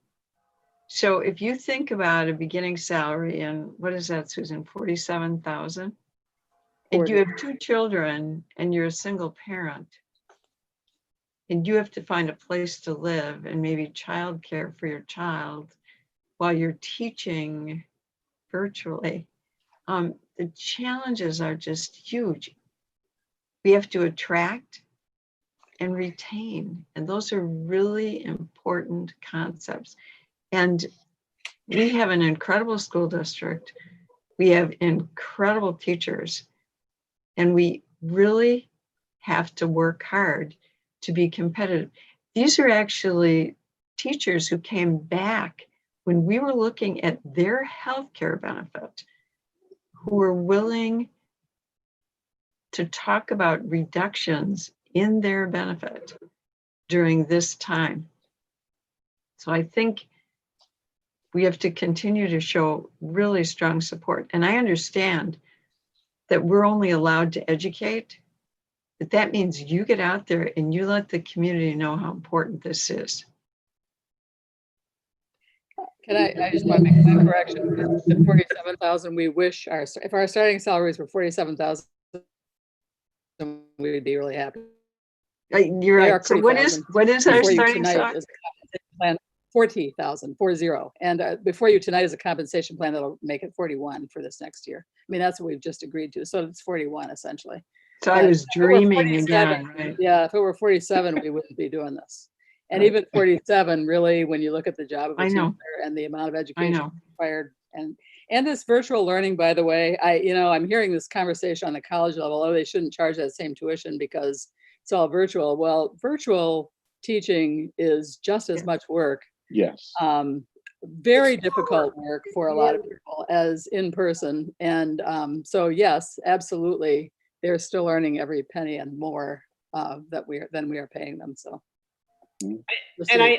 So if you think about a beginning salary, and what is that, Susan, 47,000? And you have 2 children and you're a single parent, and you have to find a place to live and maybe childcare for your child while you're teaching virtually, the challenges are just huge. We have to attract and retain, and those are really important concepts. And we have an incredible school district. We have incredible teachers, and we really have to work hard to be competitive. These are actually teachers who came back when we were looking at their healthcare benefit, who were willing to talk about reductions in their benefit during this time. So I think we have to continue to show really strong support. And I understand that we're only allowed to educate, but that means you get out there and you let the community know how important this is. Can I just want to make one correction? The 47,000, we wish if our starting salaries were 47,000, we would be really happy. You're right. So what is our starting salary? 40,000, 40. And before you tonight is a compensation plan that'll make it 41 for this next year. I mean, that's what we've just agreed to. So it's 41 essentially. So I was dreaming again, right? Yeah, if it were 47, we wouldn't be doing this. And even 47, really, when you look at the job of a teacher and the amount of education required, and this virtual learning, by the way, I'm hearing this conversation on the college level, oh, they shouldn't charge that same tuition because it's all virtual. Well, virtual teaching is just as much work. Yes. Very difficult work for a lot of people as in person. And so yes, absolutely, they're still earning every penny and more than we are paying them. So. And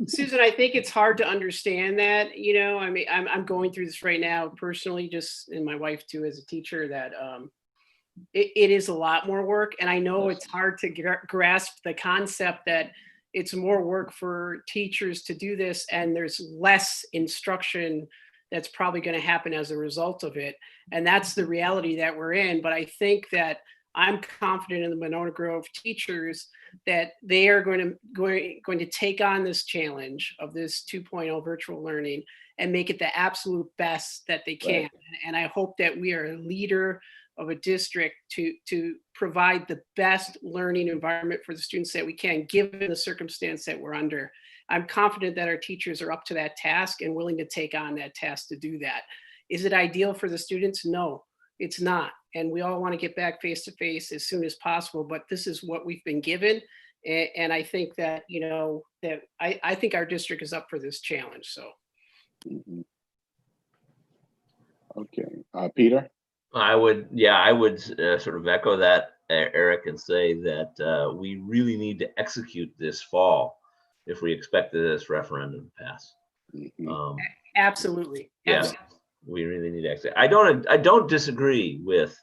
Susan, I think it's hard to understand that, I mean, I'm going through this right now personally, just, and my wife too, as a teacher, that it is a lot more work. And I know it's hard to grasp the concept that it's more work for teachers to do this, and there's less instruction that's probably going to happen as a result of it. And that's the reality that we're in. But I think that I'm confident in the Monona Grove teachers that they are going to take on this challenge of this 2.0 virtual learning and make it the absolute best that they can. Right. And I hope that we are a leader of a district to provide the best learning environment for the students that we can, given the circumstance that we're under. I'm confident that our teachers are up to that task and willing to take on that task to do that. Is it ideal for the students? No, it's not. And we all want to get back face to face as soon as possible, but this is what we've been given. And I think that, I think our district is up for this challenge, so. Okay, Peter? I would sort of echo that, Eric, and say that we really need to execute this fall if we expect this referendum to pass. Absolutely. Yeah, Absolutely. We really need to execute. I don't disagree with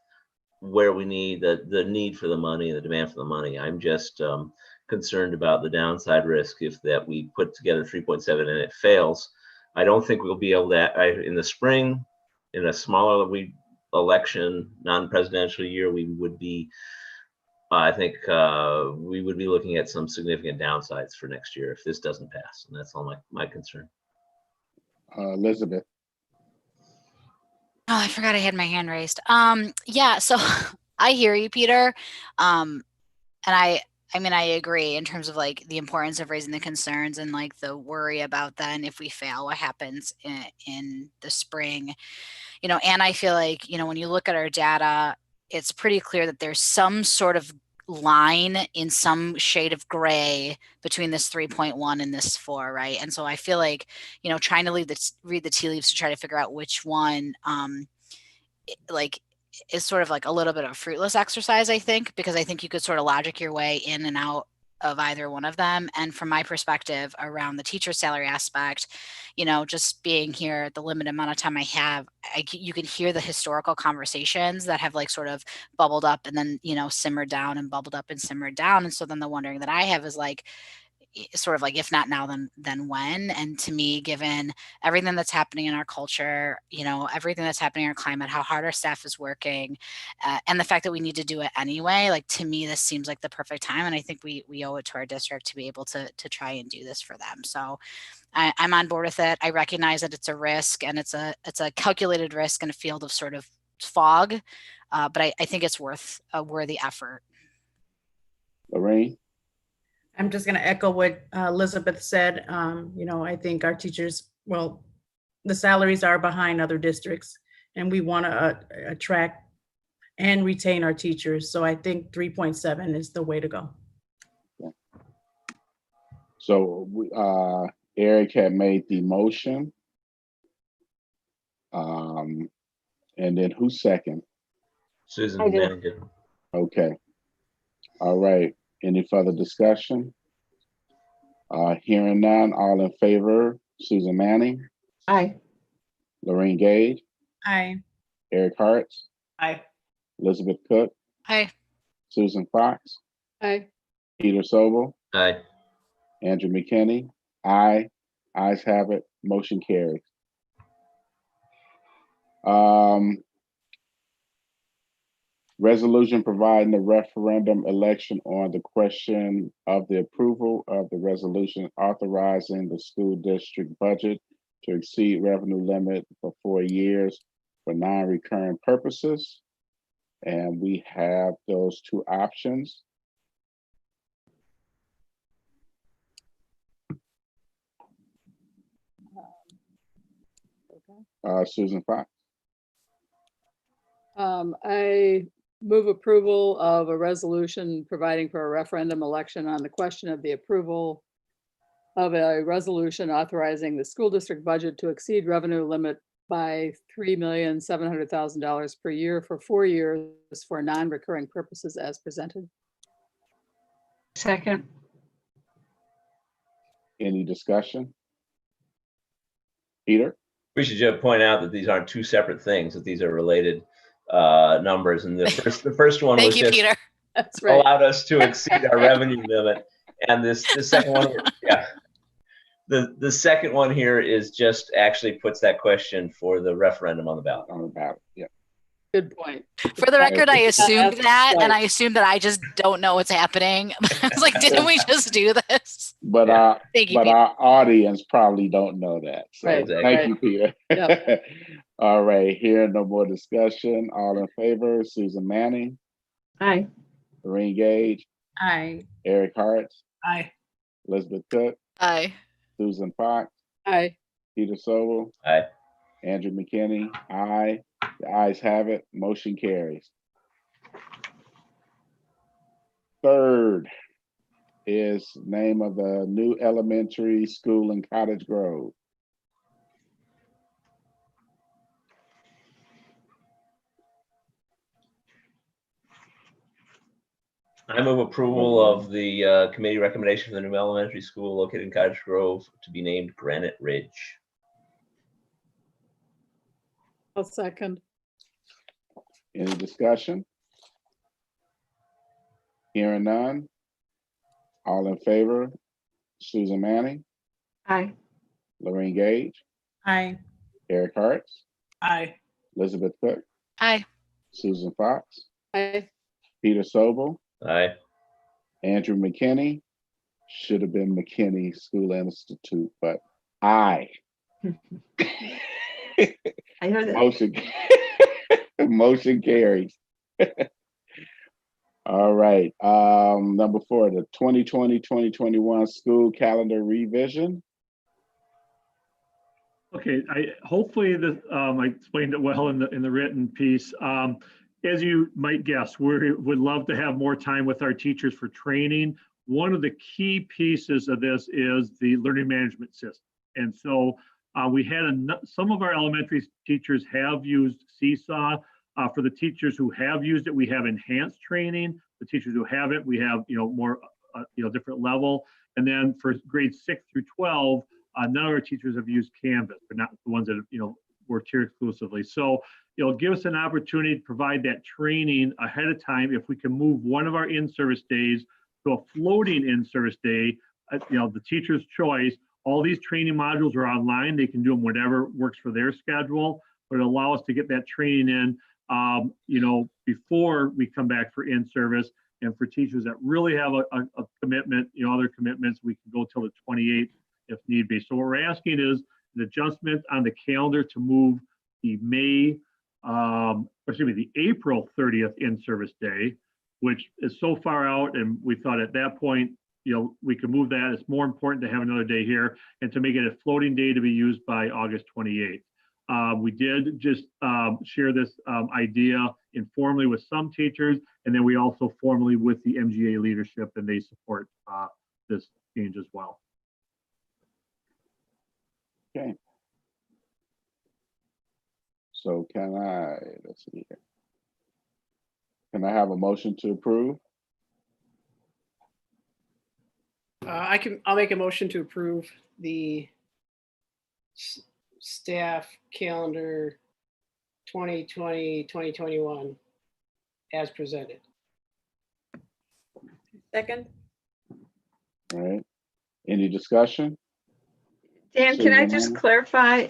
where we need the need for the money, the demand for the money. I'm just concerned about the downside risk if that we put together 3.7 and it fails. I don't think we'll be able to, in the spring, in a smaller election, non-presidential year, we would be, I think we would be looking at some significant downsides for next year if this doesn't pass. And that's all my concern. Elizabeth. Oh, I forgot I had my hand raised. Yeah, so I hear you, Peter. And I mean, I agree in terms of like the importance of raising the concerns and like the worry about then if we fail, what happens in the spring, you know, and I feel like, you know, when you look at our data, it's pretty clear that there's some sort of line in some shade of gray between this 3.1 and this 4, right? And so I feel like, you know, trying to read the tea leaves to try to figure out which one, like, is sort of like a little bit of a fruitless exercise, I think, because I think you could sort of logic your way in and out of either one of them. And from my perspective around the teacher salary aspect, you know, just being here the limited amount of time I have, you can hear the historical conversations that have like sort of bubbled up and then, you know, simmered down and bubbled up and simmered down. And so then the wondering that I have is like, sort of like, if not now, then when? And to me, given everything that's happening in our culture, you know, everything that's happening in our climate, how hard our staff is working, and the fact that we need to do it anyway, like to me, this seems like the perfect time. And I think we owe it to our district to be able to try and do this for them. So I'm on board with it. I recognize that it's a risk and it's a calculated risk in a field of sort of fog, but I think it's worth a worthy effort. Lorraine. I'm just going to echo what Elizabeth said. You know, I think our teachers, well, the salaries are behind other districts and we want to attract and retain our teachers. So I think 3.7 is the way to go. Yeah. So Eric had made the motion. And then who's second? Susan I did. Manning did. Okay. All right. Any further discussion? Hearing none, all in favor, Susan Manning, Aye. Lorraine Gage, Aye. Eric Hartz, Aye. Elizabeth Cook, Hi. Susan Fox, Aye. Peter Sobel, Aye. Andrew McKinney, aye. Ayes have it, motion carries. Resolution providing the referendum election on the question of the approval of the resolution authorizing the school district budget to exceed revenue limit for 4 years for non-recurring purposes. And we have those two options. Susan Fox. I move approval of a resolution providing for a referendum election on the question of the approval of a resolution authorizing the school district budget to exceed revenue limit by $3,700,000 per year for 4 years for non-recurring purposes as presented. Second. Any discussion? Peter? We should just point out that these aren't two separate things, that these are related numbers. And the first one Thank was you, just Peter. That's right. allowed us to exceed our revenue limit. And the second one, yeah. The second one here is just actually puts that question for the referendum on the ballot. On the ballot, yeah. Good point. For the record, I assumed that, and Right. I assumed that I just don't know what's happening. I was like, didn't we just do this? But Thank you, but Peter. our audience probably don't know that. So Right, thank right. you, Peter. Yep. All right, here, no more discussion. All in favor, Susan Manning, Aye. Lorraine Gage, Aye. Eric Hartz, Aye. Elizabeth Cook, Aye. Susan Fox, Aye. Peter Sobel, Aye. Andrew McKinney, aye. The ayes have it, motion carries. Third is name of the new elementary school in Cottage Grove. I move approval of the committee recommendation for the new elementary school located in Cottage Grove to be named Granite Ridge. I'll second. Any discussion? Hearing none. All in favor? Susan Manning, Aye. Lorraine Gage, Aye. Eric Hartz, Aye. Elizabeth Cook, Aye. Susan Fox, Aye. Peter Sobel, Aye. Andrew McKinney, should have been McKinney School Institute, but aye. I heard that. Motion, motion carries. All right, number 4, the 2020-2021 school calendar revision. Okay, hopefully I explained it well in the written piece. As you might guess, we would love to have more time with our teachers for training. One of the key pieces of this is the learning management system. And so we had some of our elementary teachers have used Seesaw. For the teachers who have used it, we have enhanced training. The teachers who haven't, we have more different level. And then for grades 6 through 12, none of our teachers have used Canvas, but not the ones that work here exclusively. So give us an opportunity to provide that training ahead of time. If we can move one of our in-service days to a floating in-service day, the teacher's choice. All these training modules are online. They can do them whatever works for their schedule, but it'll allow us to get that training in, before we come back for in-service. And for teachers that really have a commitment, other commitments, we can go till the 28th if need be. So what we're asking is an adjustment on the calendar to move the the April 30th in-service day, which is so far out, and we thought at that point, we could move that. It's more important to have another day here and to make it a floating day to be used by August 28th. We did just share this idea informally with some teachers, and then we also formally with the MGA leadership, and they support this change as well. Okay. So let's see here. Can I have a motion to approve? I'll make a motion to approve the staff calendar 2020-2021 as presented. Second. All right. Any discussion? Dan, can I Susan just Manning? clarify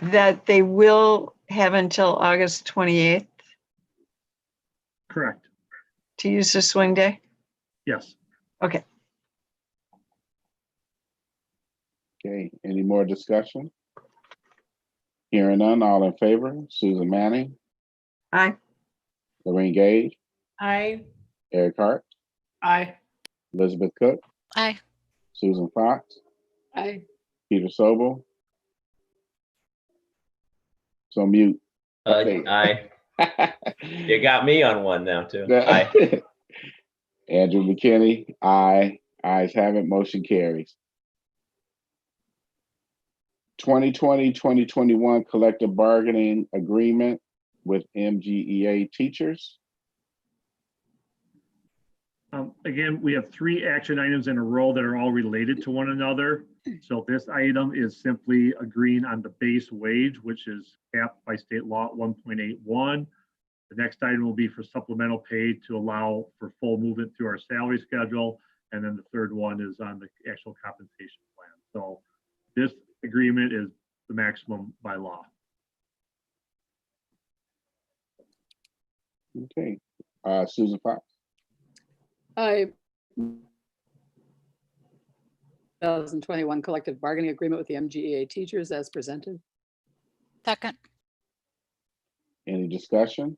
that they will have until August 28th Correct. to use the swing day? Yes. Okay. Okay, any more discussion? Hearing none, all in favor? Susan Manning, Aye. Lorraine Gage, Aye. Eric Hart, Aye. Elizabeth Cook, Aye. Susan Fox, Aye. Peter Sobel. So mute. Okay. Aye. You got me on one now too. Aye. Andrew McKinney, aye. Ayes have it, motion carries. 2020-2021 collective bargaining agreement with MGEA teachers. Again, we have 3 action items in a row that are all related to one another. So this item is simply agreeing on the base wage, which is capped by state law at 1.81. The next item will be for supplemental pay to allow for full movement through our salary schedule. And then the third one is on the actual compensation plan. So this agreement is the maximum by law. Okay, Susan Fox. I 2021 collective bargaining agreement with the MGEA teachers as presented. Second. Any discussion?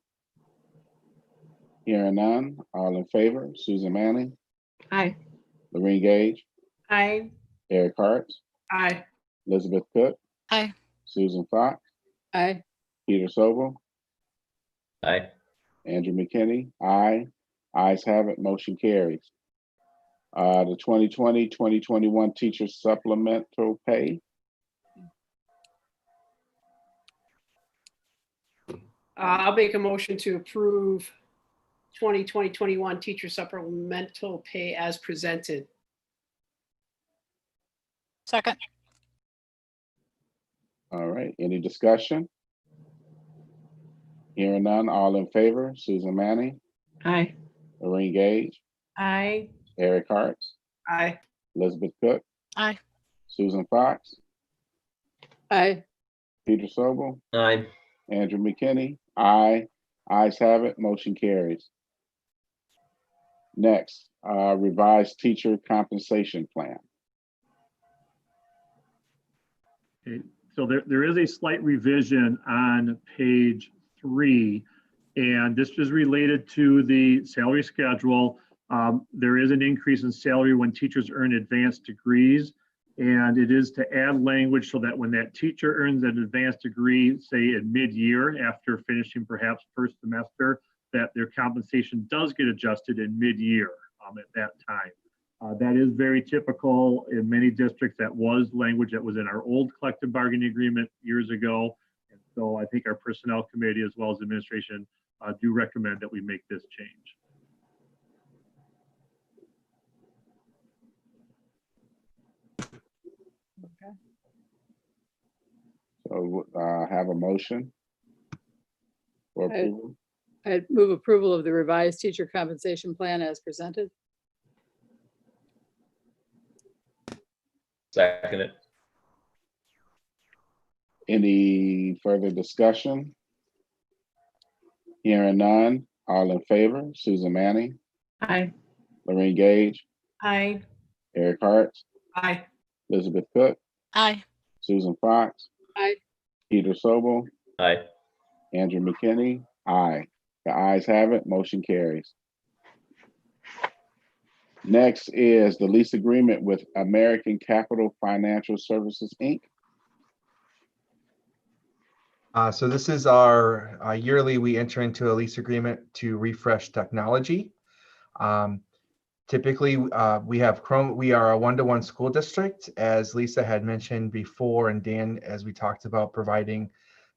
Hearing none, all in favor? Susan Manning, Aye. Lorraine Gage, Aye. Eric Hart, Aye. Elizabeth Cook, Aye. Susan Fox, Aye. Peter Sobel, Aye. Andrew McKinney, aye. Ayes have it, motion carries. The 2020-2021 teacher supplemental pay. I'll make a motion to approve 2020-21 teacher supplemental pay as presented. Second. All right, any discussion? Hearing none, all in favor? Susan Manning, Aye. Lorraine Gage, Aye. Eric Hart, Aye. Elizabeth Cook, Aye. Susan Fox, Aye. Peter Sobel, Aye. Andrew McKinney, aye. Ayes have it, motion carries. Next, revised teacher compensation plan. Okay, so there is a slight revision on page 3, and this is related to the salary schedule. There is an increase in salary when teachers earn advanced degrees, and it is to add language so that when that teacher earns an advanced degree, say in mid-year after finishing perhaps first semester, that their compensation does get adjusted in mid-year at that time. That is very typical in many districts. That was language that was in our old collective bargaining agreement years ago. And so I think our personnel committee as well as administration do recommend that we make this change. So have a motion for approval. I'd move approval of the revised teacher compensation plan as presented. Second it. Any further discussion? Hearing none, all in favor, Susan Manning, Aye. Lorraine Gage, Aye. Eric Hart, Aye. Elizabeth Cook, Aye. Susan Fox, Aye. Peter Sobel, Aye. Andrew McKinney, aye. The ayes have it, motion carries. Next is the lease agreement with American Capital Financial Services, Inc. So this is our yearly, we enter into a lease agreement to refresh technology. Typically, we have Chrome. We are a one-to-one school district, as Lisa had mentioned before, and Dan, as we talked about providing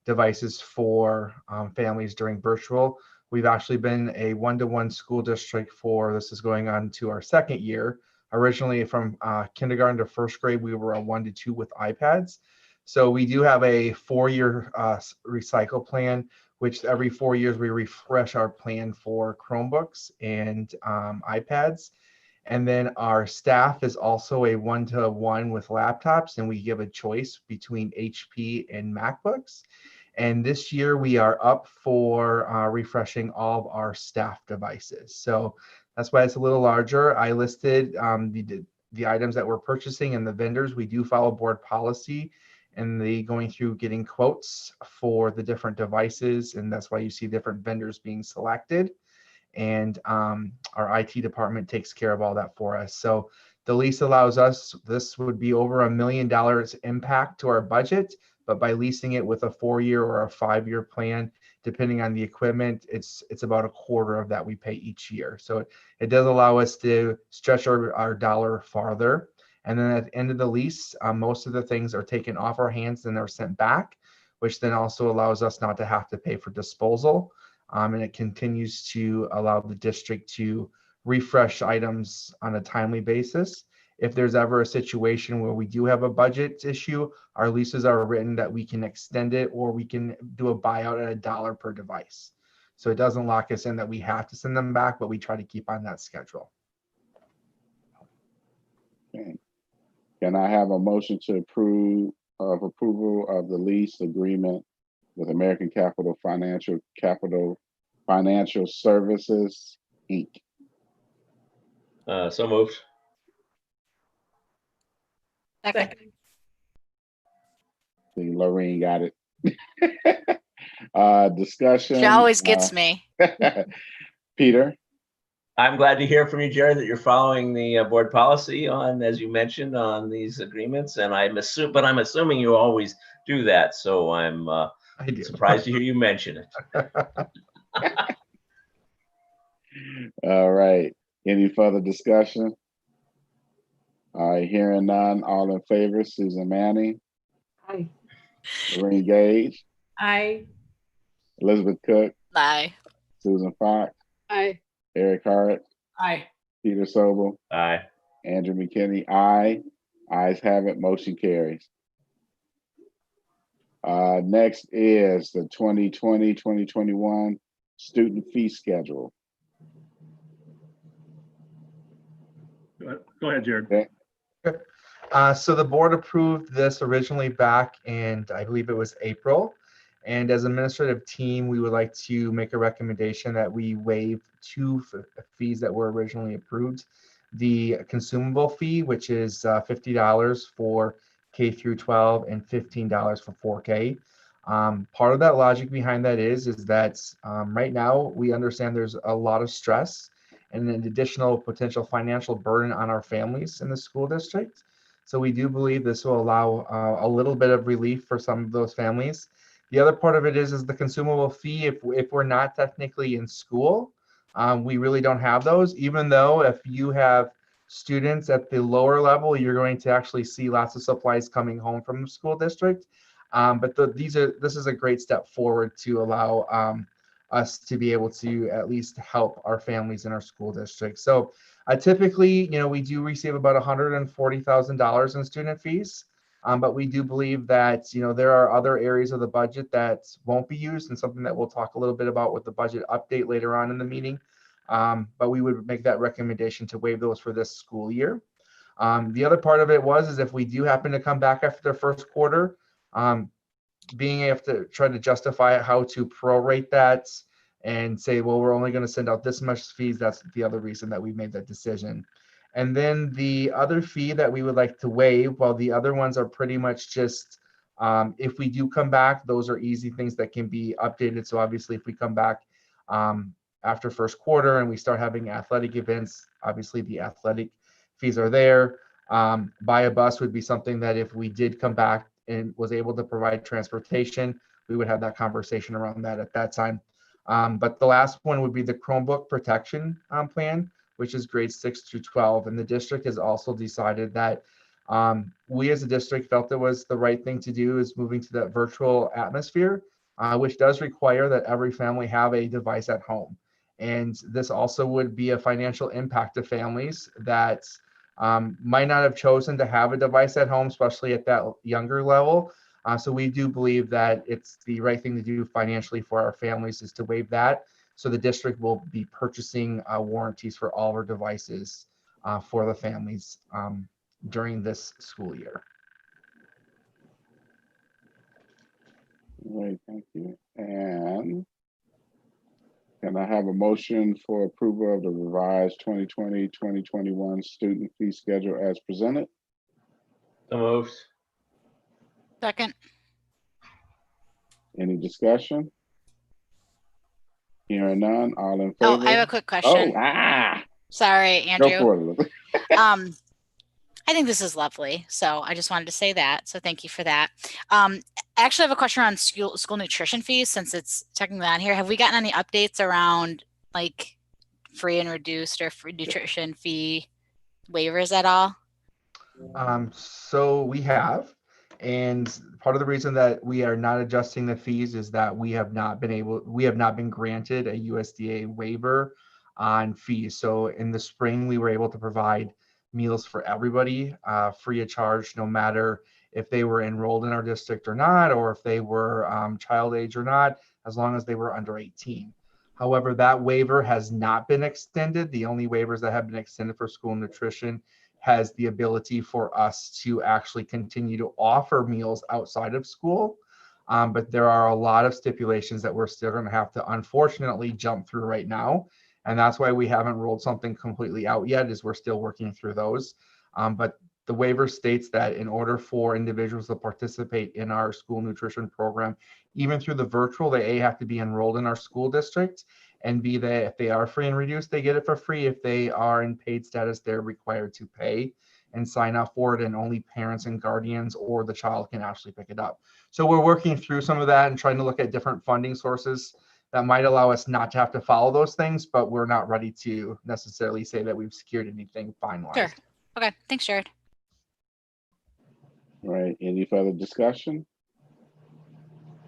devices for families during virtual. We've actually been a one-to-one school district for, this is going on to our second year. Originally from kindergarten to first grade, we were a 1-to-2 with iPads. So we do have a 4-year recycle plan, which every 4 years we refresh our plan for Chromebooks and iPads. And then our staff is also a 1-to-1 with laptops, and we give a choice between HP and MacBooks. And this year we are up for refreshing all of our staff devices. So that's why it's a little larger. I listed the items that we're purchasing and the vendors. We do follow board policy and the going through getting quotes for the different devices. And that's why you see different vendors being selected. And our IT department takes care of all that for us. So the lease allows us, this would be over $1 million impact to our budget, but by leasing it with a 4-year or a 5-year plan, depending on the equipment, it's about a quarter of that we pay each year. So it does allow us to stretch our dollar farther. And then at the end of the lease, most of the things are taken off our hands and are sent back, which then also allows us not to have to pay for disposal. And it continues to allow the district to refresh items on a timely basis. If there's ever a situation where we do have a budget issue, our leases are written that we can extend it or we can do a buyout at $1 per device. So it doesn't lock us in that we have to send them back, but we try to keep on that schedule. Okay. Can I have a motion to approval of the lease agreement with American Capital Financial Services, Inc.? So moved. Second. See, Lorraine got it. Discussion. She always gets me. Peter? I'm glad to hear from you, Jerry, that you're following the board policy on, as you mentioned, on these agreements. And I'm assuming you always do that. So I'm surprised to hear you mention it. All right. Any further discussion? All right, hearing none, all in favor, Susan Manning, Aye. Lorraine Gage, Aye. Elizabeth Cook, Aye. Susan Fox, Aye. Eric Hart, Aye. Peter Sobel, Aye. Andrew McKinney, aye. Ayes have it, motion carries. Next is the 2020-2021 student fee schedule. Go ahead, Jared. Okay. So the board approved this originally back in, I believe it was April. And as administrative team, we would like to make a recommendation that we waive two fees that were originally approved. The consumable fee, which is $50 for K through 12 and $15 for 4K. Part of that logic behind that is that right now we understand there's a lot of stress and an additional potential financial burden on our families in the school district. So we do believe this will allow a little bit of relief for some of those families. The other part of it is the consumable fee. If we're not technically in school, we really don't have those, even though if you have students at the lower level, you're going to actually see lots of supplies coming home from the school district. But this is a great step forward to allow us to be able to at least help our families in our school district. So typically, we do receive about $140,000 in student fees. But we do believe that, there are other areas of the budget that won't be used, and something that we'll talk a little bit about with the budget update later on in the meeting. But we would make that recommendation to waive those for this school year. The other part of it is if we do happen to come back after the first quarter, being able to try to justify how to prorate that and say, well, we're only going to send out this much fees. That's the other reason that we made that decision. And then the other fee that we would like to waive, while the other ones are pretty much just, if we do come back, those are easy things that can be updated. So obviously if we come back after first quarter and we start having athletic events, obviously the athletic fees are there. Buy a bus would be something that if we did come back and was able to provide transportation, we would have that conversation around that at that time. But the last one would be the Chromebook protection plan, which is grades 6 through 12. And the district has also decided that we as a district felt it was the right thing to do is moving to that virtual atmosphere, which does require that every family have a device at home. And this also would be a financial impact to families that might not have chosen to have a device at home, especially at that younger level. So we do believe that it's the right thing to do financially for our families is to waive that. So the district will be purchasing warranties for all of our devices for the families during this school year. All right, thank you. And can I have a motion for approval of the revised 2020-2021 student fee schedule as presented? So moved. Second. Any discussion? Hearing none, all in favor? Oh, I have a quick question. Sorry, Andrew. Go for it. I think this is lovely. So I just wanted to say that. So thank you for that. I actually have a question on school nutrition fees since it's technically on here. Have we gotten any updates around like free and reduced or free nutrition fee waivers at all? So we have, and part of the reason that we are not adjusting the fees is that we have not been granted a USDA waiver on fees. So in the spring, we were able to provide meals for everybody free of charge, no matter if they were enrolled in our district or not, or if they were child age or not, as long as they were under 18. However, that waiver has not been extended. The only waivers that have been extended for school nutrition has the ability for us to actually continue to offer meals outside of school. But there are a lot of stipulations that we're still going to have to unfortunately jump through right now. And that's why we haven't rolled something completely out yet, is we're still working through those. But the waiver states that in order for individuals to participate in our school nutrition program, even through the virtual, they A, have to be enrolled in our school district, and B, that if they are free and reduced, they get it for free. If they are in paid status, they're required to pay and sign up for it, and only parents and guardians or the child can actually pick it up. So we're working through some of that and trying to look at different funding sources that might allow us not to have to follow those things, but we're not ready to necessarily say that we've secured anything finalized. Sure. Okay. Thanks, Jared. All right, any further discussion?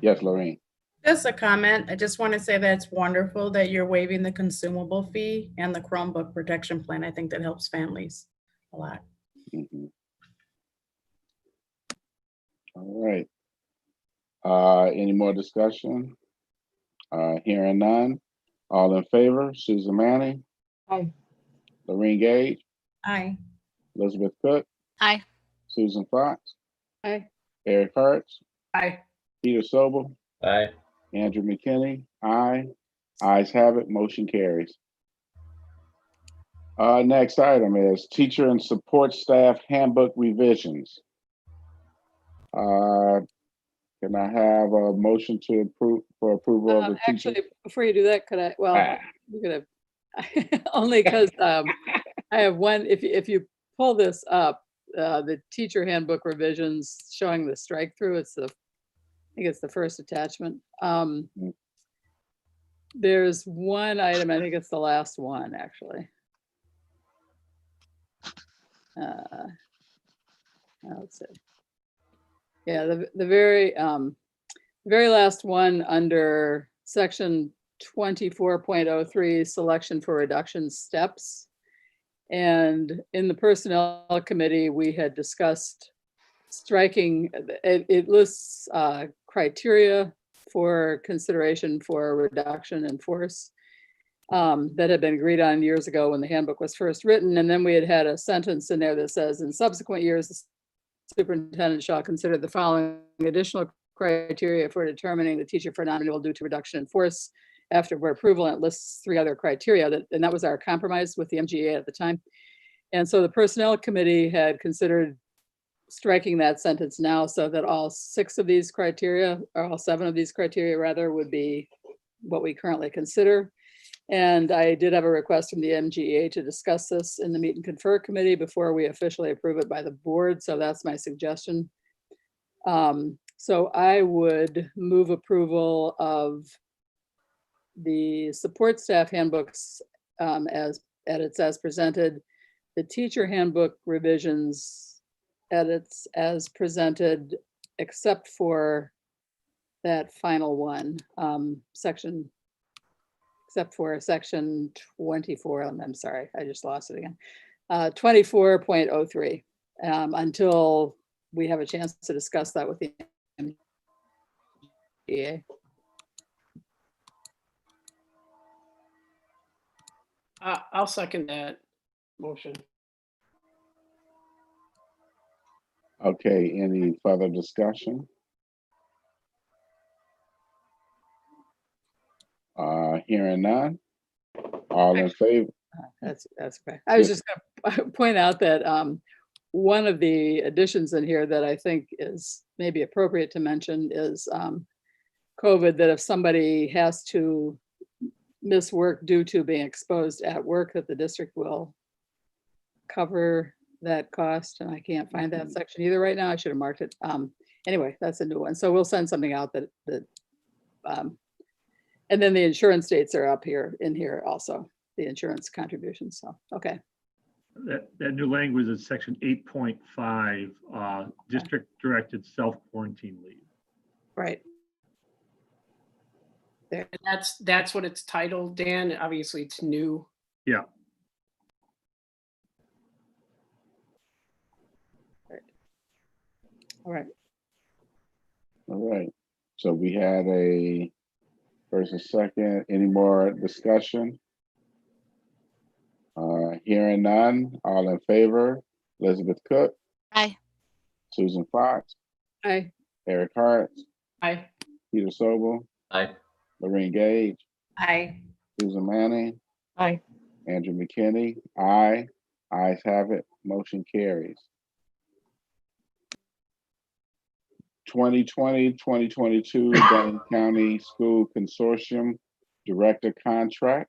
Yes, Lorraine. Just a comment. I just want to say that it's wonderful that you're waiving the consumable fee and the Chromebook protection plan. I think that helps families a lot. Mm-hmm. All right. Any more discussion? Hearing none. All in favor? Susan Manning? Aye. Lorraine Gage? Aye. Elizabeth Cook, Aye. Susan Fox, Aye. Eric Hartz, Aye. Peter Sobel, Aye. Andrew McKinney, aye. Ayes have it, motion carries. Next item is teacher and support staff handbook revisions. Can I have a motion to approve for approval of the teacher? Actually, before you do that, could I, well, Ah. you're gonna, only because I have one, if you pull this up, the teacher handbook revisions showing the strike through, it's the, I think it's the first attachment. There's one item, I think it's the last one, actually. Let's see. Yeah, the very last one under section 24.03, selection for reduction steps. And in the personnel committee, we had discussed striking, it lists criteria for consideration for a reduction in force that had been agreed on years ago when the handbook was first written. And then we had a sentence in there that says, in subsequent years, the superintendent shall consider the following additional criteria for determining the teacher for non-renewal due to reduction in force after board approval, and it lists 3 other criteria, and that was our compromise with the MGA at the time. And so the personnel committee had considered striking that sentence now so that all 6 of these criteria, or all 7 of these criteria rather, would be what we currently consider. And I did have a request from the MGA to discuss this in the meet and confer committee before we officially approve it by the board. So that's my suggestion. So I would move approval of the support staff handbooks as edits as presented, the teacher handbook revisions edits as presented, except for that final one, except for section 24, I'm sorry, I just lost it again. 24.03, until we have a chance to discuss that with the MGA. I'll second that motion. Okay, any further discussion? Hearing none. All in favor? That's okay. I was just gonna point out that one of the additions in here that I think is maybe appropriate to mention is COVID, that if somebody has to miss work due to being exposed at work, that the district will cover that cost. And I can't find that section either right now. I should have marked it. Anyway, that's a new one. So we'll send something out that and then the insurance dates are up here in here also, the insurance contributions. So, okay. That new language is section 8.5, district directed self-quarantine leave. Right. And that's what it's titled, Dan. Obviously, it's new. Yeah. All right. All right. So we had a first and second. Any more discussion? Hearing none. All in favor? Elizabeth Cook, Aye. Susan Fox, Aye. Eric Hart, Aye. Peter Sobel, Aye. Lorraine Gage, Aye. Susan Manning, Aye. Andrew McKinney, aye. Ayes have it, motion carries. 2020-2022 Dane County School Consortium Director Contract.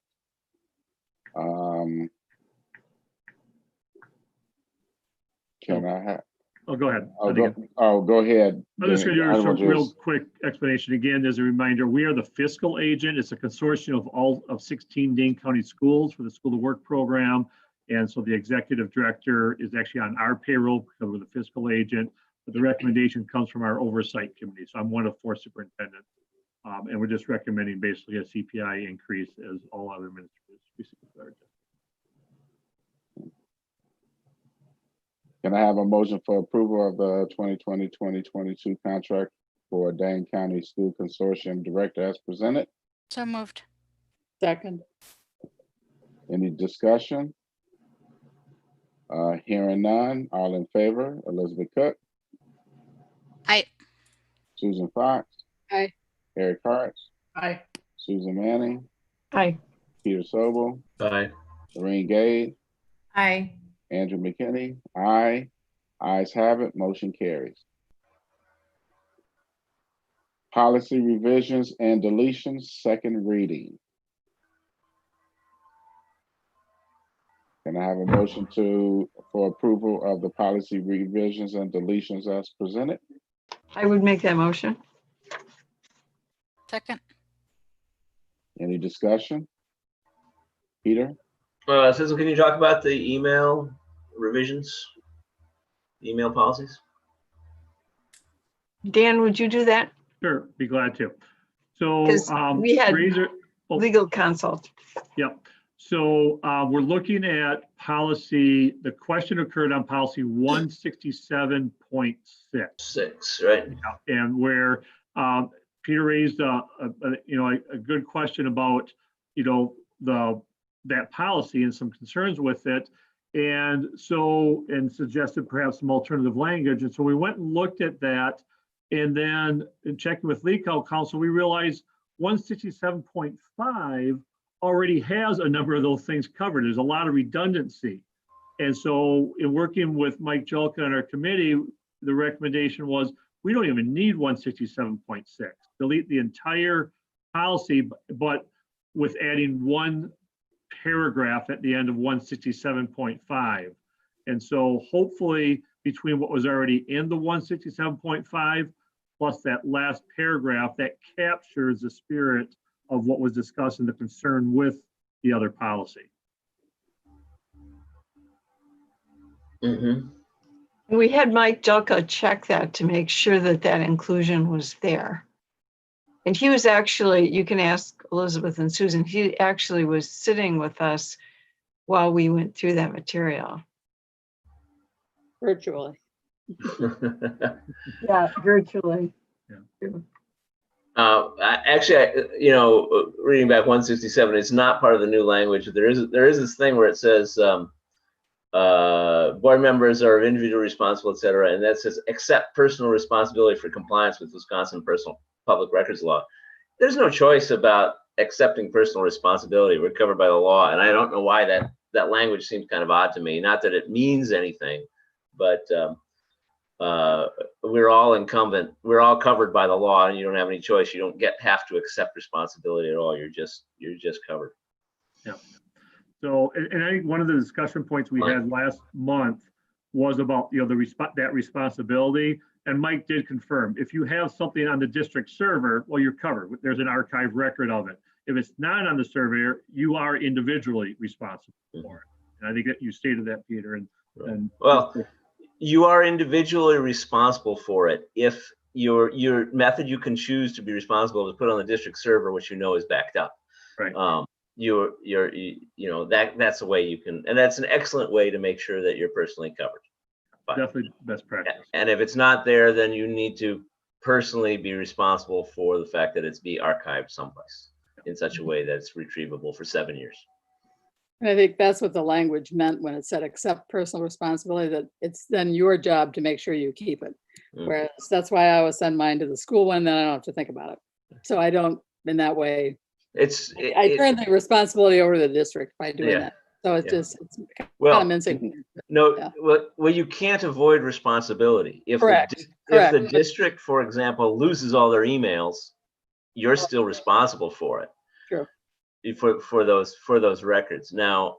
Can I have? Oh, go ahead. Go ahead. I'm just going to do a real quick explanation. Again, as a reminder, we are the fiscal agent. It's a consortium of all of 16 Dane County schools for the School to Work program. And so the executive director is actually on our payroll because we're the fiscal agent. But the recommendation comes from our oversight committee. So I'm one of 4 superintendents. And we're just recommending basically a CPI increase as all other ministries receive. Can I have a motion for approval of the 2020-2022 contract for Dane County School Consortium Director as presented? So moved. Second. Any discussion? Hearing none, all in favor, Elizabeth Cook, Aye. Susan Fox, Aye. Eric Hart, Aye. Susan Manning, Aye. Peter Sobel, Aye. Lorraine Gage, Aye. Andrew McKinney, aye. Ayes have it, motion carries. Policy revisions and deletions, second reading. Can I have a motion for approval of the policy revisions and deletions as presented? I would make that motion. Second. Any discussion? Peter? Susan, can you talk about the email revisions? Email policies? Dan, would you do that? Sure, be glad to. So, 'Cause we had legal consult. Yep. So we're looking at policy, the question occurred on policy 167.6. 6, right? And where Peter raised a good question about, that policy and some concerns with it. And suggested perhaps some alternative language. And so we went and looked at that. And then in checking with legal counsel, we realized 167.5 already has a number of those things covered. There's a lot of redundancy. And so in working with Mike Jelka on our committee, the recommendation was, we don't even need 167.6. Delete the entire policy, but with adding one paragraph at the end of 167.5. And so hopefully between what was already in the 167.5 plus that last paragraph, that captures the spirit of what was discussed and the concern with the other policy. Mm-hmm. We had Mike Jelka check that to make sure that that inclusion was there. And he was actually, you can ask Elizabeth and Susan, he actually was sitting with us while we went through that material. Virtually. Yeah, virtually. Reading back 167, it's not part of the new language. There is this thing where it says board members are individually responsible, et cetera, and that says accept personal responsibility for compliance with Wisconsin personal public records law. There's no choice about accepting personal responsibility. We're covered by the law, and I don't know why that language seems kind of odd to me. Not that it means anything, but we're all incumbent. We're all covered by the law, and you don't have any choice. You don't have to accept responsibility at all. You're just covered. Yeah. So, and I think one of the discussion points we had last month was about that responsibility. And Mike did confirm, if you have something on the district server, well, you're covered. There's an archive record of it. If it's not on the server, you are individually responsible for it. And I think that you stated that, Peter. And well, you are individually responsible for it if your method you can choose to be responsible is put on the district server, which is backed up. Right. That's the way you can, and that's an excellent way to make sure that you're personally covered. Definitely best practice. And if it's not there, then you need to personally be responsible for the fact that it's be archived someplace in such a way that it's retrievable for 7 years. And I think that's what the language meant when it said accept personal responsibility, that it's then your job to make sure you keep it. Whereas that's why I always send mine to the school one, then I don't have to think about it. So I don't, in that way, I turn the responsibility over to the district by doing that. So it's it's kind of mincing. Well, you can't avoid responsibility. If the district, for example, loses all their emails, you're still responsible for it. True. For those records. Now,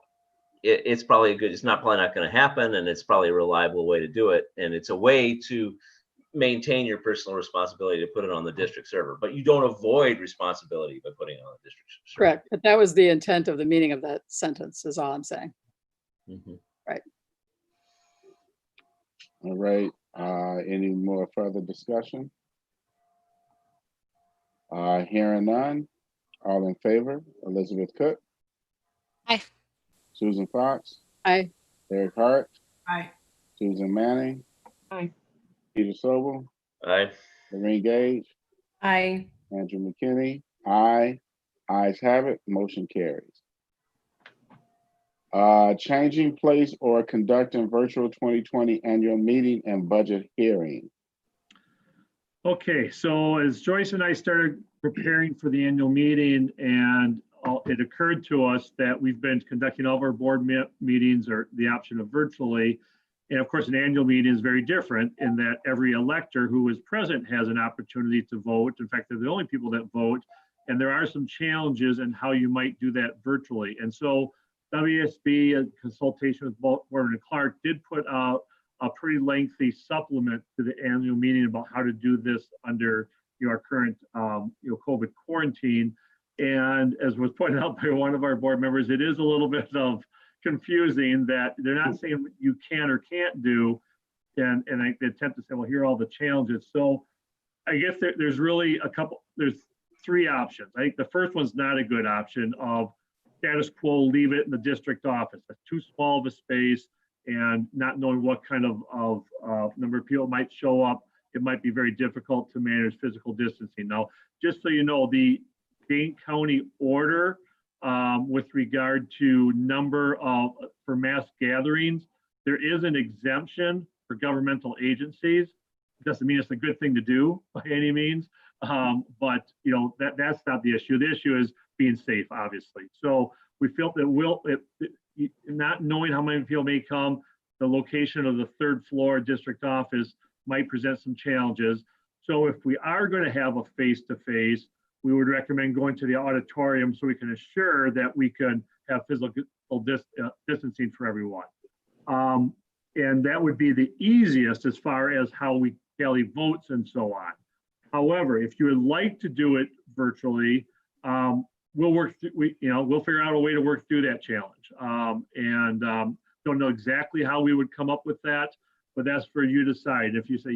it's probably it's probably not going to happen, and it's probably a reliable way to do it, and it's a way to maintain your personal responsibility to put it on the district server, but you don't avoid responsibility by putting it on the district server. Correct, but that was the intent of the meaning of that sentence, is all I'm saying. Mm-hmm. Right. All right. Any more further discussion? Hearing none. All in favor? Elizabeth Cook? Aye. Susan Fox? Aye. Eric Hart? Aye. Susan Manning? Aye. Peter Sobel? Aye. Lorraine Gage? Aye. Andrew McKinney? Aye. Ayes have it. Motion carries. Changing place or conducting virtual 2020 annual meeting and budget hearing. Okay, so as Joyce and I started preparing for the annual meeting, and it occurred to us that we've been conducting all of our board meetings or the option of virtually. And of course, an annual meeting is very different in that every elector who is present has an opportunity to vote. In fact, they're the only people that vote. And there are some challenges in how you might do that virtually. And so WSB, in consultation with Warren and Clark, did put out a pretty lengthy supplement to the annual meeting about how to do this under our current COVID quarantine. And as was pointed out by one of our board members, it is a little bit of confusing that they're not saying what you can or can't do. And they attempt to say, well, here are all the challenges. So I guess there's really there's three options. I think the first one's not a good option of status quo, leave it in the district office. That's too small of a space, and not knowing what kind of number of people might show up, it might be very difficult to manage physical distancing. Now, just so you know, the Dane County order with regard to number for mass gatherings, there is an exemption for governmental agencies. It doesn't mean it's a good thing to do by any means, but that's not the issue. The issue is being safe, obviously. So we felt that not knowing how many people may come, the location of the third floor district office might present some challenges. So if we are going to have a face-to-face, we would recommend going to the auditorium so we can assure that we can have physical distancing for everyone. And that would be the easiest as far as how we tally votes and so on. However, if you would like to do it virtually, we'll figure out a way to work through that challenge. Don't know exactly how we would come up with that, but that's for you to decide. If you say,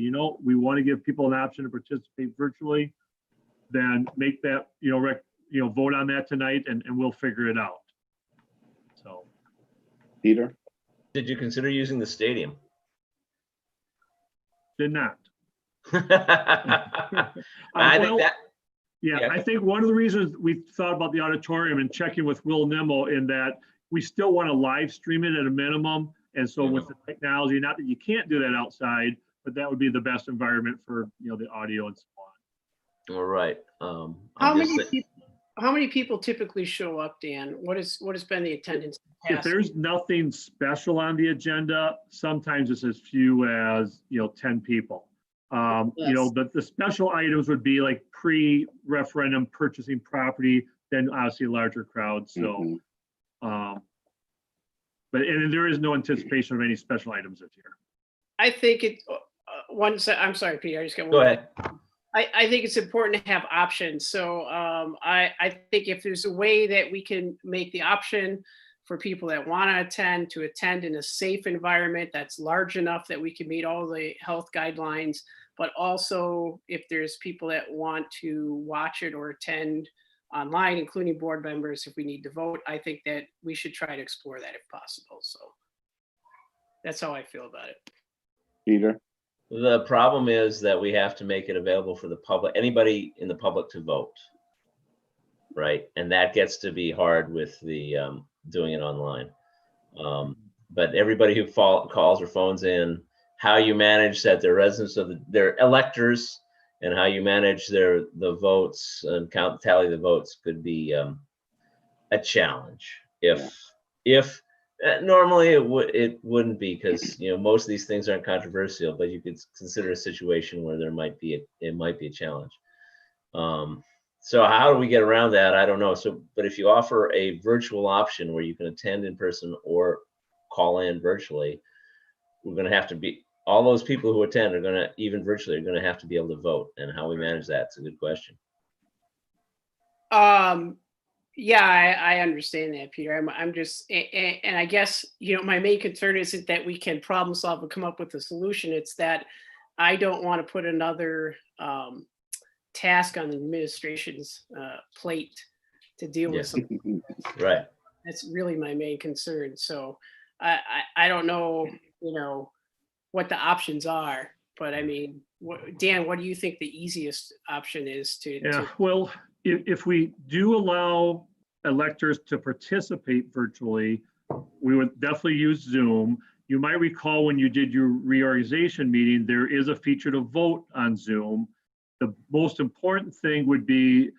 we want to give people an option to participate virtually, then make that, vote on that tonight, and we'll figure it out. So, Peter? Did you consider using the stadium? Did not. I think that. Yeah, I think one of the reasons we thought about the auditorium and checking with Will Nimmo in that we still want to live stream it at a minimum. And so with the technology, not that you can't do that outside, but that would be the best environment for, the audio and so on. All right. How many people typically show up, Dan? What has been the attendance? If there's nothing special on the agenda, sometimes it's as few as 10 people. The special items would be like pre-referendum purchasing property, then obviously a larger crowd. So, but there is no anticipation of any special items this year. I think I'm sorry, Peter. I just got one. Go ahead. I think it's important to have options. So I think if there's a way that we can make the option for people that want to attend in a safe environment that's large enough that we can meet all the health guidelines, but also if there's people that want to watch it or attend online, including board members, if we need to vote, I think that we should try to explore that if possible. So that's how I feel about it. Peter? The problem is that we have to make it available for the public, anybody in the public to vote, right? And that gets to be hard with the doing it online. But everybody who calls or phones in, how you manage that their residents of their electors and how you manage the votes and tally the votes could be a challenge. If normally it wouldn't be, because most of these things aren't controversial, but you could consider a situation where it might be a challenge. So how do we get around that? I don't know. But if you offer a virtual option where you can attend in person or call in virtually, we're going to have to be, all those people who attend are going to, even virtually, are going to have to be able to vote. And how we manage that's a good question. Yeah, I understand that, Peter. I'm just, and I guess, my main concern isn't that we can problem solve and come up with a solution. It's that I don't want to put another task on the administration's plate to deal with something. Right. That's really my main concern. So I don't know, what the options are, but I mean, Dan, what do you think the easiest option is to? Yeah, well, if we do allow electors to participate virtually, we would definitely use Zoom. You might recall when you did your reorganization meeting, there is a feature to vote on Zoom. The most important thing would be,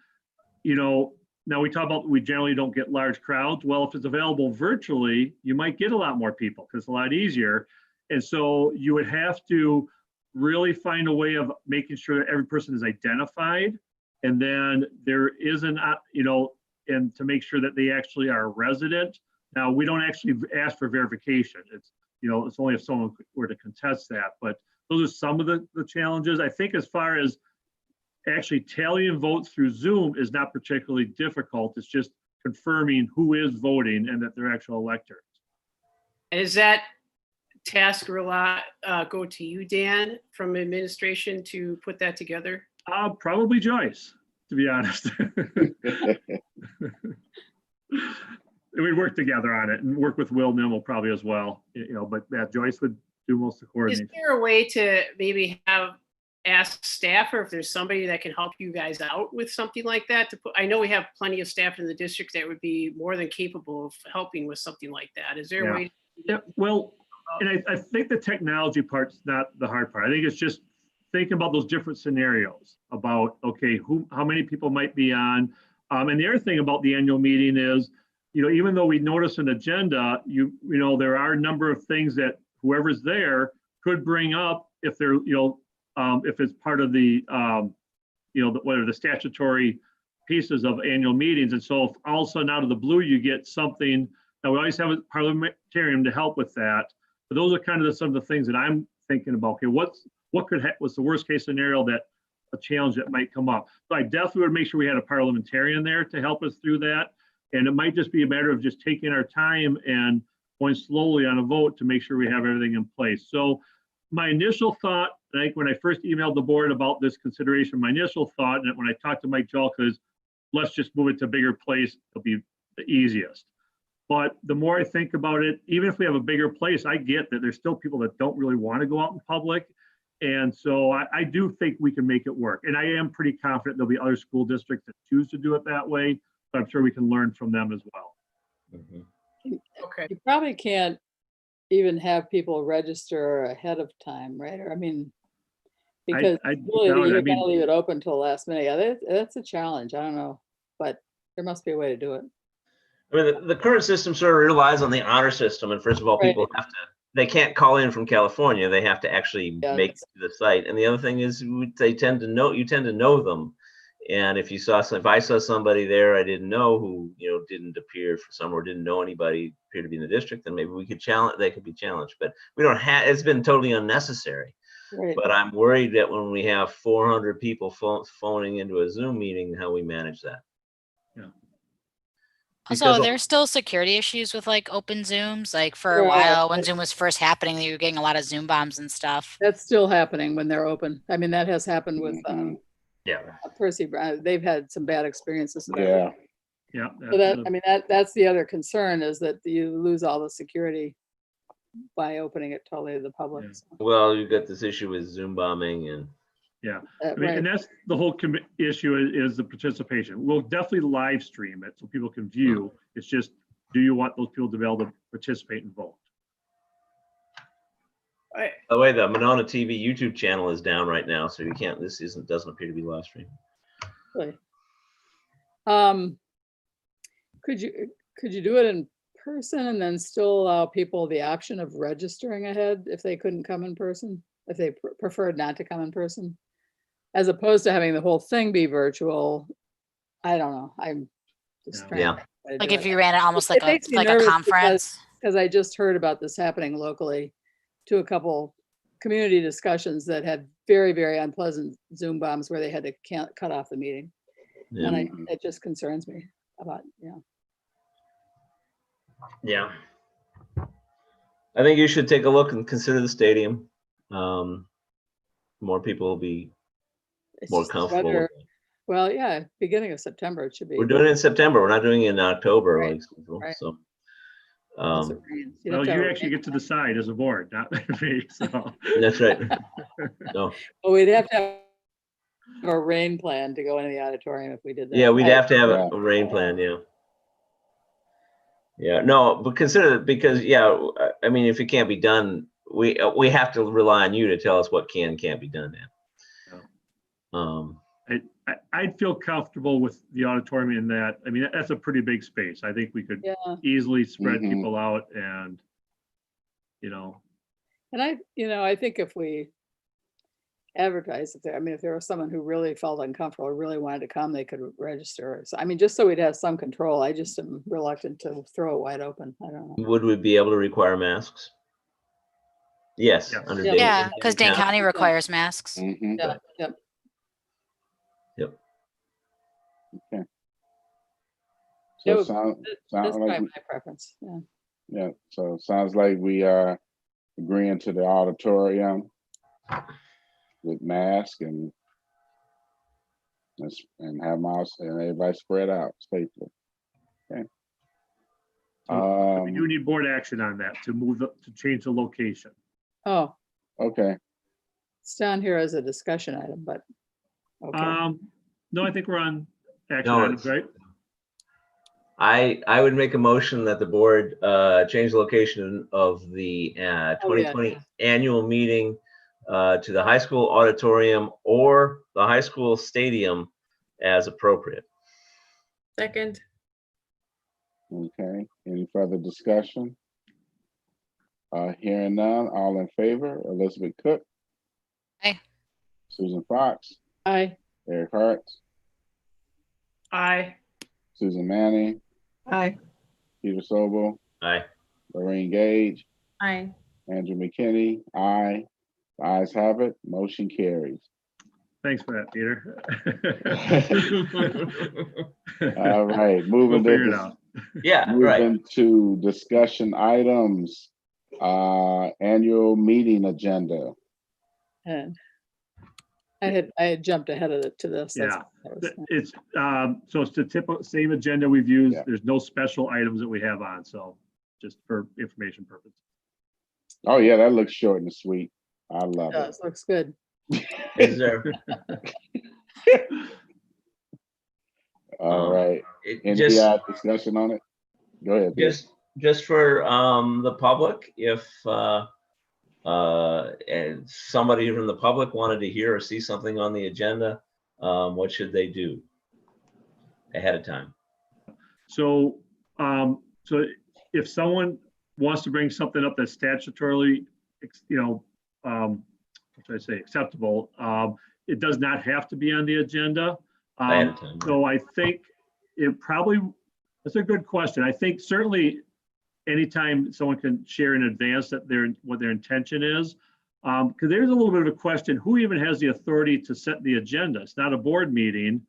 now we talk about we generally don't get large crowds. Well, if it's available virtually, you might get a lot more people because it's a lot easier. And so you would have to really find a way of making sure that every person is identified. And then there is and to make sure that they actually are a resident. Now, we don't actually ask for verification. It's only if someone were to contest that, but those are some of the challenges. I think as far as actually tallying votes through Zoom is not particularly difficult. It's just confirming who is voting and that they're actual electors. And is that task go to you, Dan, from administration to put that together? Probably Joyce, to be honest. We'd work together on it and work with Will Nimble probably as well, but yeah, Joyce would do most of the coordination. Is there a way to maybe ask staff, or if there's somebody that can help you guys out with something like that? I know we have plenty of staff in the district that would be more than capable of helping with something like that. Is there a way? Yeah, well, and I think the technology part's not the hard part. I think it's just thinking about those different scenarios about, okay, how many people might be on. And the other thing about the annual meeting is, even though we notice an agenda, there are a number of things that whoever's there could bring up if they're, if it's part of the, what are the statutory pieces of annual meetings. And so if all of a sudden out of the blue, you get something, now we always have a parliamentarian to help with that. But those are kind of some of the things that I'm thinking about. Okay, what's the worst case scenario that a challenge that might come up? So I definitely would make sure we had a parliamentarian there to help us through that. And it might just be a matter of just taking our time and going slowly on a vote to make sure we have everything in place. So my initial thought, like when I first emailed the board about this consideration, my initial thought, and when I talked to Mike Jelka, is let's just move it to a bigger place. It'll be the easiest. But the more I think about it, even if we have a bigger place, I get that there's still people that don't really want to go out in public. And so I do think we can make it work. And I am pretty confident there'll be other school districts that choose to do it that way, but I'm sure we can learn from them as well. Mm-hmm. Okay. You probably can't even have people register ahead of time, right? Or because really you're gonna leave it open till the last minute. Yeah, that's a challenge. I don't know, but there must be a way to do it. I mean, the current system sort of relies on the honor system. And first of all, people they can't call in from California. They have to actually make it to the site. And the other thing is you tend to know them. And if I saw somebody there I didn't know who, didn't appear for some or didn't know anybody appear to be in the district, then maybe they could be challenged. But we don't have, it's been totally unnecessary. Right. But I'm worried that when we have 400 people phoning into a Zoom meeting, how we manage that. Yeah. Also, there's still security issues with like open Zooms. Like for a while when Zoom was first happening, you were getting a lot of Zoom bombs and stuff. That's still happening when they're open. I mean, that has happened with Percy Brown. They've had some bad experiences. Yeah. Yeah. So that's the other concern, is that you lose all the security by opening it totally to the public. Yeah. So. Well, you've got this issue with Zoom bombing and. Yeah, and that's the whole issue is the participation. We'll definitely live stream it so people can view. It's just, do you want those people to be able to participate and vote? By the way, the Monona TV YouTube channel is down right now, so you can't. Doesn't appear to be live stream. Really? Could you do it in person and then still allow people the option of registering ahead if they couldn't come in person, if they preferred not to come in person, as opposed to having the whole thing be virtual? I don't know. I'm just trying to like if you ran it almost like a conference. Because I just heard about this happening locally to a couple community discussions that had very, very unpleasant Zoom bombs where they had to cut off the meeting. Yeah. And it just concerns me about, Yeah. I think you should take a look and consider the stadium. More people will be more comfortable. Weather, well, yeah, beginning of September it should be. We're doing it in September. We're not doing it in October, right. So. Well, you actually get to decide as a board, not me. So. That's right. No. Well, we'd have to have a rain plan to go into the auditorium if we did that. Yeah, we'd have to have a rain plan. Yeah. Yeah, no, but consider, because, yeah, I mean, if it can't be done, we have to rely on you to tell us what can and can't be done now. I'd feel comfortable with the auditorium in that. I mean, that's a pretty big space. I think we could Yeah. easily spread Mhm. people out and, you know, And I think if we advertise it there, I mean, if there was someone who really felt uncomfortable or really wanted to come, they could register. So, I mean, just so we'd have some control, I just am reluctant to throw it wide open. I don't know. Would we be able to require masks? Yes. Yes. Under Yeah. Dane- Yeah, because Dane County. County requires masks. Mhm. Yeah, yep. Yep. Okay. It So would- sound That's like probably my preference. Yeah. yeah. So sounds like we are agreeing to the auditorium with mask and have masks and everybody spread out safely. Okay. so we do need board action on that to change the location. Oh, Okay. it's down here as a discussion item, but okay. No, I think we're on action No, items, right? I would make a motion that the board change the location of the 2020 annual meeting to the high school auditorium or the high school stadium as appropriate. Second. Okay. Any further discussion? Hearing none, all in favor, Elizabeth Cook. Aye. Susan Fox, Aye. Eric Hart, Aye. Susan Manning, Aye. Peter Sobel, Aye. Lorraine Gage, Aye. Andrew McKinney, aye. The ayes have it, motion carries. Thanks for that, Peter. All right, moving We'll figure it out. Yeah, right. moving to discussion items. Annual meeting agenda. And I had jumped ahead of it to this. Yeah. It's so it's the typical same agenda we've used. Yeah. There's no special items that we have on, so just for information purposes. Oh yeah, that looks short and sweet. I love it. Does, looks good. Is there? All right. Any Just discussion on it? Go ahead. Peter. just for the public, if and somebody from the public wanted to hear or see something on the agenda, what should they do ahead of time? So, so if someone wants to bring something up that's statutorily, what should I say, acceptable, it does not have to be on the agenda. Ahead of time. So I think it probably, that's a good question. I think certainly anytime someone can share in advance that what their intention is, because there's a little bit of a question, who even has the authority to set the agenda? It's not a board meeting.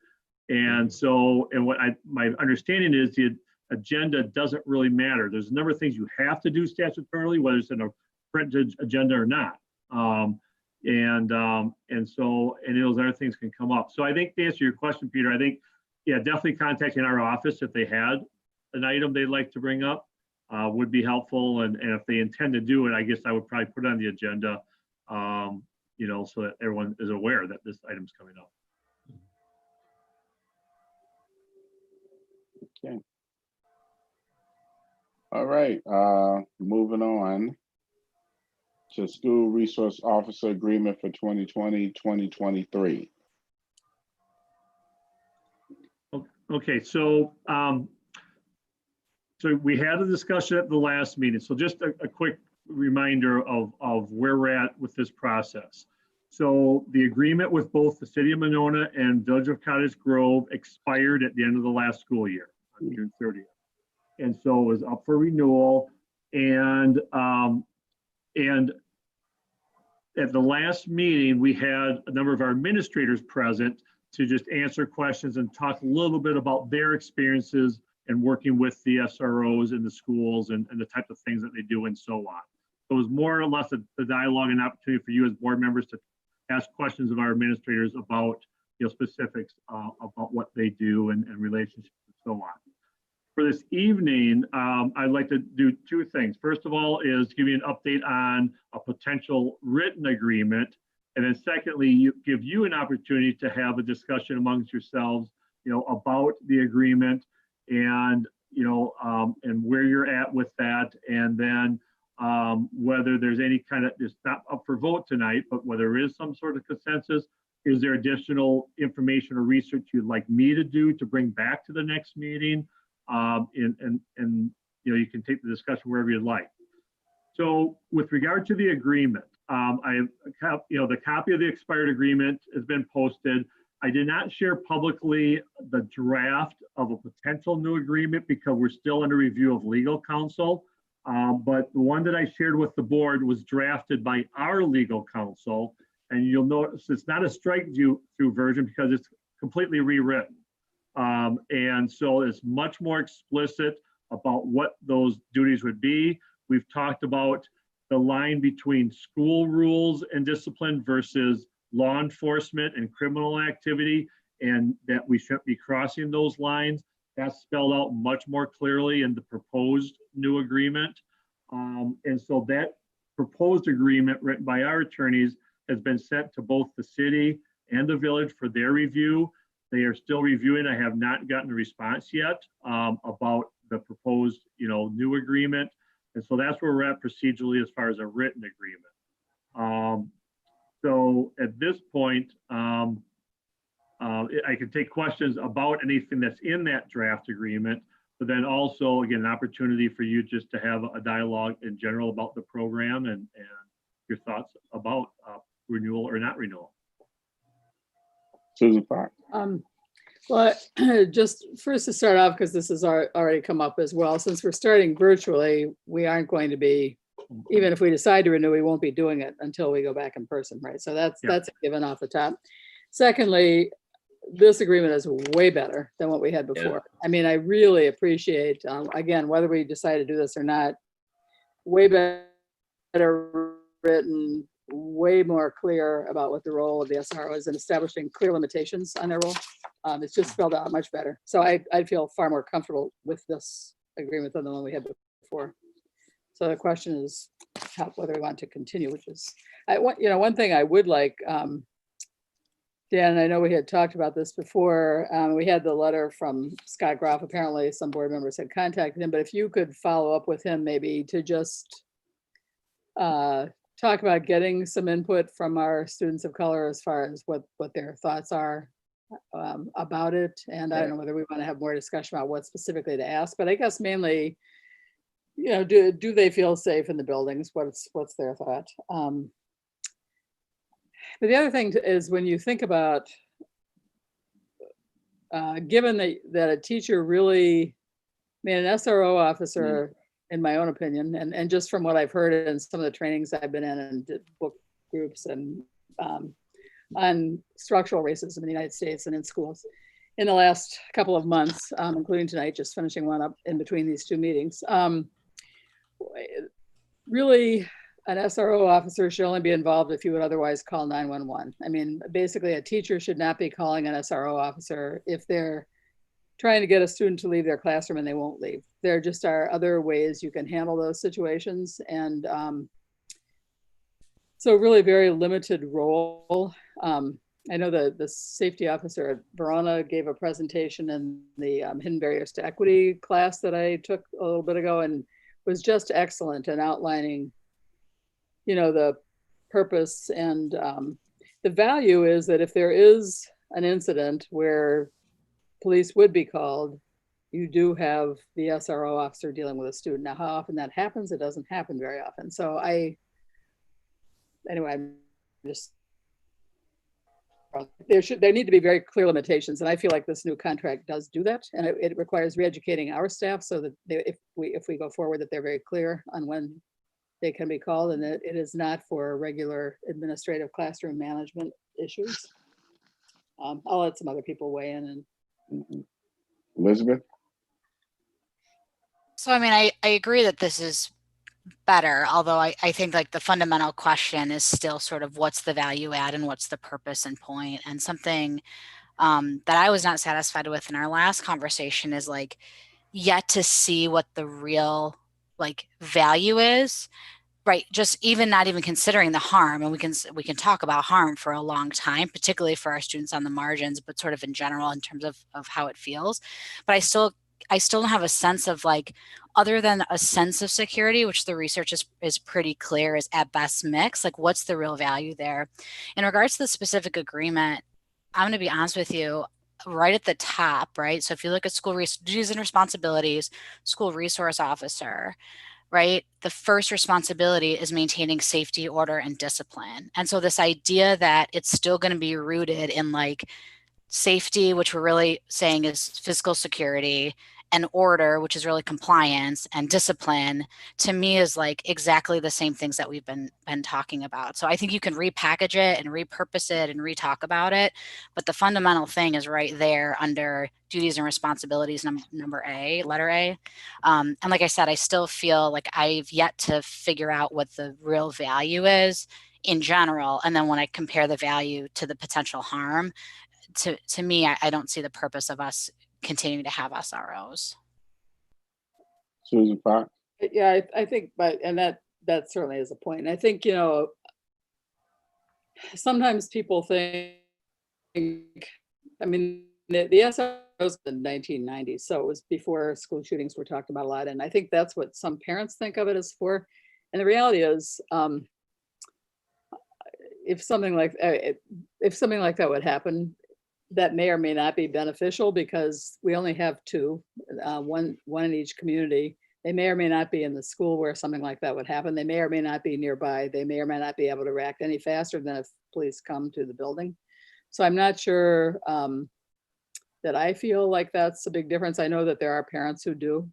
And so, and what my understanding is the agenda doesn't really matter. There's a number of things you have to do statutorily, whether it's in a printed agenda or not. And those other things can come up. So I think to answer your question, Peter, I think, yeah, definitely contacting our office if they had an item they'd like to bring up would be helpful. And if they intend to do it, I guess I would probably put it on the agenda, so that everyone is aware that this item's coming up. Okay. All right, moving on to School Resource Officer Agreement for 2020-2023. Okay, so so we had a discussion at the last meeting. So just a quick reminder of where we're at with this process. So the agreement with both the City of Monona and Village of Cottage Grove expired at the end of the last school year, on June 30th. And so it was up for renewal. And at the last meeting, we had a number of our administrators present to just answer questions and talk a little bit about their experiences and working with the SROs in the schools and the type of things that they do and so on. So it was more or less a dialogue and opportunity for you as board members to ask questions of our administrators about specifics about what they do and relationships and so on. For this evening, I'd like to do two things. First of all is give you an update on a potential written agreement. And then secondly, give you an opportunity to have a discussion amongst yourselves, about the agreement and and where you're at with that. And then whether there's any kind of, it's not up for vote tonight, but whether there is some sort of consensus, is there additional information or research you'd like me to do to bring back to the next meeting? And you can take the discussion wherever you'd like. So with regard to the agreement, the copy of the expired agreement has been posted. I did not share publicly the draft of a potential new agreement because we're still under review of legal counsel. But the one that I shared with the board was drafted by our legal counsel. And you'll notice it's not a strike-through version because it's completely rewritten. And so it's much more explicit about what those duties would be. We've talked about the line between school rules and discipline versus law enforcement and criminal activity, and that we shouldn't be crossing those lines. That's spelled out much more clearly in the proposed new agreement. And so that proposed agreement written by our attorneys has been sent to both the city and the village for their review. They are still reviewing. I have not gotten a response yet about the proposed, new agreement. And so that's where we're at procedurally as far as a written agreement. So at this point, I can take questions about anything that's in that draft agreement, but then also, again, an opportunity for you just to have a dialogue in general about the program and your thoughts about renewal or not renewal. Susan Fox. Well, just first to start off, because this has already come up as well, since we're starting virtually, we aren't going to be, even if we decide to renew, we won't be doing it until we go back in person, right? So that's a given off the top. Secondly, this agreement is way better than what we had before. Yeah. I mean, I really appreciate, again, whether we decide to do this or not, way better written, way more clear about what the role of the SRO is and establishing clear limitations on their role. It's just spelled out much better. So I feel far more comfortable with this agreement than the one we had before. So the question is whether we want to continue, which is, one thing I would like, Dan, I know we had talked about this before. We had the letter from Scott Groff. Apparently some board members had contacted him, but if you could follow up with him maybe to just talk about getting some input from our students of color as far as what their thoughts are about it. And I don't know whether we want to have more discussion about what specifically to ask, but I guess mainly, do they feel safe in the buildings? What's their thought? But the other thing is when you think about, given that a teacher really, an SRO officer, in my own opinion, and just from what I've heard in some of the trainings I've been in and did book groups and on structural racism in the United States and in schools in the last couple of months, including tonight, just finishing one up in between these two meetings. Really, an SRO officer should only be involved if you would otherwise call 911. I mean, basically a teacher should not be calling an SRO officer if they're trying to get a student to leave their classroom and they won't leave. There just are other ways you can handle those situations. And so really very limited role. I know the safety officer at Verona gave a presentation in the Hidden Barriers to Equity class that I took a little bit ago and was just excellent in outlining, the purpose and the value is that if there is an incident where police would be called, you do have the SRO officer dealing with a student. Now, how often that happens, it doesn't happen very often. So I'm just, there need to be very clear limitations. And I feel like this new contract does do that. And it requires re-educating our staff so that if we go forward, that they're very clear on when they can be called and that it is not for regular administrative classroom management issues. I'll let some other people weigh in. And Elizabeth? So, I agree that this is better, although I think like the fundamental question is still sort of what's the value add and what's the purpose and point. And something that I was not satisfied with in our last conversation is like yet to see what the real value is, right? Just not even considering the harm. And we can talk about harm for a long time, particularly for our students on the margins, but sort of in general in terms of how it feels. But I still I still don't have a sense of like, other than a sense of security, which the research is pretty clear is at best mixed, like what's the real value there? In regards to the specific agreement, I'm going to be honest with you, right at the top, right? So if you look at school duties and responsibilities, school resource officer, right? The first responsibility is maintaining safety, order, and discipline. And so this idea that it's still going to be rooted in like safety, which we're really saying is physical security, and order, which is really compliance, and discipline, to me is like exactly the same things that we've been talking about. So I think you can repackage it and repurpose it and re-talk about it, but the fundamental thing is right there under duties and responsibilities, number A, letter A. And like I said, I still feel like I've yet to figure out what the real value is in general. And then when I compare the value to the potential harm, to me, I don't see the purpose of us continuing to have SROs. Susan Fox? Yeah, I think, and that certainly is a point. And I think, you know, sometimes people think, I mean, the SROs in the 1990s, so it was before school shootings were talked about a lot. And I think that's what some parents think of it as for. And the reality is, if something like that would happen, that may or may not be beneficial because we only have two, one in each community. They may or may not be in the school where something like that would happen. They may or may not be nearby. They may or may not be able to react any faster than if police come to the building. So I'm not sure that I feel like that's a big difference. I know that there are parents who do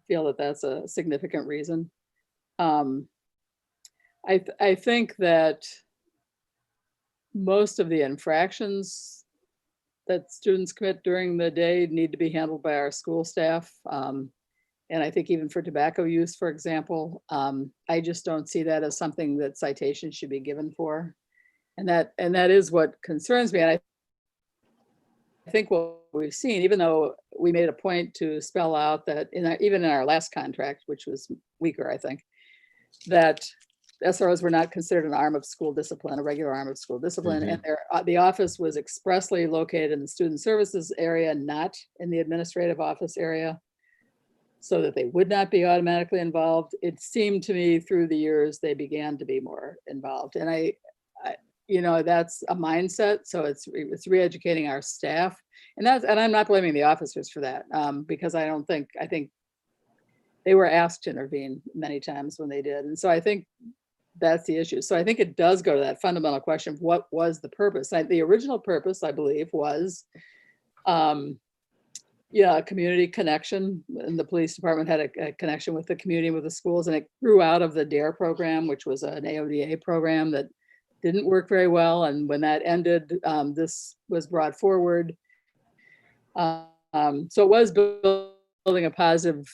feel that that's a significant reason. I think that most of the infractions that students commit during the day need to be handled by our school staff. And I think even for tobacco use, for example, I just don't see that as something that citations should be given for. And that is what concerns me. And I think what we've seen, even though we made a point to spell out that even in our last contract, which was weaker, I think, that SROs were not considered an arm of school discipline, a regular arm of school discipline. And the office was expressly located in the student services area, not in the administrative office area, so that they would not be automatically involved. It seemed to me through the years, they began to be more involved. And I you know, that's a mindset. So it's re-educating our staff. And I'm not blaming the officers for that, because I think they were asked to intervene many times when they did. And so I think that's the issue. So I think it does go to that fundamental question of what was the purpose? The original purpose, I believe, was community connection. And the police department had a connection with the community, with the schools, and it grew out of the DARE program, which was an AODA program that didn't work very well. And when that ended, this was brought forward. So it was building a positive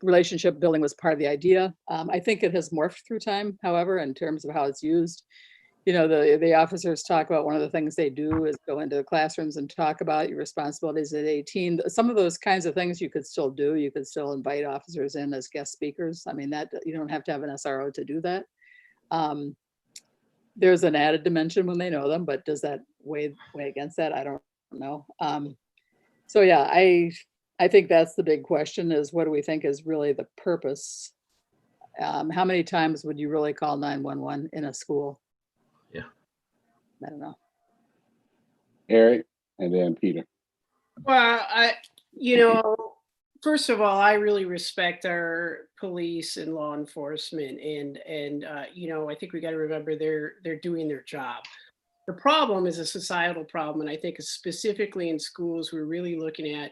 relationship building was part of the idea. I think it has morphed through time, however, in terms of how it's used. You know, the officers talk about one of the things they do is go into the classrooms and talk about your responsibilities at 18. Some of those kinds of things you could still do. You could still invite officers in as guest speakers. I mean, that you don't have to have an SRO to do that. There's an added dimension when they know them, but does that weigh against that? I don't know. So yeah, I think that's the big question, is what do we think is really the purpose? How many times would you really call 911 in a school? Yeah. I don't know. Eric, and then Peter. Well, first of all, I really respect our police and law enforcement, and I think we got to remember they're doing their job. The problem is a societal problem, and I think specifically in schools, we're really looking at,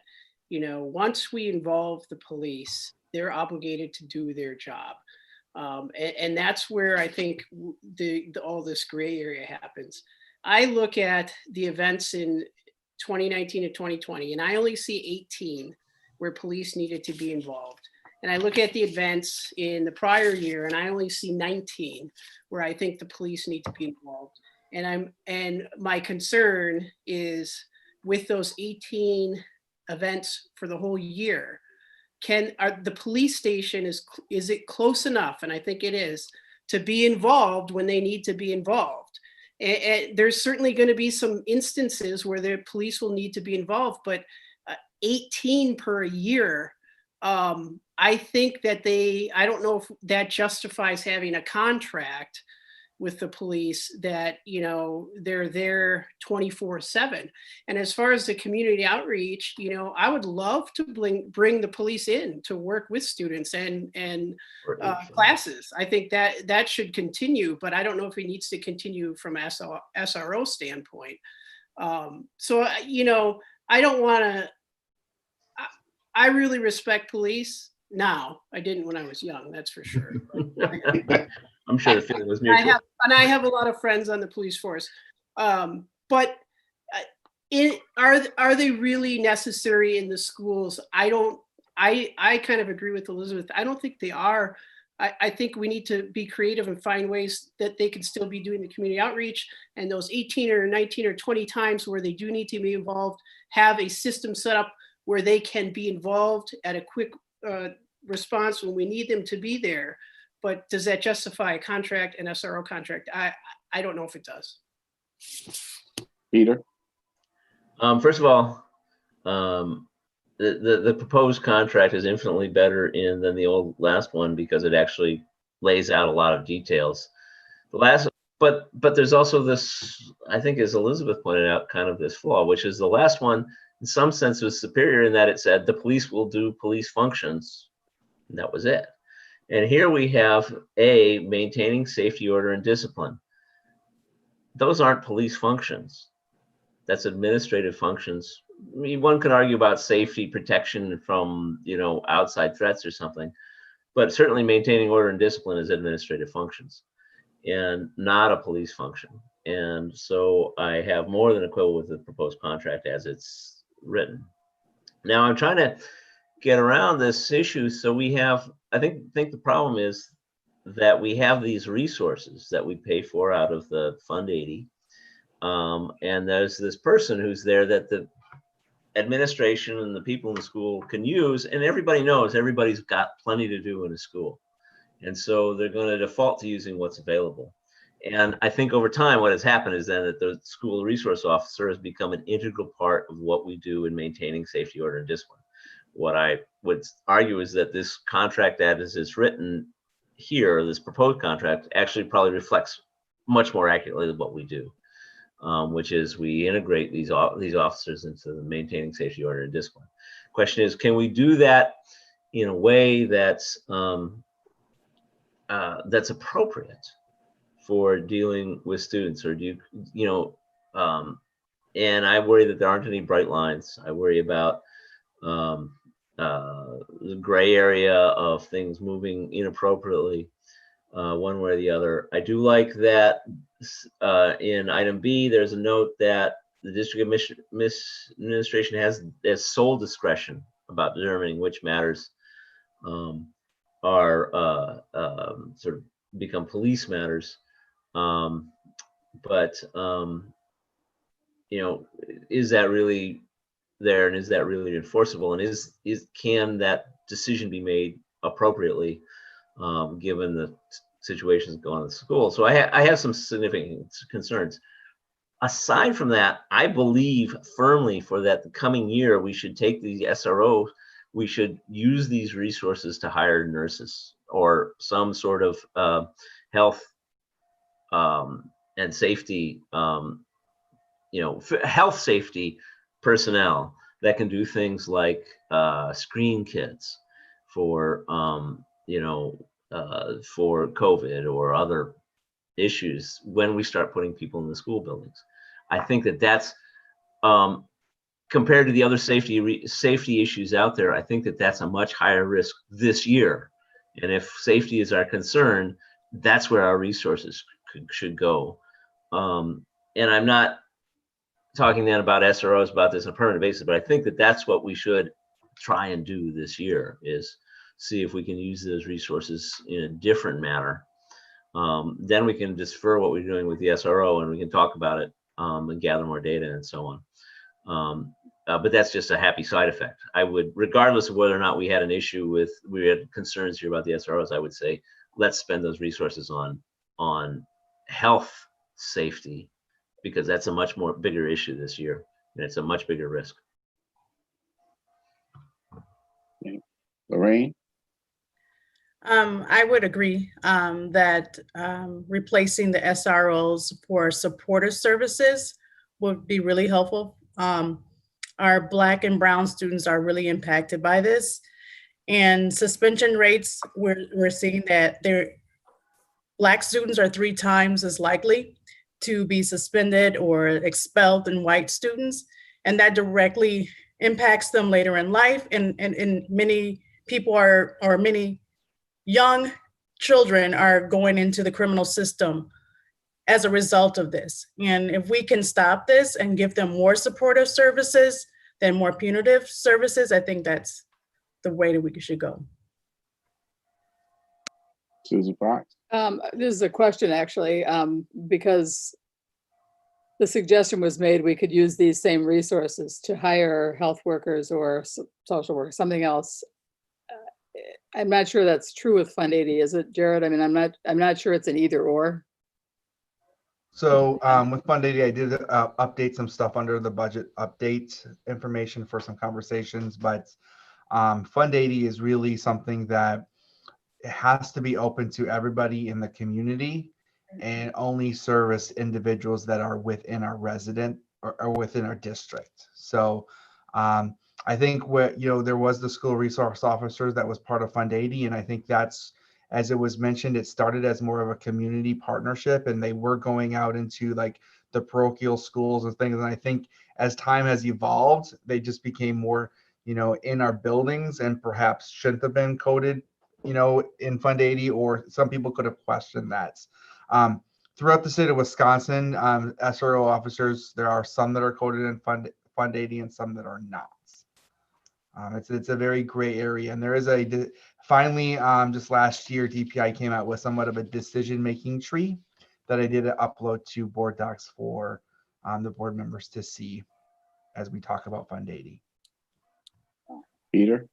once we involve the police, they're obligated to do their job. And that's where I think all this gray area happens. I look at the events in 2019 and 2020, and I only see 18 where police needed to be involved. And I look at the events in the prior year, and I only see 19 where I think the police need to be involved. And my concern is with those 18 events for the whole year, the police station is it close enough, and I think it is, to be involved when they need to be involved? And there's certainly going to be some instances where the police will need to be involved, but 18 per year, I think that I don't know if that justifies having a contract with the police that, you know, they're there 24/7. And as far as the community outreach, you know, I would love to bring the police in to work with students and classes. I think that should continue, but I don't know if it needs to continue from SRO standpoint. So, you know, I don't want to, I really respect police now. I didn't when I was young, that's for sure. I'm sure the feeling was mutual. I have a lot of friends on the police force. But are they really necessary in the schools? I kind of agree with Elizabeth. I don't think they are. I think we need to be creative and find ways that they can still be doing the community outreach, and those 18 or 19 or 20 times where they do need to be involved, have a system set up where they can be involved at a quick response when we need them to be there. But does that justify a contract, an SRO contract? I don't know if it does. Peter? First of all, the proposed contract is infinitely better than the old last one because it actually lays out a lot of details. But there's also this, I think, as Elizabeth pointed out, kind of this flaw, which is the last one in some sense was superior in that it said the police will do police functions, and that was it. And here we have maintaining safety, order, and discipline. Those aren't police functions. That's administrative functions. I mean, one could argue about safety, protection from, you know, outside threats or something, but certainly maintaining order and discipline is administrative functions and not a police function. And so I have more than a quibble with the proposed contract as it's written. Now I'm trying to get around this issue. So we have, I think the problem is that we have these resources that we pay for out of the Fund 80. And there's this person who's there that the administration and the people in the school can use, and everybody knows everybody's got plenty to do in a school. And so they're going to default to using what's available. And I think over time, what has happened is then that the school resource officer has become an integral part of what we do in maintaining safety, order, and discipline. What I would argue is that this contract as it's written here, this proposed contract, actually probably reflects much more accurately than what we do, which is we integrate these officers into the maintaining safety, order, and discipline. Question is, can we do that in a way that's appropriate for dealing with students? Or do you know, and I worry that there aren't any bright lines. I worry about the gray area of things moving inappropriately one way or the other. I do like that in item B, there's a note that the district administration has sole discretion about determining which matters are sort of become police matters. But you know, is that really there, and is that really enforceable, and can that decision be made appropriately given the situations going on in the school? So I have some significant concerns. Aside from that, I believe firmly for that the coming year we should take the SRO, we should use these resources to hire nurses or some sort of health and safety, you know, health safety personnel that can do things like screen kids for, you know, for COVID or other issues when we start putting people in the school buildings. I think that that's compared to the other safety issues out there, I think that that's a much higher risk this year. And if safety is our concern, that's where our resources should go. And I'm not talking then about SROs about this on a permanent basis, but I think that that's what we should try and do this year, is see if we can use those resources in a different manner. Then we can defer what we're doing with the SRO, and we can talk about it and gather more data and so on. But that's just a happy side effect. I would, regardless of whether or not we had an issue with, we had concerns here about the SROs, I would say, let's spend those resources on health safety, because that's a much more bigger issue this year, and it's a much bigger risk. Lorraine? I would agree that replacing the SROs for supportive services would be really helpful. Our Black and Brown students are really impacted by this. And suspension rates, we're seeing that Black students are 3 times as likely to be suspended or expelled than white students. And that directly impacts them later in life. And many people or many young children are going into the criminal system as a result of this. And if we can stop this and give them more supportive services than more punitive services, I think that's the way that we should go. Susan Fox? This is a question actually, because the suggestion was made we could use these same resources to hire health workers or social workers, something else. I'm not sure that's true with Fund 80, is it, Jared? I mean, I'm not sure it's an either or. So with Fund 80, I did update some stuff under the budget update information for some conversations, but Fund 80 is really something that it has to be open to everybody in the community and only service individuals that are within our resident or within our district. So I think there was the school resource officers that was part of Fund 80. And I think that's, as it was mentioned, it started as more of a community partnership and they were going out into like the parochial schools and things. And I think as time has evolved, they just became more, in our buildings and perhaps shouldn't have been coded, in Fund 80, or some people could have questioned that. Throughout the state of Wisconsin, SRO officers, there are some that are coded in Fund 80 and some that are not. It's a very gray area, and there is finally just last year DPI came out with somewhat of a decision-making tree that I did upload to board docs for the board members to see as we talk about Fund 80. Peter?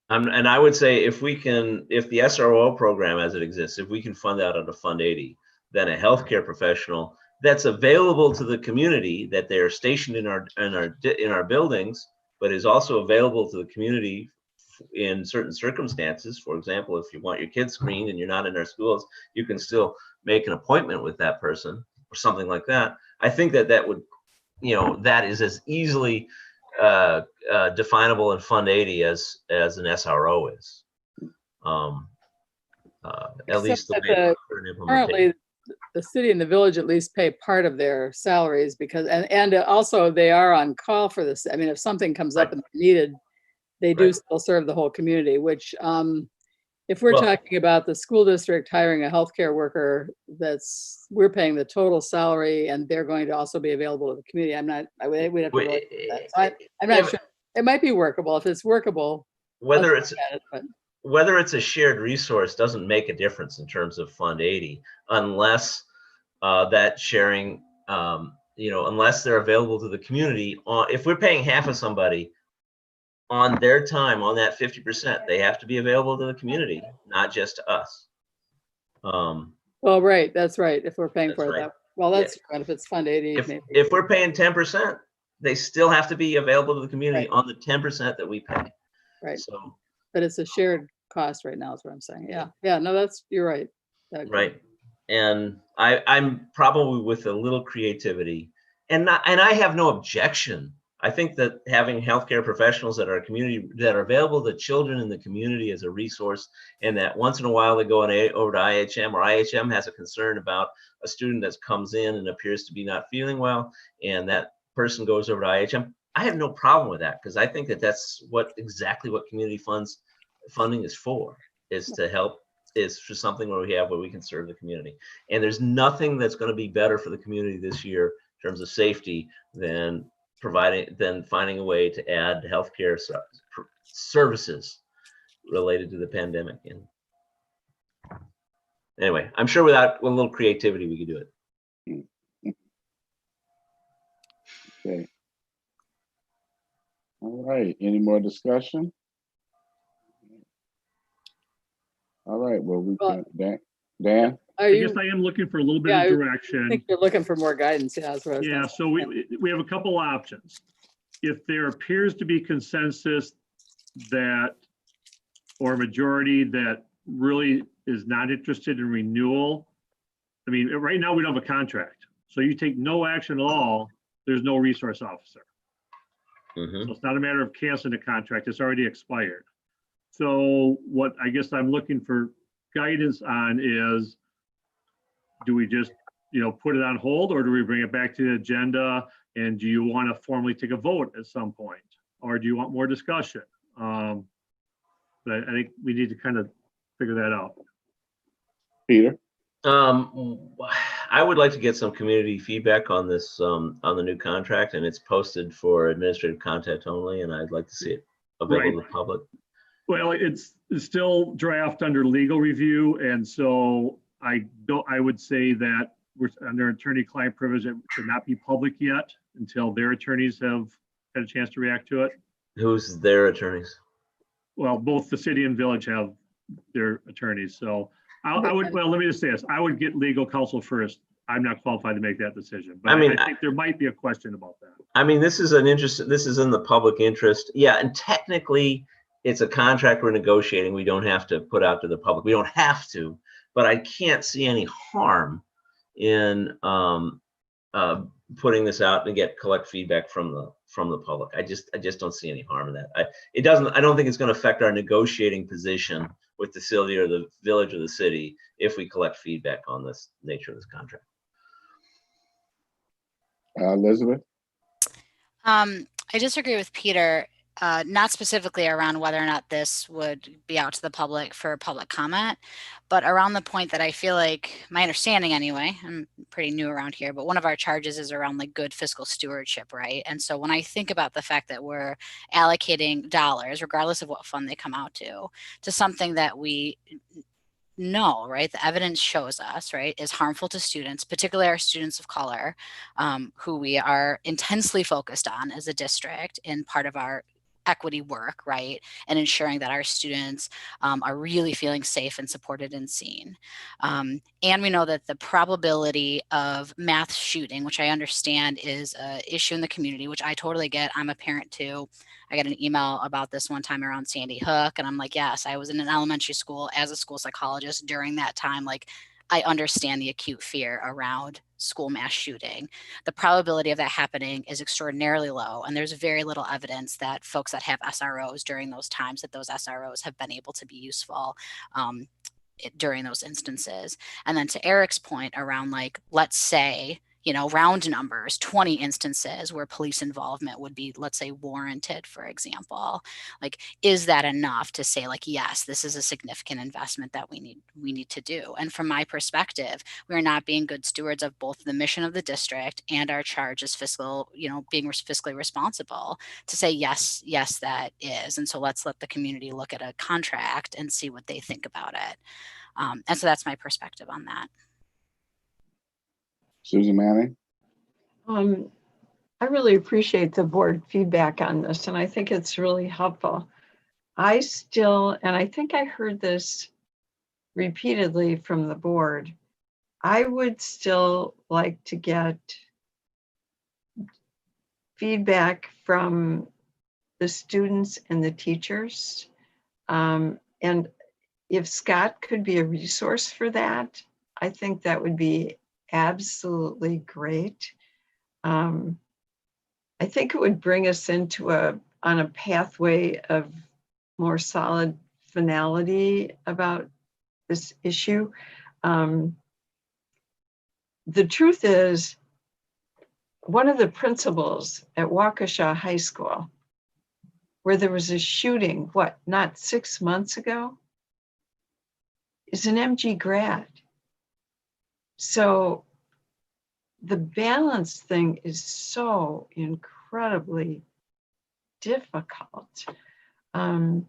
And I would say if the SRO program as it exists, if we can fund that out of Fund 80, then a healthcare professional that's available to the community, that they're stationed in our buildings, but is also available to the community in certain circumstances. For example, if you want your kids screened and you're not in our schools, you can still make an appointment with that person or something like that. I think that would, that is as easily definable in Fund 80 as an SRO is. At least the way currently the city and the village at least pay part of their salaries because, and also they are on call for this. I mean, if something comes up and they're needed, they do still serve the whole community, which if we're talking about the school district hiring a healthcare worker, we're paying the total salary and they're going to also be available to the community. We'd have to go that. I'm not sure. It might be workable. If it's workable, whether it's a shared resource doesn't make a difference in terms of Fund 80, unless that sharing, unless they're available to the community. If we're paying half of somebody on their time, on that 50%, they have to be available to the community, not just to us. Well, right, that's right. If we're paying for that, well, that's right. If it's Fund 80, if we're paying 10%, they still have to be available to the community on the 10% that we pay. Right. So, but it's a shared cost right now, is what I'm saying. Yeah. No, you're right. Right. And I'm probably with a little creativity, and I have no objection. I think that having healthcare professionals that are available to children in the community as a resource, and that once in a while they go over to IHM, or IHM has a concern about a student that comes in and appears to be not feeling well, and that person goes over to IHM. I have no problem with that, because I think that that's exactly what community funding is for, is to help, is for something where we can serve the community. And there's nothing that's going to be better for the community this year in terms of safety than finding a way to add healthcare services related to the pandemic. And anyway, I'm sure with a little creativity, we could do it. Okay. All right. Any more discussion? All right. Well, Dan? I guess I am looking for a little bit of direction. I think you're looking for more guidance. Yeah, so we have a couple options. If there appears to be consensus that or a majority that really is not interested in renewal. I mean, right now we don't have a contract. So you take no action at all, there's no resource officer. So it's not a matter of canceling the contract, it's already expired. So what I guess I'm looking for guidance on is, do we just, put it on hold, or do we bring it back to the agenda? And do you want to formally take a vote at some point? Or do you want more discussion? But I think we need to kind of figure that out. Peter? I would like to get some community feedback on this, on the new contract, and it's posted for administrative contact only, and I'd like to see it available to the public. Well, it's still draft under legal review, and so I would say that we're under attorney-client privilege. It should not be public yet until their attorneys have had a chance to react to it. Who's their attorneys? Well, both the city and village have their attorneys, so well, let me just say this. I would get legal counsel first. I'm not qualified to make that decision, but I think there might be a question about that. I mean, this is in the public interest. Yeah, and technically it's a contract we're negotiating. We don't have to put out to the public. We don't have to, but I can't see any harm in putting this out and collect feedback from the public. I just don't see any harm in that. I don't think it's going to affect our negotiating position with the city or the village or the city if we collect feedback on this nature of this contract. Elizabeth? I disagree with Peter, not specifically around whether or not this would be out to the public for public comment, but around the point that I feel like, my understanding anyway, I'm pretty new around here, but one of our charges is around like good fiscal stewardship, right? And so when I think about the fact that we're allocating dollars, regardless of what fund they come out to something that we know, right, the evidence shows us, right, is harmful to students, particularly our students of color, who we are intensely focused on as a district in part of our equity work, right, and ensuring that our students are really feeling safe and supported and seen. And we know that the probability of mass shooting, which I understand is an issue in the community, which I totally get. I'm a parent too. I got an email about this one time around Sandy Hook, and I'm like, yes, I was in an elementary school as a school psychologist during that time. Like, I understand the acute fear around school mass shooting. The probability of that happening is extraordinarily low, and there's very little evidence that folks that have SROs during those times, that those SROs have been able to be useful during those instances. And then to Eric's point around, like, let's say, round numbers, 20 instances where police involvement would be, let's say, warranted, for example. Like, is that enough to say, like, yes, this is a significant investment that we need to do? And from my perspective, we're not being good stewards of both the mission of the district and our charge as fiscal, being fiscally responsible to say, yes, that is. And so let's let the community look at a contract and see what they think about it. And so that's my perspective on that. Susan Manning? I really appreciate the board feedback on this, and I think it's really helpful. I think I heard this repeatedly from the board, I would still like to get feedback from the students and the teachers. And if Scott could be a resource for that, I think that would be absolutely great. I think it would bring us into on a pathway of more solid finality about this issue. The truth is, one of the principals at Waukesha High School, where there was a shooting, not 6 months ago, is an MG grad. So the balance thing is so incredibly difficult. And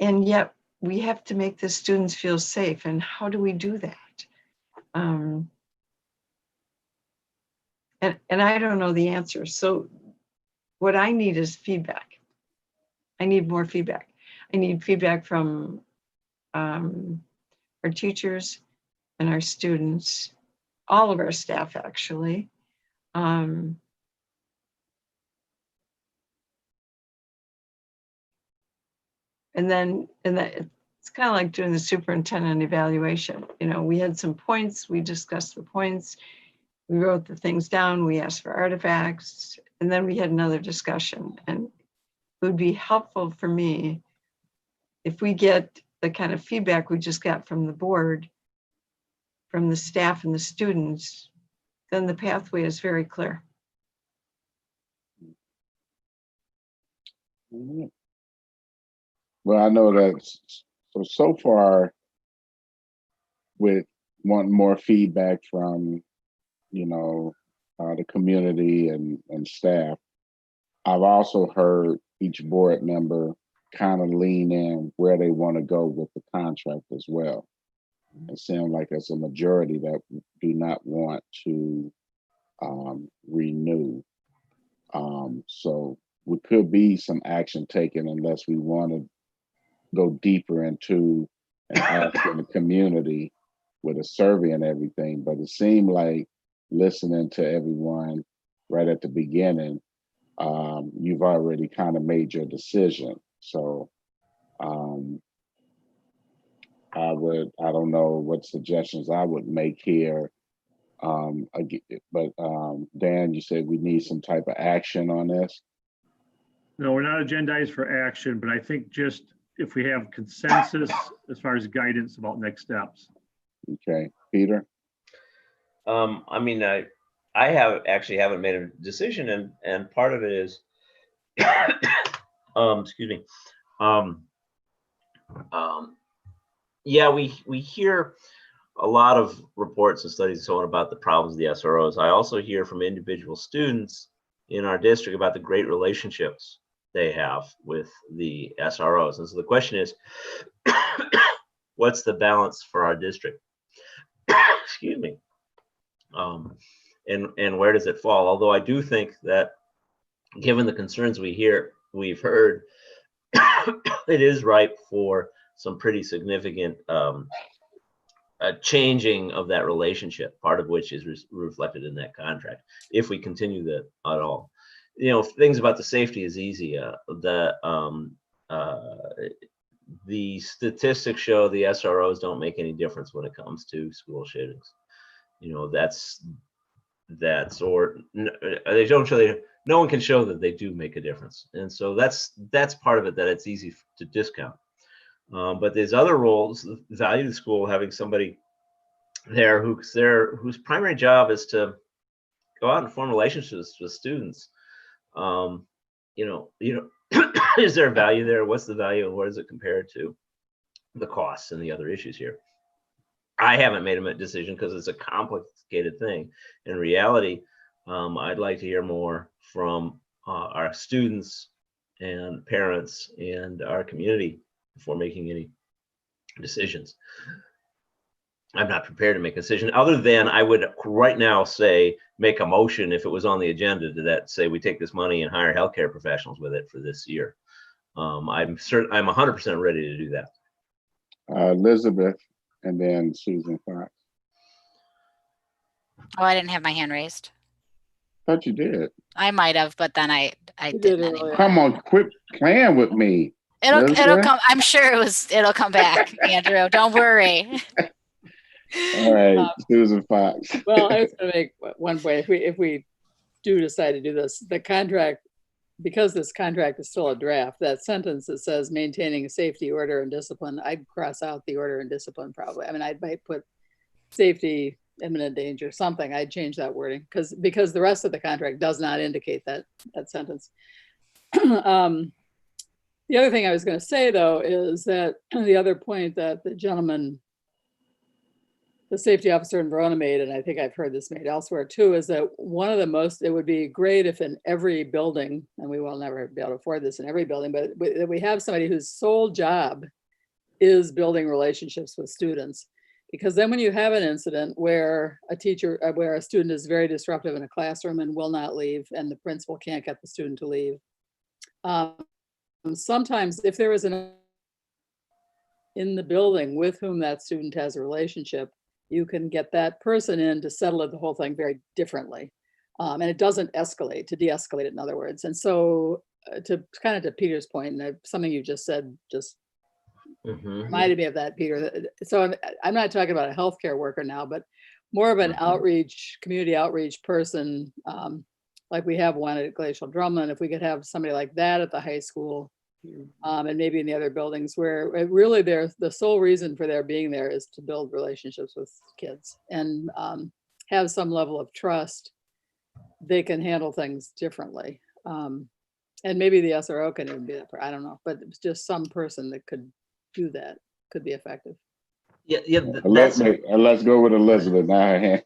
yet we have to make the students feel safe. And how do we do that? And I don't know the answer. So what I need is feedback. I need more feedback. I need feedback from our teachers and our students, all of our staff, actually. And then, it's kind of like doing the superintendent evaluation. You know, we had some points, we discussed the points, we wrote the things down, we asked for artifacts, and then we had another discussion. And it would be helpful for me if we get the kind of feedback we just got from the board, from the staff and the students, then the pathway is very clear. Well, I know that so far with wanting more feedback from, you know, the community and staff, I've also heard each board member kind of lean in where they want to go with the contract as well. It seems like it's a majority that do not want to renew. So we could be some action taken unless we want to go deeper into and ask in the community with a survey and everything. But it seemed like listening to everyone right at the beginning, you've already kind of made your decision. So I don't know what suggestions I would make here. But Dan, you said we need some type of action on this. No, we're not agendized for action, but I think just if we have consensus as far as guidance about next steps. Okay, Peter? I mean, I haven't made a decision, and part of it is, excuse me. Yeah, we hear a lot of reports and studies and so on about the problems of the SROs. I also hear from individual students in our district about the great relationships they have with the SROs. And so the question is, what's the balance for our district? Excuse me. And where does it fall? Although I do think that given the concerns we've heard, it is ripe for some pretty significant changing of that relationship, part of which is reflected in that contract, if we continue that at all. You know, things about the safety is easy. The statistics show the SROs don't make any difference when it comes to school shootings. You know, they don't show, no one can show that they do make a difference. And so that's part of it, that it's easy to discount. But there's other roles, the value of the school, having somebody there whose primary job is to go out and form relationships with students. Is there value there? What's the value, and what does it compare to the costs and the other issues here? I haven't made a decision because it's a complicated thing. In reality, I'd like to hear more from our students and parents and our community before making any decisions. I'm not prepared to make a decision, other than I would right now say make a motion if it was on the agenda to that say we take this money and hire healthcare professionals with it for this year. I'm 100% ready to do that. Elizabeth, and then Susan Fox. Oh, I didn't have my hand raised. Thought you did. I might have, but then I didn't anymore. Come on, quit playing with me. It'll come. I'm sure it'll come back, Andrew. Don't worry. All right, Susan Fox. Well, I was going to make one point. If we do decide to do this, the contract, because this contract is still a draft, that sentence that says maintaining safety, order, and discipline, I'd cross out the order and discipline probably. I mean, I might put safety, imminent danger, something. I'd change that wording because the rest of the contract does not indicate that sentence. The other thing I was going to say, though, is that the other point that the gentleman, the safety officer in Verona made, and I think I've heard this made elsewhere too, is that it would be great if in every building, and we will never be able to afford this in every building, but that we have somebody whose sole job is building relationships with students. Because then when you have an incident where a student is very disruptive in a classroom and will not leave, and the principal can't get the student to leave, sometimes if there is in the building with whom that student has a relationship, you can get that person in to settle the whole thing very differently. And it doesn't escalate, to de-escalate it, in other words. And so to Peter's point, and something you just said just reminded me of that, Peter. So I'm not talking about a healthcare worker now, but more of an outreach, community outreach person. Like we have one at Glacial Drumlin. If we could have somebody like that at the high school, and maybe in the other buildings, where it really the sole reason for their being there is to build relationships with kids and have some level of trust, they can handle things differently. And maybe the SRO can even be that, I don't know, but it's just some person that could do that, could be effective. Yeah, let's go with Elizabeth now.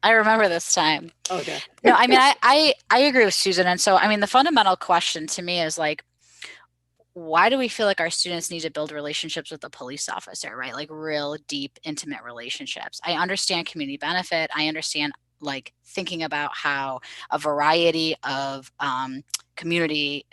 I remember this time. Okay. No, I mean, I agree with Susan. And so, I mean, the fundamental question to me is like, why do we feel like our students need to build relationships with a police officer, right? Like real deep, intimate relationships. I understand community benefit. I understand like thinking about how a variety of community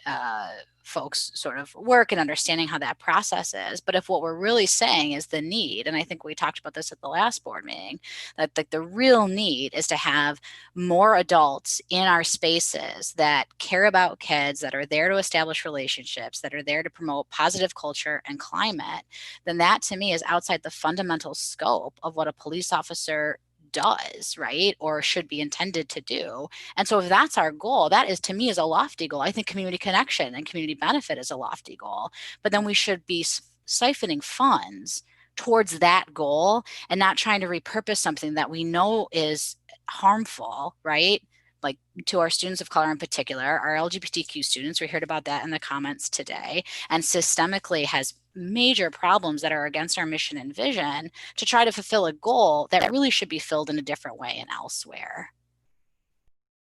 folks sort of work and understanding how that process is. But if what we're really saying is the need, and I think we talked about this at the last board meeting, that the real need is to have more adults in our spaces that care about kids, that are there to establish relationships, that are there to promote positive culture and climate, then that to me is outside the fundamental scope of what a police officer does, right? Or should be intended to do. And so if that's our goal, that is to me is a lofty goal. I think community connection and community benefit is a lofty goal, but then we should be siphoning funds towards that goal and not trying to repurpose something that we know is harmful, right? Like to our students of color in particular, our LGBTQ students, we heard about that in the comments today, and systemically has major problems that are against our mission and vision to try to fulfill a goal that really should be filled in a different way and elsewhere.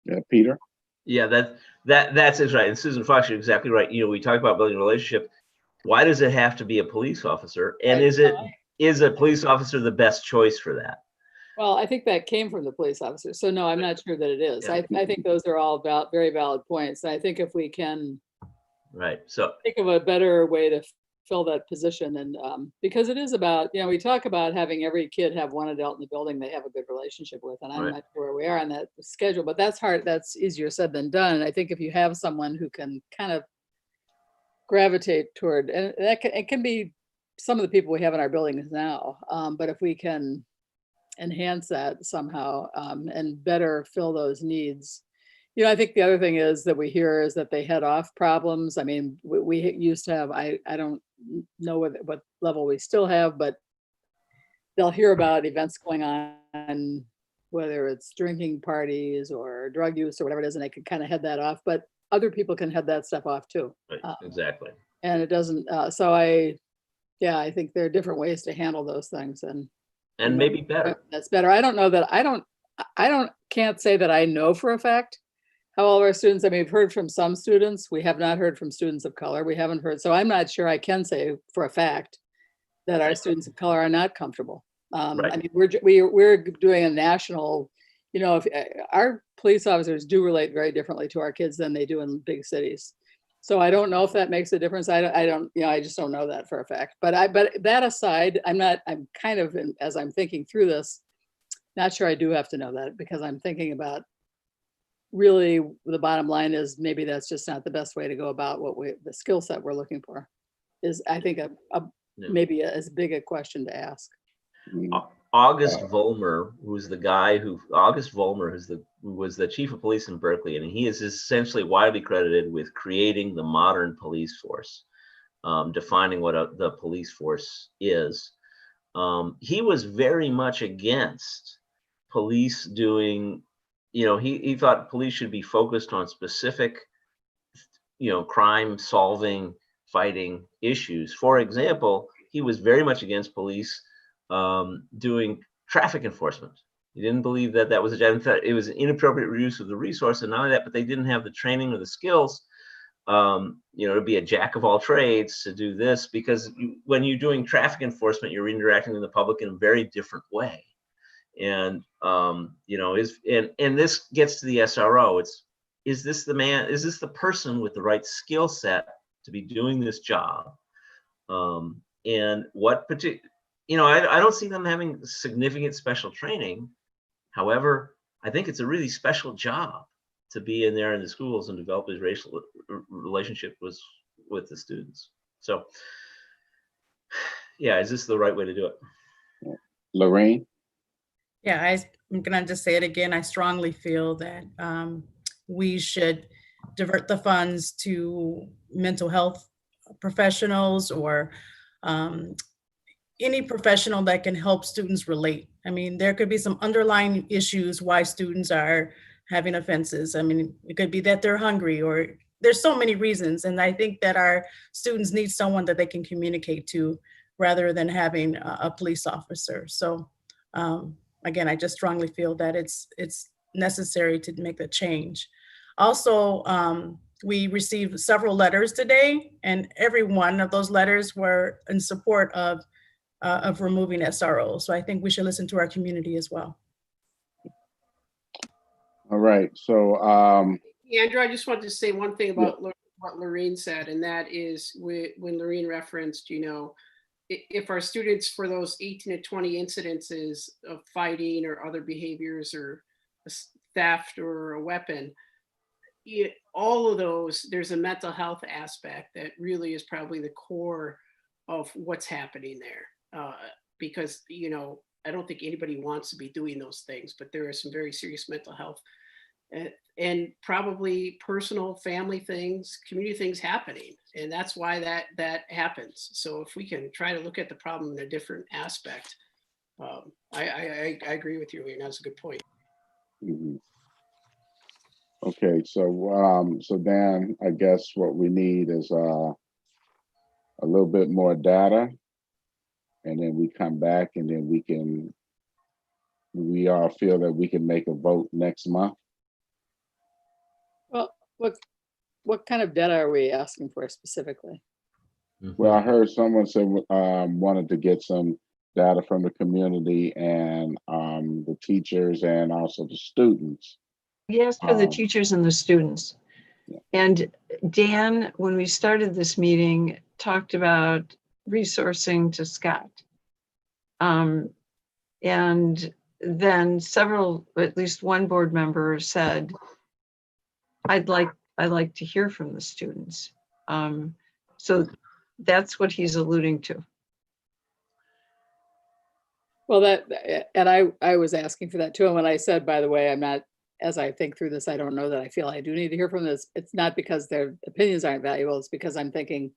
Yeah, Peter? Yeah, that's right. And Susan Fox, you're exactly right. You know, we talk about building a relationship. Why does it have to be a police officer? And is a police officer the best choice for that? Well, I think that came from the police officer. So no, I'm not sure that it is. Yeah. I think those are all very valid points. I think if we can think of a better way to fill that position, and because it is about, you know, we talk about having every kid have one adult in the building they have a good relationship with, and I'm not sure where we are on that schedule, but that's hard. That's easier said than done. And I think if you have someone who can kind of gravitate toward, and it can be some of the people we have in our buildings now, but if we can enhance that somehow and better fill those needs. You know, I think the other thing is that we hear is that they head off problems. I mean, we used to have, I don't know what level we still have, but they'll hear about events going on, whether it's drinking parties or drug use or whatever it is, and they can kind of head that off, but other people can head that stuff off too. Right, exactly. And it doesn't, so I think there are different ways to handle those things, and maybe better. That's better. I don't know that can't say that I know for a fact how all of our students, I mean, we've heard from some students. We have not heard from students of color. We haven't heard. So I'm not sure I can say for a fact that our students of color are not comfortable. I mean, we're doing a national, you know, if our police officers do relate very differently to our kids than they do in big cities. So I don't know if that makes a difference. I don't, you know, I just don't know that for a fact. But that aside, I'm kind of, as I'm thinking through this, not sure I do have to know that, because I'm thinking about really the bottom line is maybe that's just not the best way to go about the skill set we're looking for is, I think, maybe as big a question to ask. August Vollmer, who was the chief of police in Berkeley, and he is essentially widely credited with creating the modern police force, defining what the police force is. He was very much against police doing, you know, he thought police should be focused on specific, you know, crime solving, fighting issues. For example, he was very much against police doing traffic enforcement. He didn't believe that that was it was an inappropriate use of the resource, and not only that, but they didn't have the training or the skills, you know, to be a jack of all trades to do this, because when you're doing traffic enforcement, you're interacting with the public in a very different way. And you know, and this gets to the SRO. Is this the person with the right skill set to be doing this job? And what particular, you know, I don't see them having significant special training. However, I think it's a really special job to be in there in the schools and develop his racial relationship with the students. So Yeah, is this the right way to do it? Lorraine? Yeah, I'm gonna just say it again. I strongly feel that we should divert the funds to mental health professionals or any professional that can help students relate. I mean, there could be some underlying issues why students are having offenses. I mean, it could be that they're hungry, or there's so many reasons. And I think that our students need someone that they can communicate to rather than having a police officer. So again, I just strongly feel that it's necessary to make the change. Also, we received several letters today, and every one of those letters were in support of removing SRO. So I think we should listen to our community as well. All right, so Andrew, I just wanted to say one thing about what Lorraine said, and that is when Lorraine referenced, you know, if our students for those 18 to 20 incidences of fighting or other behaviors or a theft or a weapon, all of those, there's a mental health aspect that really is probably the core of what's happening there. Because, you know, I don't think anybody wants to be doing those things, but there are some very serious mental health and probably personal family things, community things happening. And that's why that happens. So if we can try to look at the problem in a different aspect, I agree with you, and that's a good point. mhm. Okay, so Dan, I guess what we need is a little bit more data, and then we come back, and then we all feel that we can make a vote next month. Well, what kind of data are we asking for specifically? Well, I heard someone say wanted to get some data from the community and the teachers and also the students. We asked for the teachers and the students. And Dan, when we started this meeting, talked about resourcing to Scott. And then at least one board member said, I'd like to hear from the students. So that's what he's alluding to. Well, and I was asking for that too. And when I said, by the way, I'm not, as I think through this, I don't know that I feel I do need to hear from this. It's not because their opinions aren't valuable. It's because I'm thinking,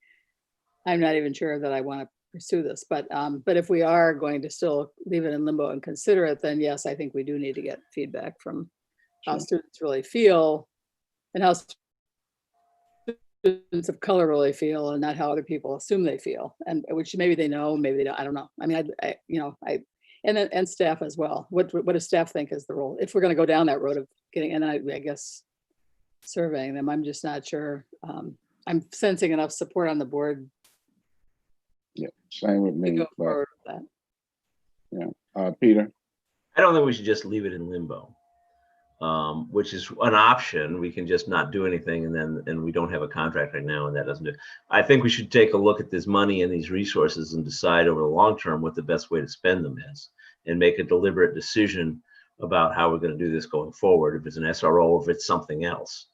I'm not even sure that I want to pursue this. But if we are going to still leave it in limbo and consider it, then yes, I think we do need to get feedback from how students really feel and how students of color really feel, and not how other people assume they feel, and which maybe they know, maybe they don't. I don't know. I mean, and staff as well. What does staff think is the role? If we're going to go down that road of getting, and I guess surveying them, I'm just not sure. I'm sensing enough support on the board. Yeah, same with me. Go forward with that. Yeah, Peter. I don't think we should just leave it in limbo, which is an option. We can just not do anything, and we don't have a contract right now, and that doesn't do. I think we should take a look at this money and these resources and decide over the long term what the best way to spend them is, and make a deliberate decision about how we're going to do this going forward. If it's an SRO or if it's something else.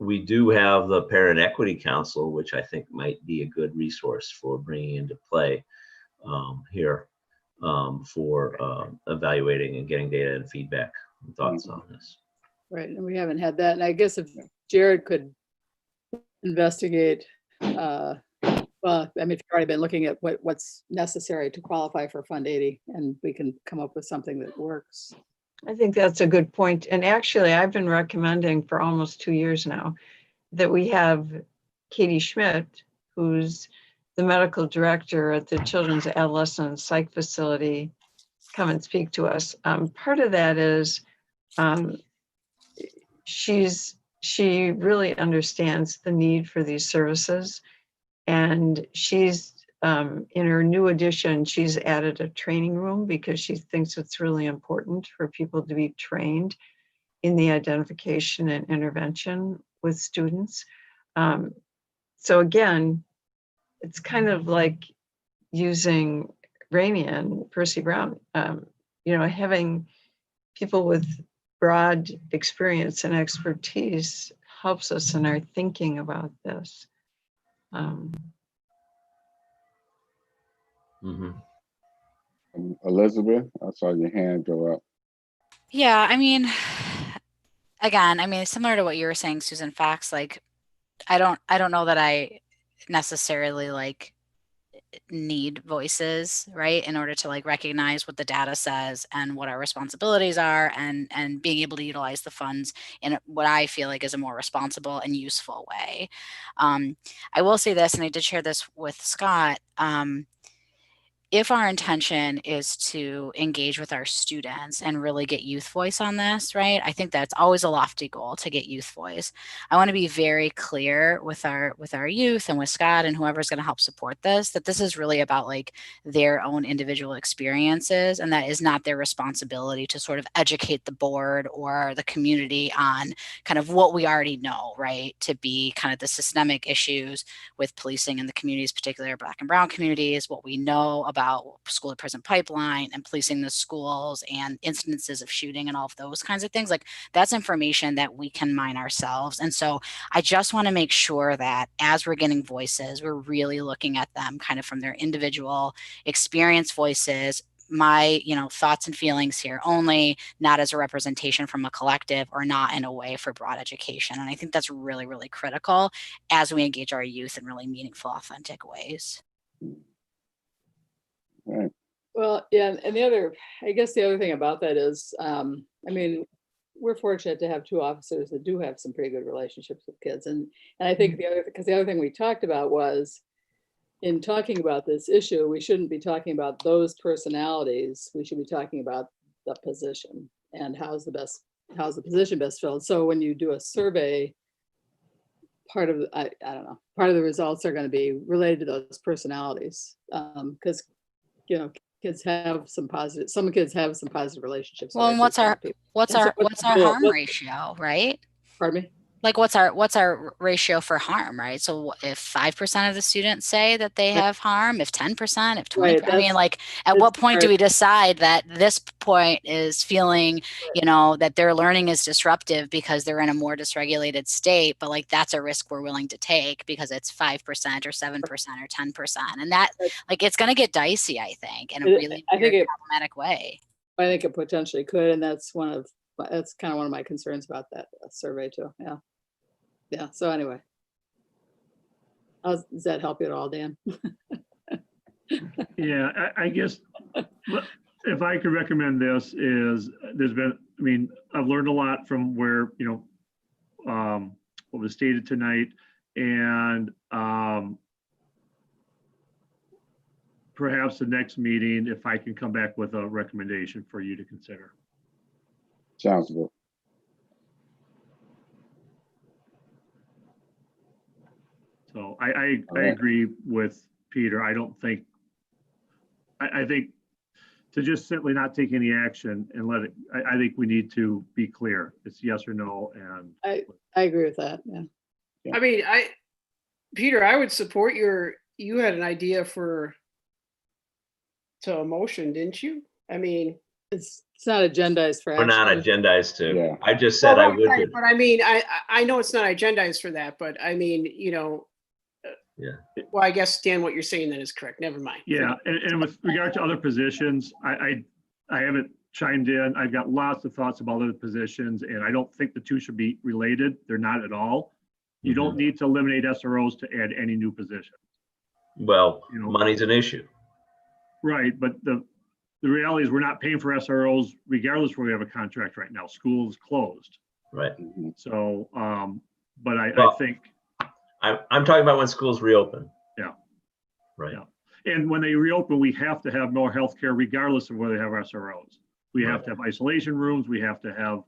We do have the Parent Equity Council, which I think might be a good resource for bringing into play here. For evaluating and getting data and feedback and thoughts on this. Right, and we haven't had that. And I guess if Jared could investigate, well, I mean, if you've already been looking at what's necessary to qualify for Fund 80, and we can come up with something that works. I think that's a good point. And actually, I've been recommending for almost 2 years now that we have Katie Schmidt, who's the medical director at the Children's Adolescent Psych Facility, come and speak to us. Part of that is she really understands the need for these services, and she's in her new addition, she's added a training room because she thinks it's really important for people to be trained in the identification and intervention with students. So again, it's kind of like using Rainey and Percy Brown, having people with broad experience and expertise helps us in our thinking about this. Mhm. Elizabeth, I saw your hand go up. Yeah, I mean, again, I mean, similar to what you were saying, Susan Fox, like, I don't know that I necessarily like need voices, right, in order to like recognize what the data says and what our responsibilities are, and being able to utilize the funds in what I feel like is a more responsible and useful way. I will say this, and I did share this with Scott. If our intention is to engage with our students and really get youth voice on this, right? I think that's always a lofty goal, to get youth voice. I want to be very clear with our youth and with Scott and whoever's going to help support this, that this is really about like their own individual experiences, and that is not their responsibility to sort of educate the board or the community on kind of what we already know, right? To be kind of the systemic issues with policing in the communities, particularly Black and Brown communities, what we know about school to prison pipeline and policing the schools and incidences of shooting and all of those kinds of things. Like, that's information that we can mine ourselves. And so I just want to make sure that as we're getting voices, we're really looking at them kind of from their individual experience voices, my thoughts and feelings here only, not as a representation from a collective, or not in a way for broad education. And I think that's really, really critical as we engage our youth in really meaningful, authentic ways. Right. Well, yeah, and I guess the other thing about that is, I mean, we're fortunate to have two officers that do have some pretty good relationships with kids. And I think the other thing we talked about was, in talking about this issue, we shouldn't be talking about those personalities. We should be talking about the position and how's the position best filled. So when you do a survey, part of the results are going to be related to those personalities, because kids have some positive. Some kids have some positive relationships. Well, and what's our harm ratio, right? Pardon me? Like, what's our ratio for harm, right? So if 5% of the students say that they have harm, if 10%, if 20%, I mean, like, at what point do we decide that this point is feeling, that their learning is disruptive because they're in a more dysregulated state, but like, that's a risk we're willing to take because it's 5% or 7% or 10%. And that, like, it's going to get dicey, I think, in a really problematic way. I think it potentially could. And that's kind of one of my concerns about that survey too. Yeah. So anyway, does that help you at all, Dan? Yeah, I guess if I could recommend this is, I've learned a lot from where, what was stated tonight, and perhaps the next meeting, if I can come back with a recommendation for you to consider. Sounds good. So I agree with Peter. I don't think, I think to just simply not take any action and let it, I think we need to be clear. It's yes or no. And I agree with that. Yeah. I mean, Peter, I would support you had an idea to a motion, didn't you? I mean, it's not agendized for action. We're not agendized to. Yeah. I just said I would. But I mean, I know it's not agendized for that, but I mean, yeah. Well, I guess, Dan, what you're saying then is correct. Never mind. Yeah, and with regard to other positions, I haven't chimed in. I've got lots of thoughts about other positions, and I don't think the two should be related. They're not at all. You don't need to eliminate SROs to add any new positions. Well, money's an issue. Right, but the reality is we're not paying for SROs regardless where we have a contract right now. School is closed. Right. So, but I think. I'm talking about when schools reopen. Yeah. Right. Yeah. And when they reopen, we have to have more healthcare regardless of whether they have SROs. We have to have isolation rooms. We have to have,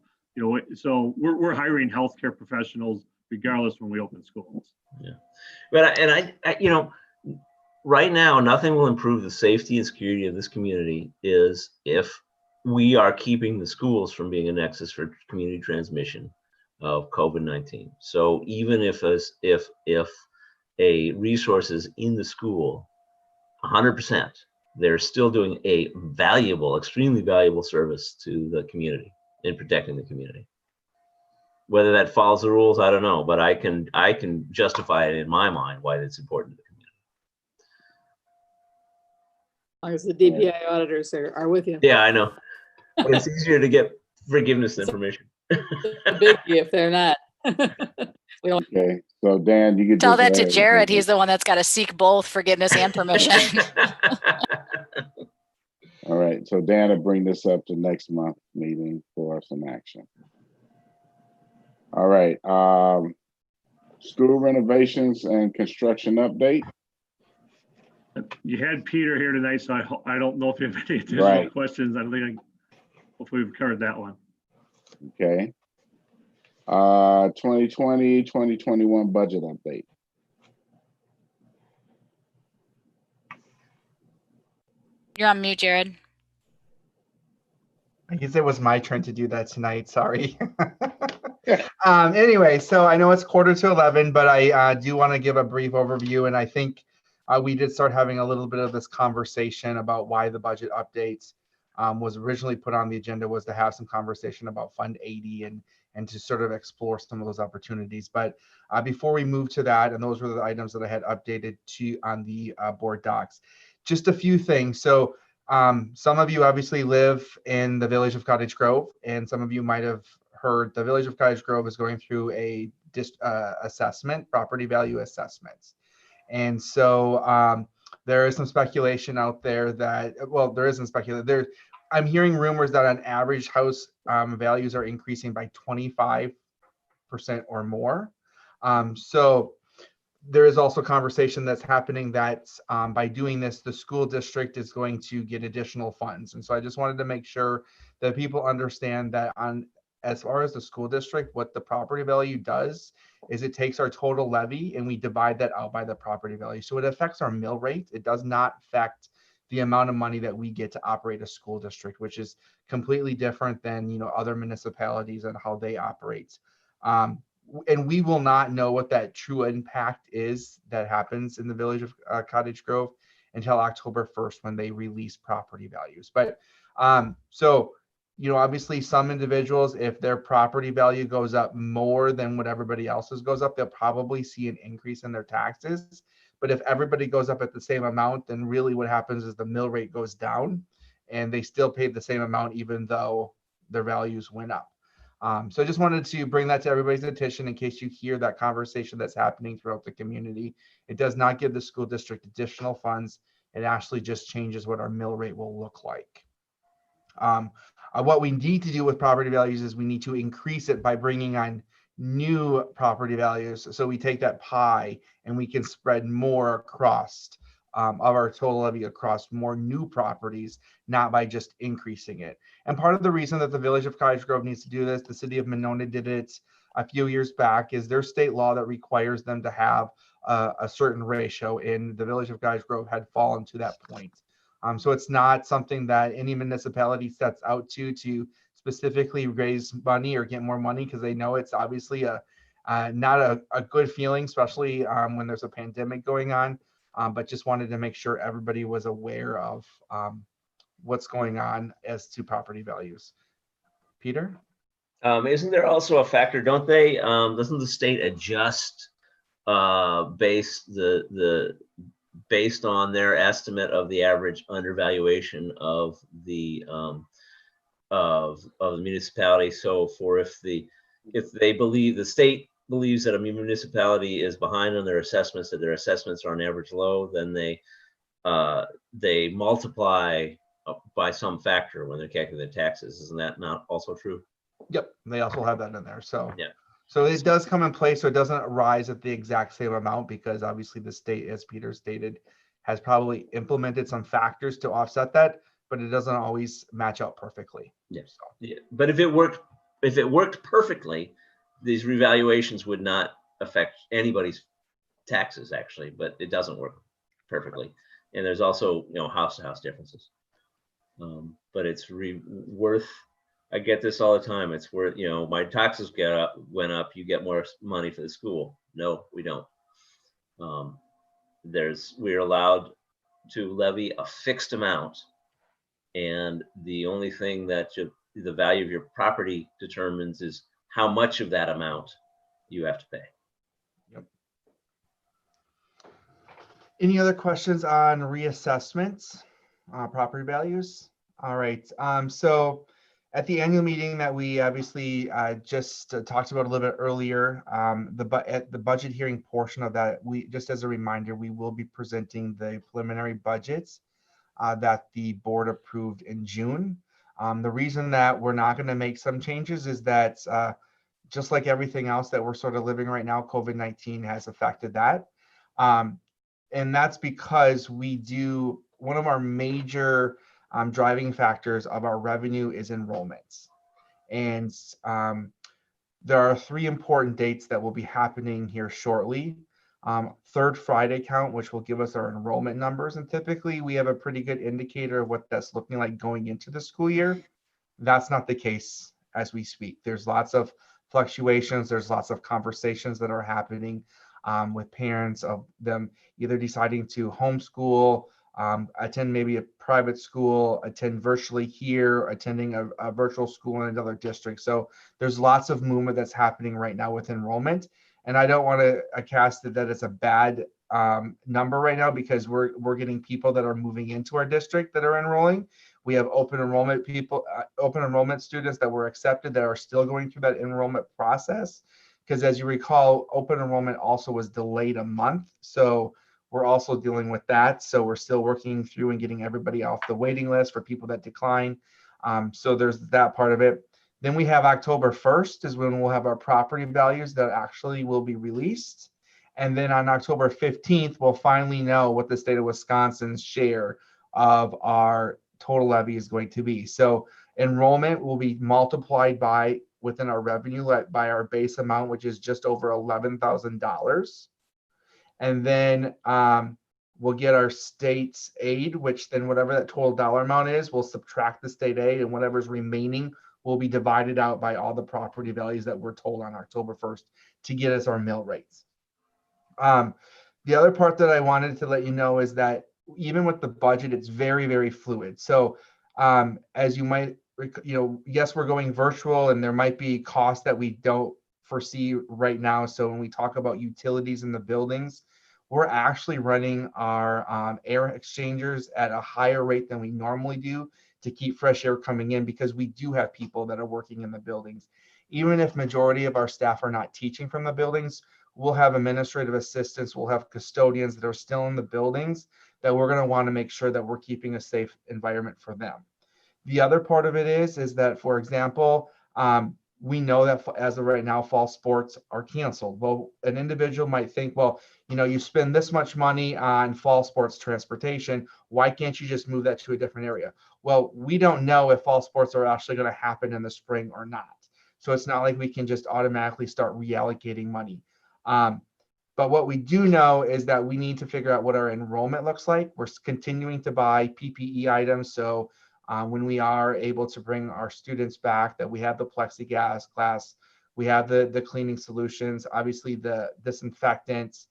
so we're hiring healthcare professionals regardless when we open schools. Yeah. But I right now, nothing will improve the safety and security of this community is if we are keeping the schools from being a nexus for community transmission of COVID-19. So even if a resource is in the school, 100%, they're still doing a valuable, extremely valuable service to the community in protecting the community. Whether that follows the rules, I don't know, but I can justify it in my mind why it's important to the community. long as the DPI auditors are with you. Yeah, I know. But it's easier to get forgiveness than permission. A biggie if they're not. We don't. Okay, so Dan, you could Tell just that go to ahead and Jared. take He's the one that's got to seek both forgiveness and permission. All right, so Dan will bring this up to next month meeting for some action. All right, school renovations and construction update. You had Peter here tonight, so I don't know if you have any additional Right. questions. I don't think hopefully we've covered that one. Okay. 2020, 2021 budget update. You're on mute, Jared. I guess it was my turn to do that tonight. Sorry. Anyway, so I know it's 10:45, but I do want to give a brief overview. And I think we did start having a little bit of this conversation about why the budget updates was originally put on the agenda, was to have some conversation about Fund 80 and to sort of explore some of those opportunities. But before we move to that, and those were the items that I had updated to on the board docs, just a few things. So some of you obviously live in the village of Cottage Grove, and some of you might have heard the village of Cottage Grove is going through a assessment, property value assessments. And so there is some speculation out there that, well, there isn't speculation. I'm hearing rumors that on average house values are increasing by 25% or more. So there is also conversation that's happening that by doing this, the school district is going to get additional funds. And so I just wanted to make sure that people understand that as far as the school district, what the property value does is it takes our total levy and we divide that out by the property value. So it affects our mill rate. It does not affect the amount of money that we get to operate a school district, which is completely different than other municipalities and how they operate. And we will not know what that true impact is that happens in the village of Cottage Grove until October 1st when they release property values. But obviously some individuals, if their property value goes up more than what everybody else's goes up, they'll probably see an increase in their taxes. But if everybody goes up at the same amount, then really what happens is the mill rate goes down and they still paid the same amount even though their values went up. So I just wanted to bring that to everybody's attention in case you hear that conversation that's happening throughout the community. It does not give the school district additional funds. It actually just changes what our mill rate will look like. What we need to do with property values is we need to increase it by bringing on new property values. So we take that pie and we can spread more across of our total levy across more new properties, not by just increasing it. And part of the reason that the village of Cottage Grove needs to do this, the city of Monona did it a few years back, is their state law that requires them to have a certain ratio, and the village of Cottage Grove had fallen to that point. So it's not something that any municipality sets out to specifically raise money or get more money, because they know it's obviously not a good feeling, especially when there's a pandemic going on. But just wanted to make sure everybody was aware of what's going on as to property values. Peter? Isn't there also a factor, don't they, doesn't the state adjust based on their estimate of the average undervaluation of the municipality? So if they believe, the state believes that a municipality is behind on their assessments, that their assessments are on average low, then they multiply by some factor when they're calculating taxes. Isn't that not also true? Yep, they also have that in there. So yeah, so it does come in place, so it doesn't rise at the exact same amount, because obviously the state, as Peter stated, has probably implemented some factors to offset that, but it doesn't always match out perfectly. Yes. So. Yeah. But if it worked perfectly, these revaluations would not affect anybody's taxes, actually, but it doesn't work perfectly. And there's also, house to house differences. But it's worth, I get this all the time. It's worth, my taxes went up, you get more money for the school. No, we don't. We're allowed to levy a fixed amount. And the only thing that the value of your property determines is how much of that amount you have to pay. Yep. Any other questions on reassessments? property values. All right. So at the annual meeting that we obviously just talked about a little bit earlier, at the budget hearing portion of that, we just as a reminder, we will be presenting the preliminary budgets that the board approved in June. The reason that we're not going to make some changes is that just like everything else that we're sort of living right now, COVID-19 has affected that. And that's because one of our major driving factors of our revenue is enrollments. And there are 3 important dates that will be happening here shortly. Third Friday count, which will give us our enrollment numbers. And typically we have a pretty good indicator of what that's looking like going into the school year. That's not the case as we speak. There's lots of fluctuations. There's lots of conversations that are happening with parents of them either deciding to homeschool, attend maybe a private school, attend virtually here, attending a virtual school in another district. So there's lots of movement that's happening right now with enrollment. And I don't want to cast it that it's a bad number right now, because we're getting people that are moving into our district that are enrolling. We have open enrollment students that were accepted that are still going through that enrollment process. Because as you recall, open enrollment also was delayed a month. So we're also dealing with that. So we're still working through and getting everybody off the waiting list for people that decline. So there's that part of it. Then we have October 1st is when we'll have our property values that actually will be released. And then on October 15th, we'll finally know what the state of Wisconsin's share of our total levy is going to be. So enrollment will be multiplied by within our revenue by our base amount, which is just over $11,000. And then we'll get our state's aid, which then whatever that total dollar amount is, we'll subtract the state aid, and whatever's remaining will be divided out by all the property values that we're told on October 1st to get us our mill rates. The other part that I wanted to let you know is that even with the budget, it's very, very fluid. So as you might, yes, we're going virtual and there might be costs that we don't foresee right now. So when we talk about utilities in the buildings, we're actually running our air exchangers at a higher rate than we normally do to keep fresh air coming in, because we do have people that are working in the buildings. Even if majority of our staff are not teaching from the buildings, we'll have administrative assistants, we'll have custodians that are still in the buildings that we're going to want to make sure that we're keeping a safe environment for them. The other part of it is that, for example, we know that as of right now, fall sports are canceled. Well, an individual might think, well, you spend this much money on fall sports transportation. Why can't you just move that to a different area? Well, we don't know if fall sports are actually going to happen in the spring or not. So it's not like we can just automatically start reallocating money. But what we do know is that we need to figure out what our enrollment looks like. We're continuing to buy PPE items. So when we are able to bring our students back, that we have the plexiglass glass, we have the cleaning solutions, obviously the disinfectants,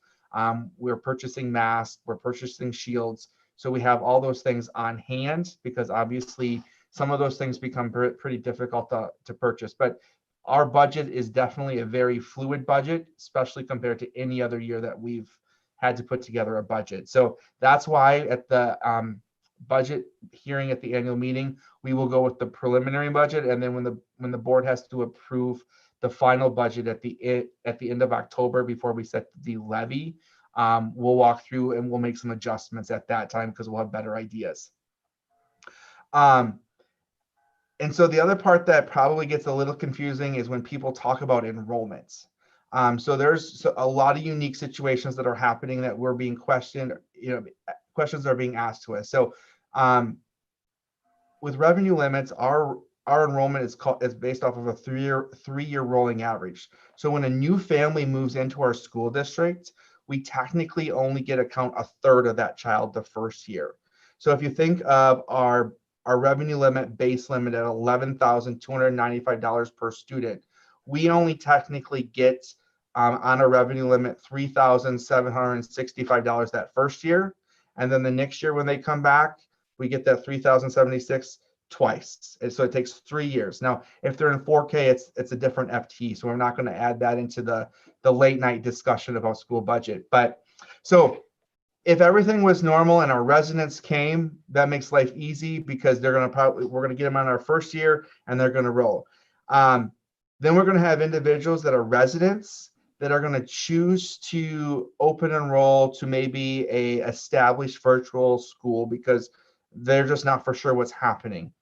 we're purchasing masks, we're purchasing shields. So we have all those things on hand, because obviously some of those things become pretty difficult to purchase. But our budget is definitely a very fluid budget, especially compared to any other year that we've had to put together a budget. So that's why at the budget hearing at the annual meeting, we will go with the preliminary budget, and then when the board has to approve the final budget at the end of October before we set the levy, we'll walk through and we'll make some adjustments at that time, because we'll have better ideas. And so the other part that probably gets a little confusing is when people talk about enrollments. So there's a lot of unique situations that are happening that we're being questioned, questions are being asked to us. So with revenue limits, our enrollment is based off of a three-year rolling average. So when a new family moves into our school district, we technically only get to count a third of that child the first year. So if you think of our revenue limit, base limit at $11,295 per student, we only technically get on a revenue limit $3,765 that first year. And then the next year when they come back, we get that $3,076 twice. And so it takes 3 years. Now, if they're in 4K, it's a different FT. So we're not going to add that into the late night discussion about school budget. But so if everything was normal and our residents came, that makes life easy because we're going to get them on our first year and they're going to roll. Then we're going to have individuals that are residents that are going to choose to open enroll to maybe a established virtual school because they're just not for sure what's happening.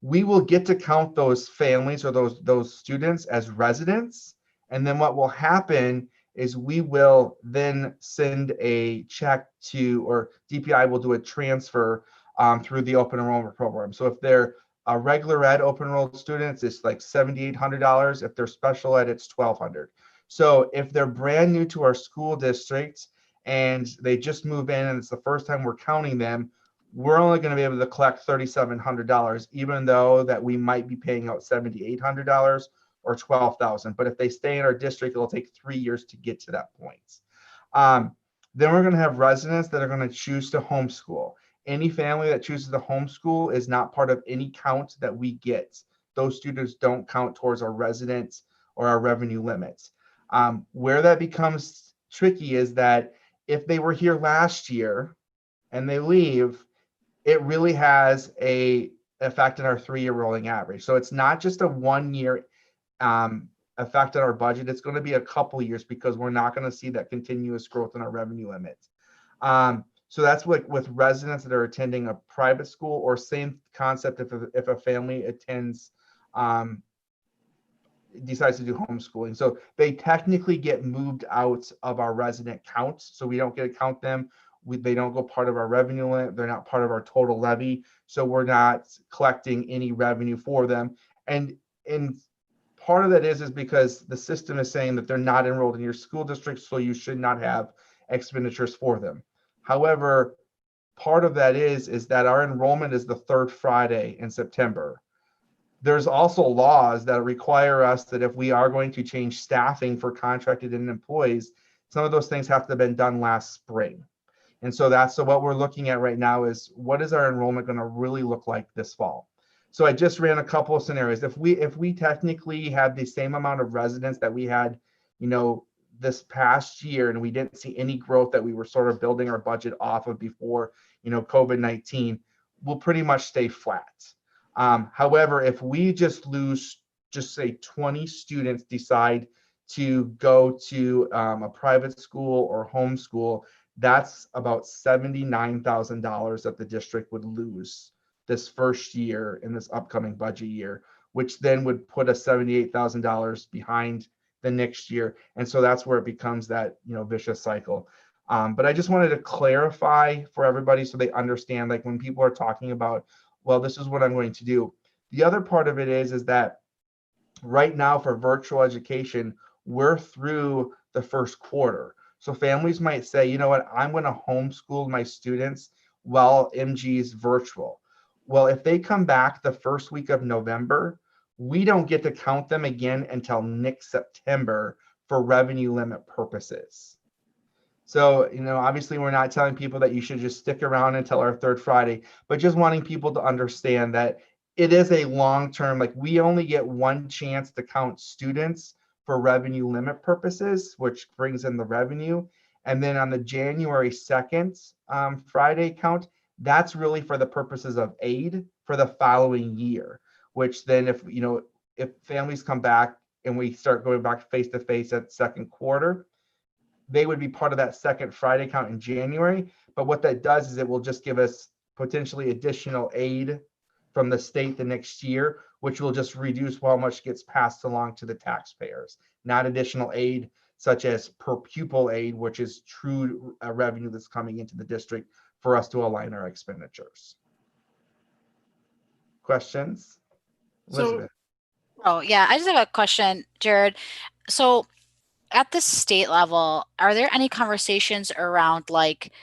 We will get to count those families or those students as residents. And then what will happen is we will then send a check to, or DPI will do a transfer through the open enrollment program. So if they're a regular ed open enrolled students, it's like $7,800. If they're special ed, it's $1,200. So if they're brand new to our school district and they just move in and it's the first time we're counting them, we're only going to be able to collect $3,700, even though that we might be paying out $7,800 or $12,000. But if they stay in our district, it'll take 3 years to get to that point. Then we're going to have residents that are going to choose to homeschool. Any family that chooses to homeschool is not part of any count that we get. Those students don't count towards our residents or our revenue limits. Where that becomes tricky is that if they were here last year and they leave, it really has a effect on our 3-year rolling average. So it's not just a 1 year effect on our budget. It's going to be a couple years because we're not going to see that continuous growth in our revenue limits. So that's what with residents that are attending a private school, or same concept if a family attends decides to do homeschooling. So they technically get moved out of our resident counts. So we don't get to count them. They don't go part of our revenue limit. They're not part of our total levy. So we're not collecting any revenue for them. And part of that is because the system is saying that they're not enrolled in your school district, so you should not have expenditures for them. However, part of that is that our enrollment is the 3rd Friday in September. There's also laws that require us that if we are going to change staffing for contracted and employees, some of those things have to have been done last spring. And so what we're looking at right now is what is our enrollment going to really look like this fall? So I just ran a couple of scenarios. If we technically have the same amount of residents that we had, this past year, and we didn't see any growth that we were sort of building our budget off of before, COVID-19, we'll pretty much stay flat. However, if we just lose, just say 20 students decide to go to a private school or homeschool, that's about $79,000 that the district would lose this first year in this upcoming budget year, which then would put us $78,000 behind the next year. And so that's where it becomes that, vicious cycle. But I just wanted to clarify for everybody so they understand, like when people are talking about, well, this is what I'm going to do. The other part of it is that right now for virtual education, we're through the first quarter. So families might say, you know what, I'm going to homeschool my students while MG is virtual. Well, if they come back the first week of November, we don't get to count them again until next September for revenue limit purposes. So, obviously we're not telling people that you should just stick around until our 3rd Friday, but just wanting people to understand that it is a long-term, like we only get one chance to count students for revenue limit purposes, which brings in the revenue. And then on the January 2nd Friday count, that's really for the purposes of aid for the following year, which then if families come back and we start going back face to face at 2nd quarter, they would be part of that 2nd Friday count in January. But what that does is it will just give us potentially additional aid from the state the next year, which will just reduce how much gets passed along to the taxpayers, not additional aid such as per pupil aid, which is true revenue that's coming into the district for us to align our expenditures. Questions? Elizabeth. Oh, yeah, I just have a question, Jared. So at the state level, are there any conversations around like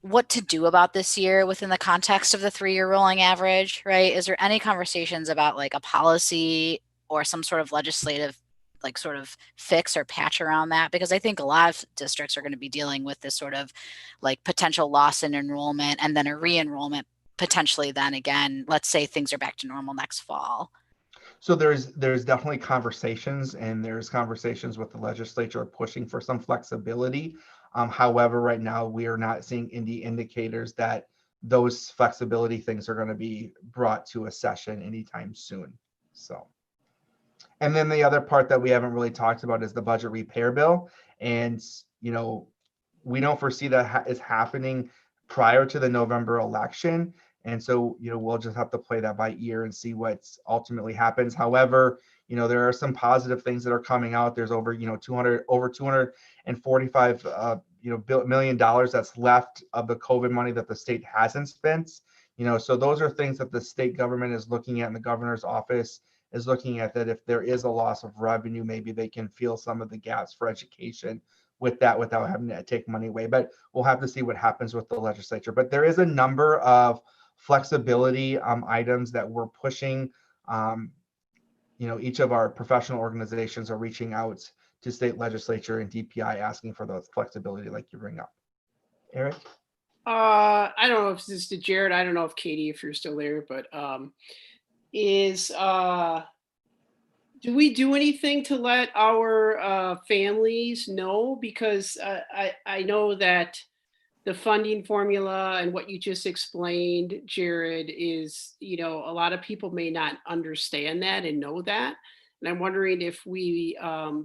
what to do about this year within the context of the 3-year rolling average, right? Is there any conversations about like a policy or some sort of legislative like sort of fix or patch around that? Because I think a lot of districts are going to be dealing with this sort of like potential loss in enrollment and then a re-enrollment potentially then again, let's say things are back to normal next fall. So there's definitely conversations, and there's conversations with the legislature pushing for some flexibility. However, right now we are not seeing any indicators that those flexibility things are going to be brought to a session anytime soon. So, and then the other part that we haven't really talked about is the budget repair bill. And, you know, we don't foresee that is happening prior to the November election. And so, you know, we'll just have to play that by ear and see what ultimately happens. However, you know, there are some positive things that are coming out. There's over, you know, over 245 million dollars that's left of the COVID money that the state hasn't spent. You know, so those are things that the state government is looking at, and the governor's office is looking at, that if there is a loss of revenue, maybe they can fill some of the gaps for education with that without having to take money away. But we'll have to see what happens with the legislature. But there is a number of flexibility items that we're pushing. You know, each of our professional organizations are reaching out to state legislature and DPI asking for the flexibility like you bring up. Eric? I don't know if this is to Jared. I don't know if Katie, if you're still there, but do we do anything to let our families know? Because I know that the funding formula and what you just explained, Jared, is, you know, a lot of people may not understand that and know that. And I'm wondering if we,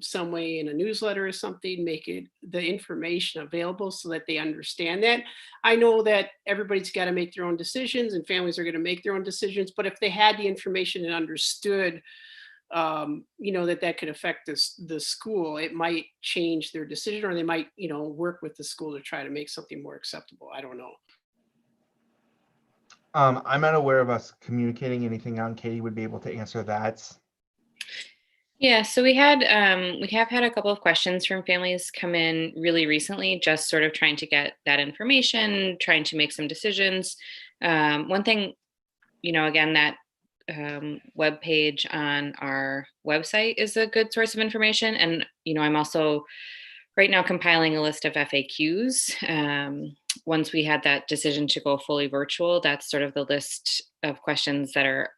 some way in a newsletter or something, make it the information available so that they understand that. I know that everybody's got to make their own decisions and families are going to make their own decisions, but if they had the information and understood, you know, that could affect the school, it might change their decision, or they might, you know, work with the school to try to make something more acceptable. I don't know. I'm not aware of us communicating anything out. Katie would be able to answer that. Yeah, so we have had a couple of questions from families come in really recently, just sort of trying to get that information, trying to make some decisions. One thing, you know, again, that web page on our website is a good source of information. And, you know, I'm also right now compiling a list of FAQs. Once we had that decision to go fully virtual, that's sort of the list of questions that are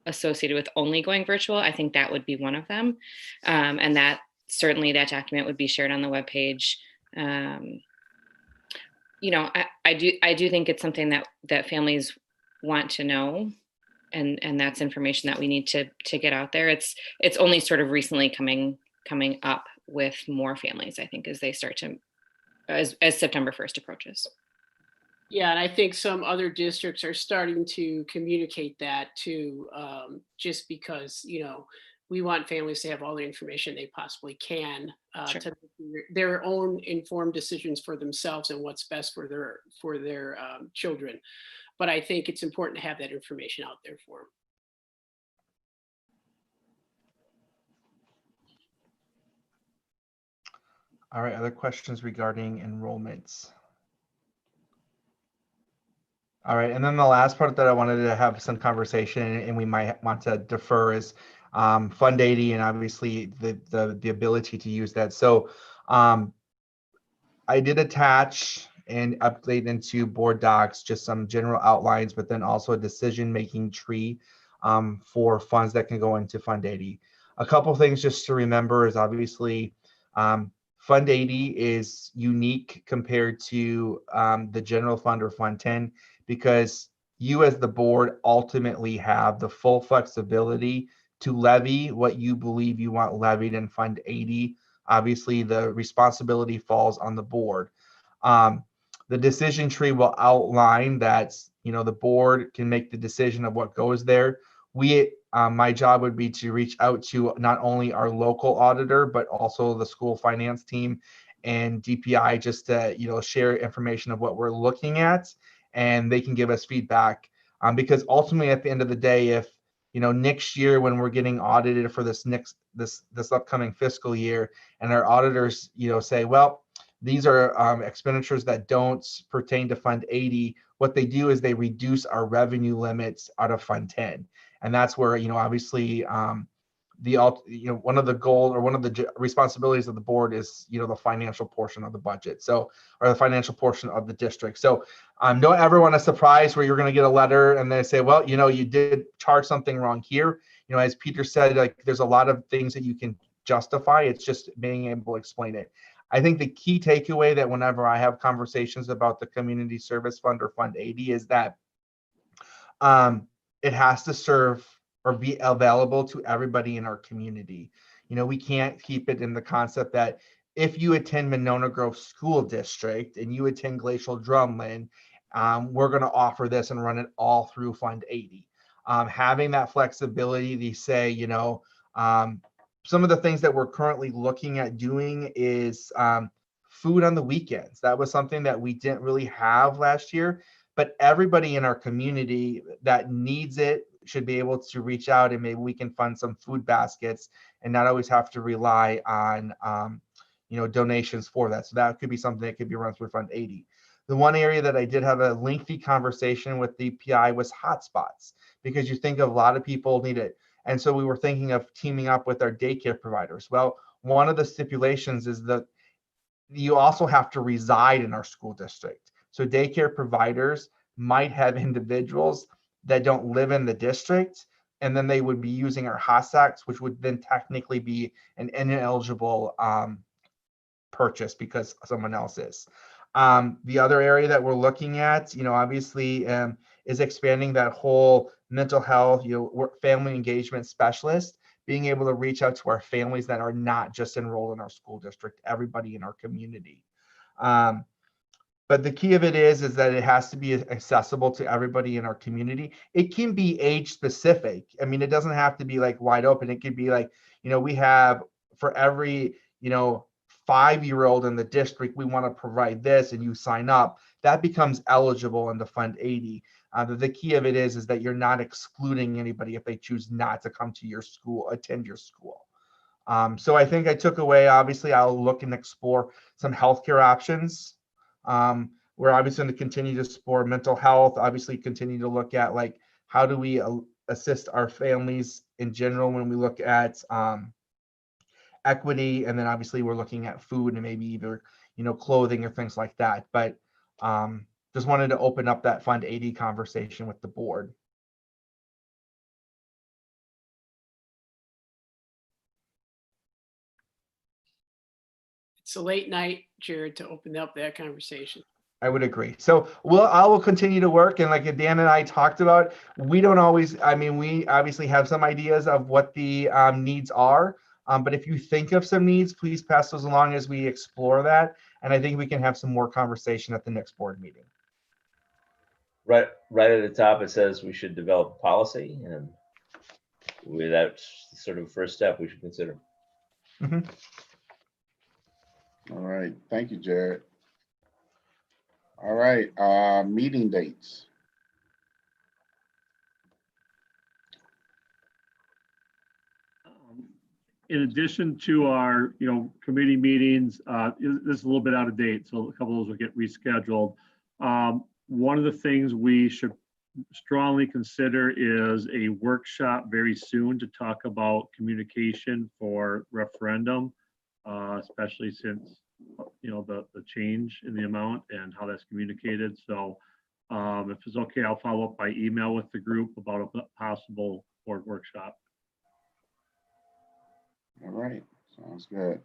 associated with only going virtual. I think that would be one of them. And that certainly that document would be shared on the webpage. You know, I do think it's something that families want to know. And that's information that we need to get out there. It's only sort of recently coming up with more families, I think, as they start to, as September 1st approaches. Yeah, and I think some other districts are starting to communicate that too, just because, you know, we want families to have all the information they possibly can Sure. to make their own informed decisions for themselves and what's best for their children. But I think it's important to have that information out there for them. All right, other questions regarding enrollments? All right, and then the last part that I wanted to have some conversation, and we might want to defer, is Fund 80 and obviously the ability to use that. So I did attach and update into board docs just some general outlines, but then also a decision-making tree for funds that can go into Fund 80. A couple things just to remember is obviously Fund 80 is unique compared to the general fund or Fund 10, because you as the board ultimately have the full flexibility to levy what you believe you want levied in Fund 80. Obviously, the responsibility falls on the board. The decision tree will outline that, you know, the board can make the decision of what goes there. My job would be to reach out to not only our local auditor, but also the school finance team and DPI, just to, you know, share information of what we're looking at, and they can give us feedback. Because ultimately, at the end of the day, if, you know, next year when we're getting audited for this upcoming fiscal year, and our auditors, you know, say, well, these are expenditures that don't pertain to Fund 80, what they do is they reduce our revenue limits out of Fund 10. And that's where, you know, obviously one of the goals or one of the responsibilities of the board is, you know, the financial portion of the budget. So, or the financial portion of the district. So don't ever want a surprise where you're going to get a letter and they say, well, you know, you did charge something wrong here. You know, as Peter said, like, there's a lot of things that you can justify. It's just being able to explain it. I think the key takeaway that whenever I have conversations about the Community Service Fund or Fund 80 is that it has to serve or be available to everybody in our community. You know, we can't keep it in the concept that if you attend Monona Grove School District and you attend Glacial Drumlin, we're going to offer this and run it all through Fund 80. Having that flexibility to say, you know, some of the things that we're currently looking at doing is food on the weekends. That was something that we didn't really have last year, but everybody in our community that needs it should be able to reach out, and maybe we can fund some food baskets and not always have to rely on you know, donations for that. So that could be something that could be run through Fund 80. The one area that I did have a lengthy conversation with the PI was hotspots, because you think of a lot of people need it. And so we were thinking of teaming up with our daycare providers. Well, one of the stipulations is that you also have to reside in our school district. So daycare providers might have individuals that don't live in the district, and then they would be using our hotspots, which would then technically be an ineligible purchase because someone else is. The other area that we're looking at, you know, obviously is expanding that whole mental health, you know, family engagement specialist, being able to reach out to our families that are not just enrolled in our school district, everybody in our community. But the key of it is that it has to be accessible to everybody in our community. It can be age specific. I mean, it doesn't have to be like wide open. It could be like, you know, we have for every, you know, 5-year-old in the district, we want to provide this, and you sign up, that becomes eligible in the Fund 80. The key of it is that you're not excluding anybody if they choose not to come to your school, attend your school. So I think I took away, obviously, I'll look and explore some healthcare options. We're obviously going to continue to explore mental health, obviously continue to look at like, how do we assist our families in general when we look at equity, and then obviously we're looking at food and maybe either, you know, clothing or things like that. But just wanted to open up that Fund 80 conversation with the board. It's a late night, Jared, to open up that conversation. I would agree. So I will continue to work. And like Dan and I talked about, we don't always, I mean, we obviously have some ideas of what the needs are. But if you think of some needs, please pass those along as we explore that. And I think we can have some more conversation at the next board meeting. Right at the top, it says we should develop policy, and that's sort of the first step we should consider. Mm-hmm. All right, thank you, Jared. All right, meeting dates. In addition to our, you know, committee meetings, this is a little bit out of date, so a couple of those will get rescheduled. One of the things we should strongly consider is a workshop very soon to talk about communication for referendum, especially since, you know, the change in the amount and how that's communicated. So if it's okay, I'll follow up by email with the group about a possible board workshop. All right, sounds good.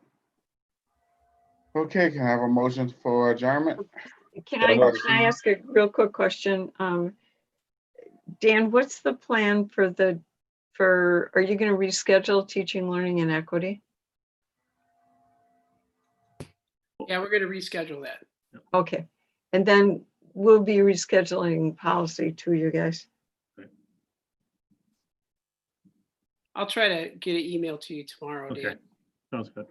Okay, can I have a motion for adjournment? Can I ask a real quick question? Dan, what's the plan for are you going to reschedule teaching, learning, and equity? Yeah, we're going to reschedule that. Okay. And then we'll be rescheduling policy too, you guys. I'll try to get an email to you tomorrow, Okay, Dan. sounds good.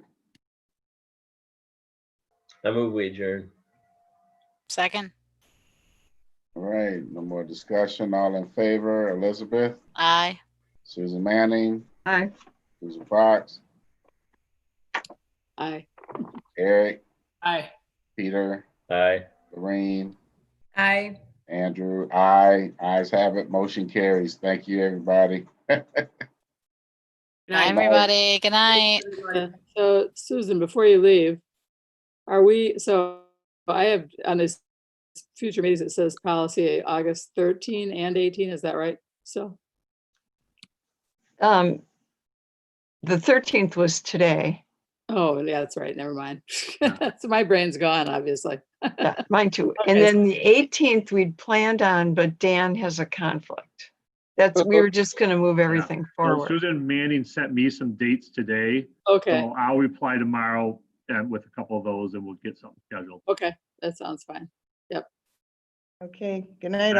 I move we adjourn. Second. All right, no more discussion. All in favor, Elizabeth, Aye. Susan Manning, Aye. Susan Fox, Aye. Eric, Aye. Peter, Aye. Lorraine, Aye. Andrew, aye. Ayes have it, motion carries. Thank you, everybody. Bye, everybody. Good night. So Susan, before you leave, so I have on this future meetings, it says policy August 13 and 18, is that right? So The 13th was today. Oh, yeah, that's right. Never mind. Yeah. So my brain's gone, obviously. Yeah, mine too. And Okay. then the 18th we'd planned on, but Dan has a conflict. We were just gonna move everything Well, forward. Susan Manning sent me some dates today. Okay, So I'll reply tomorrow with a couple of those and we'll get something scheduled. okay, that sounds fine. Okay, good night.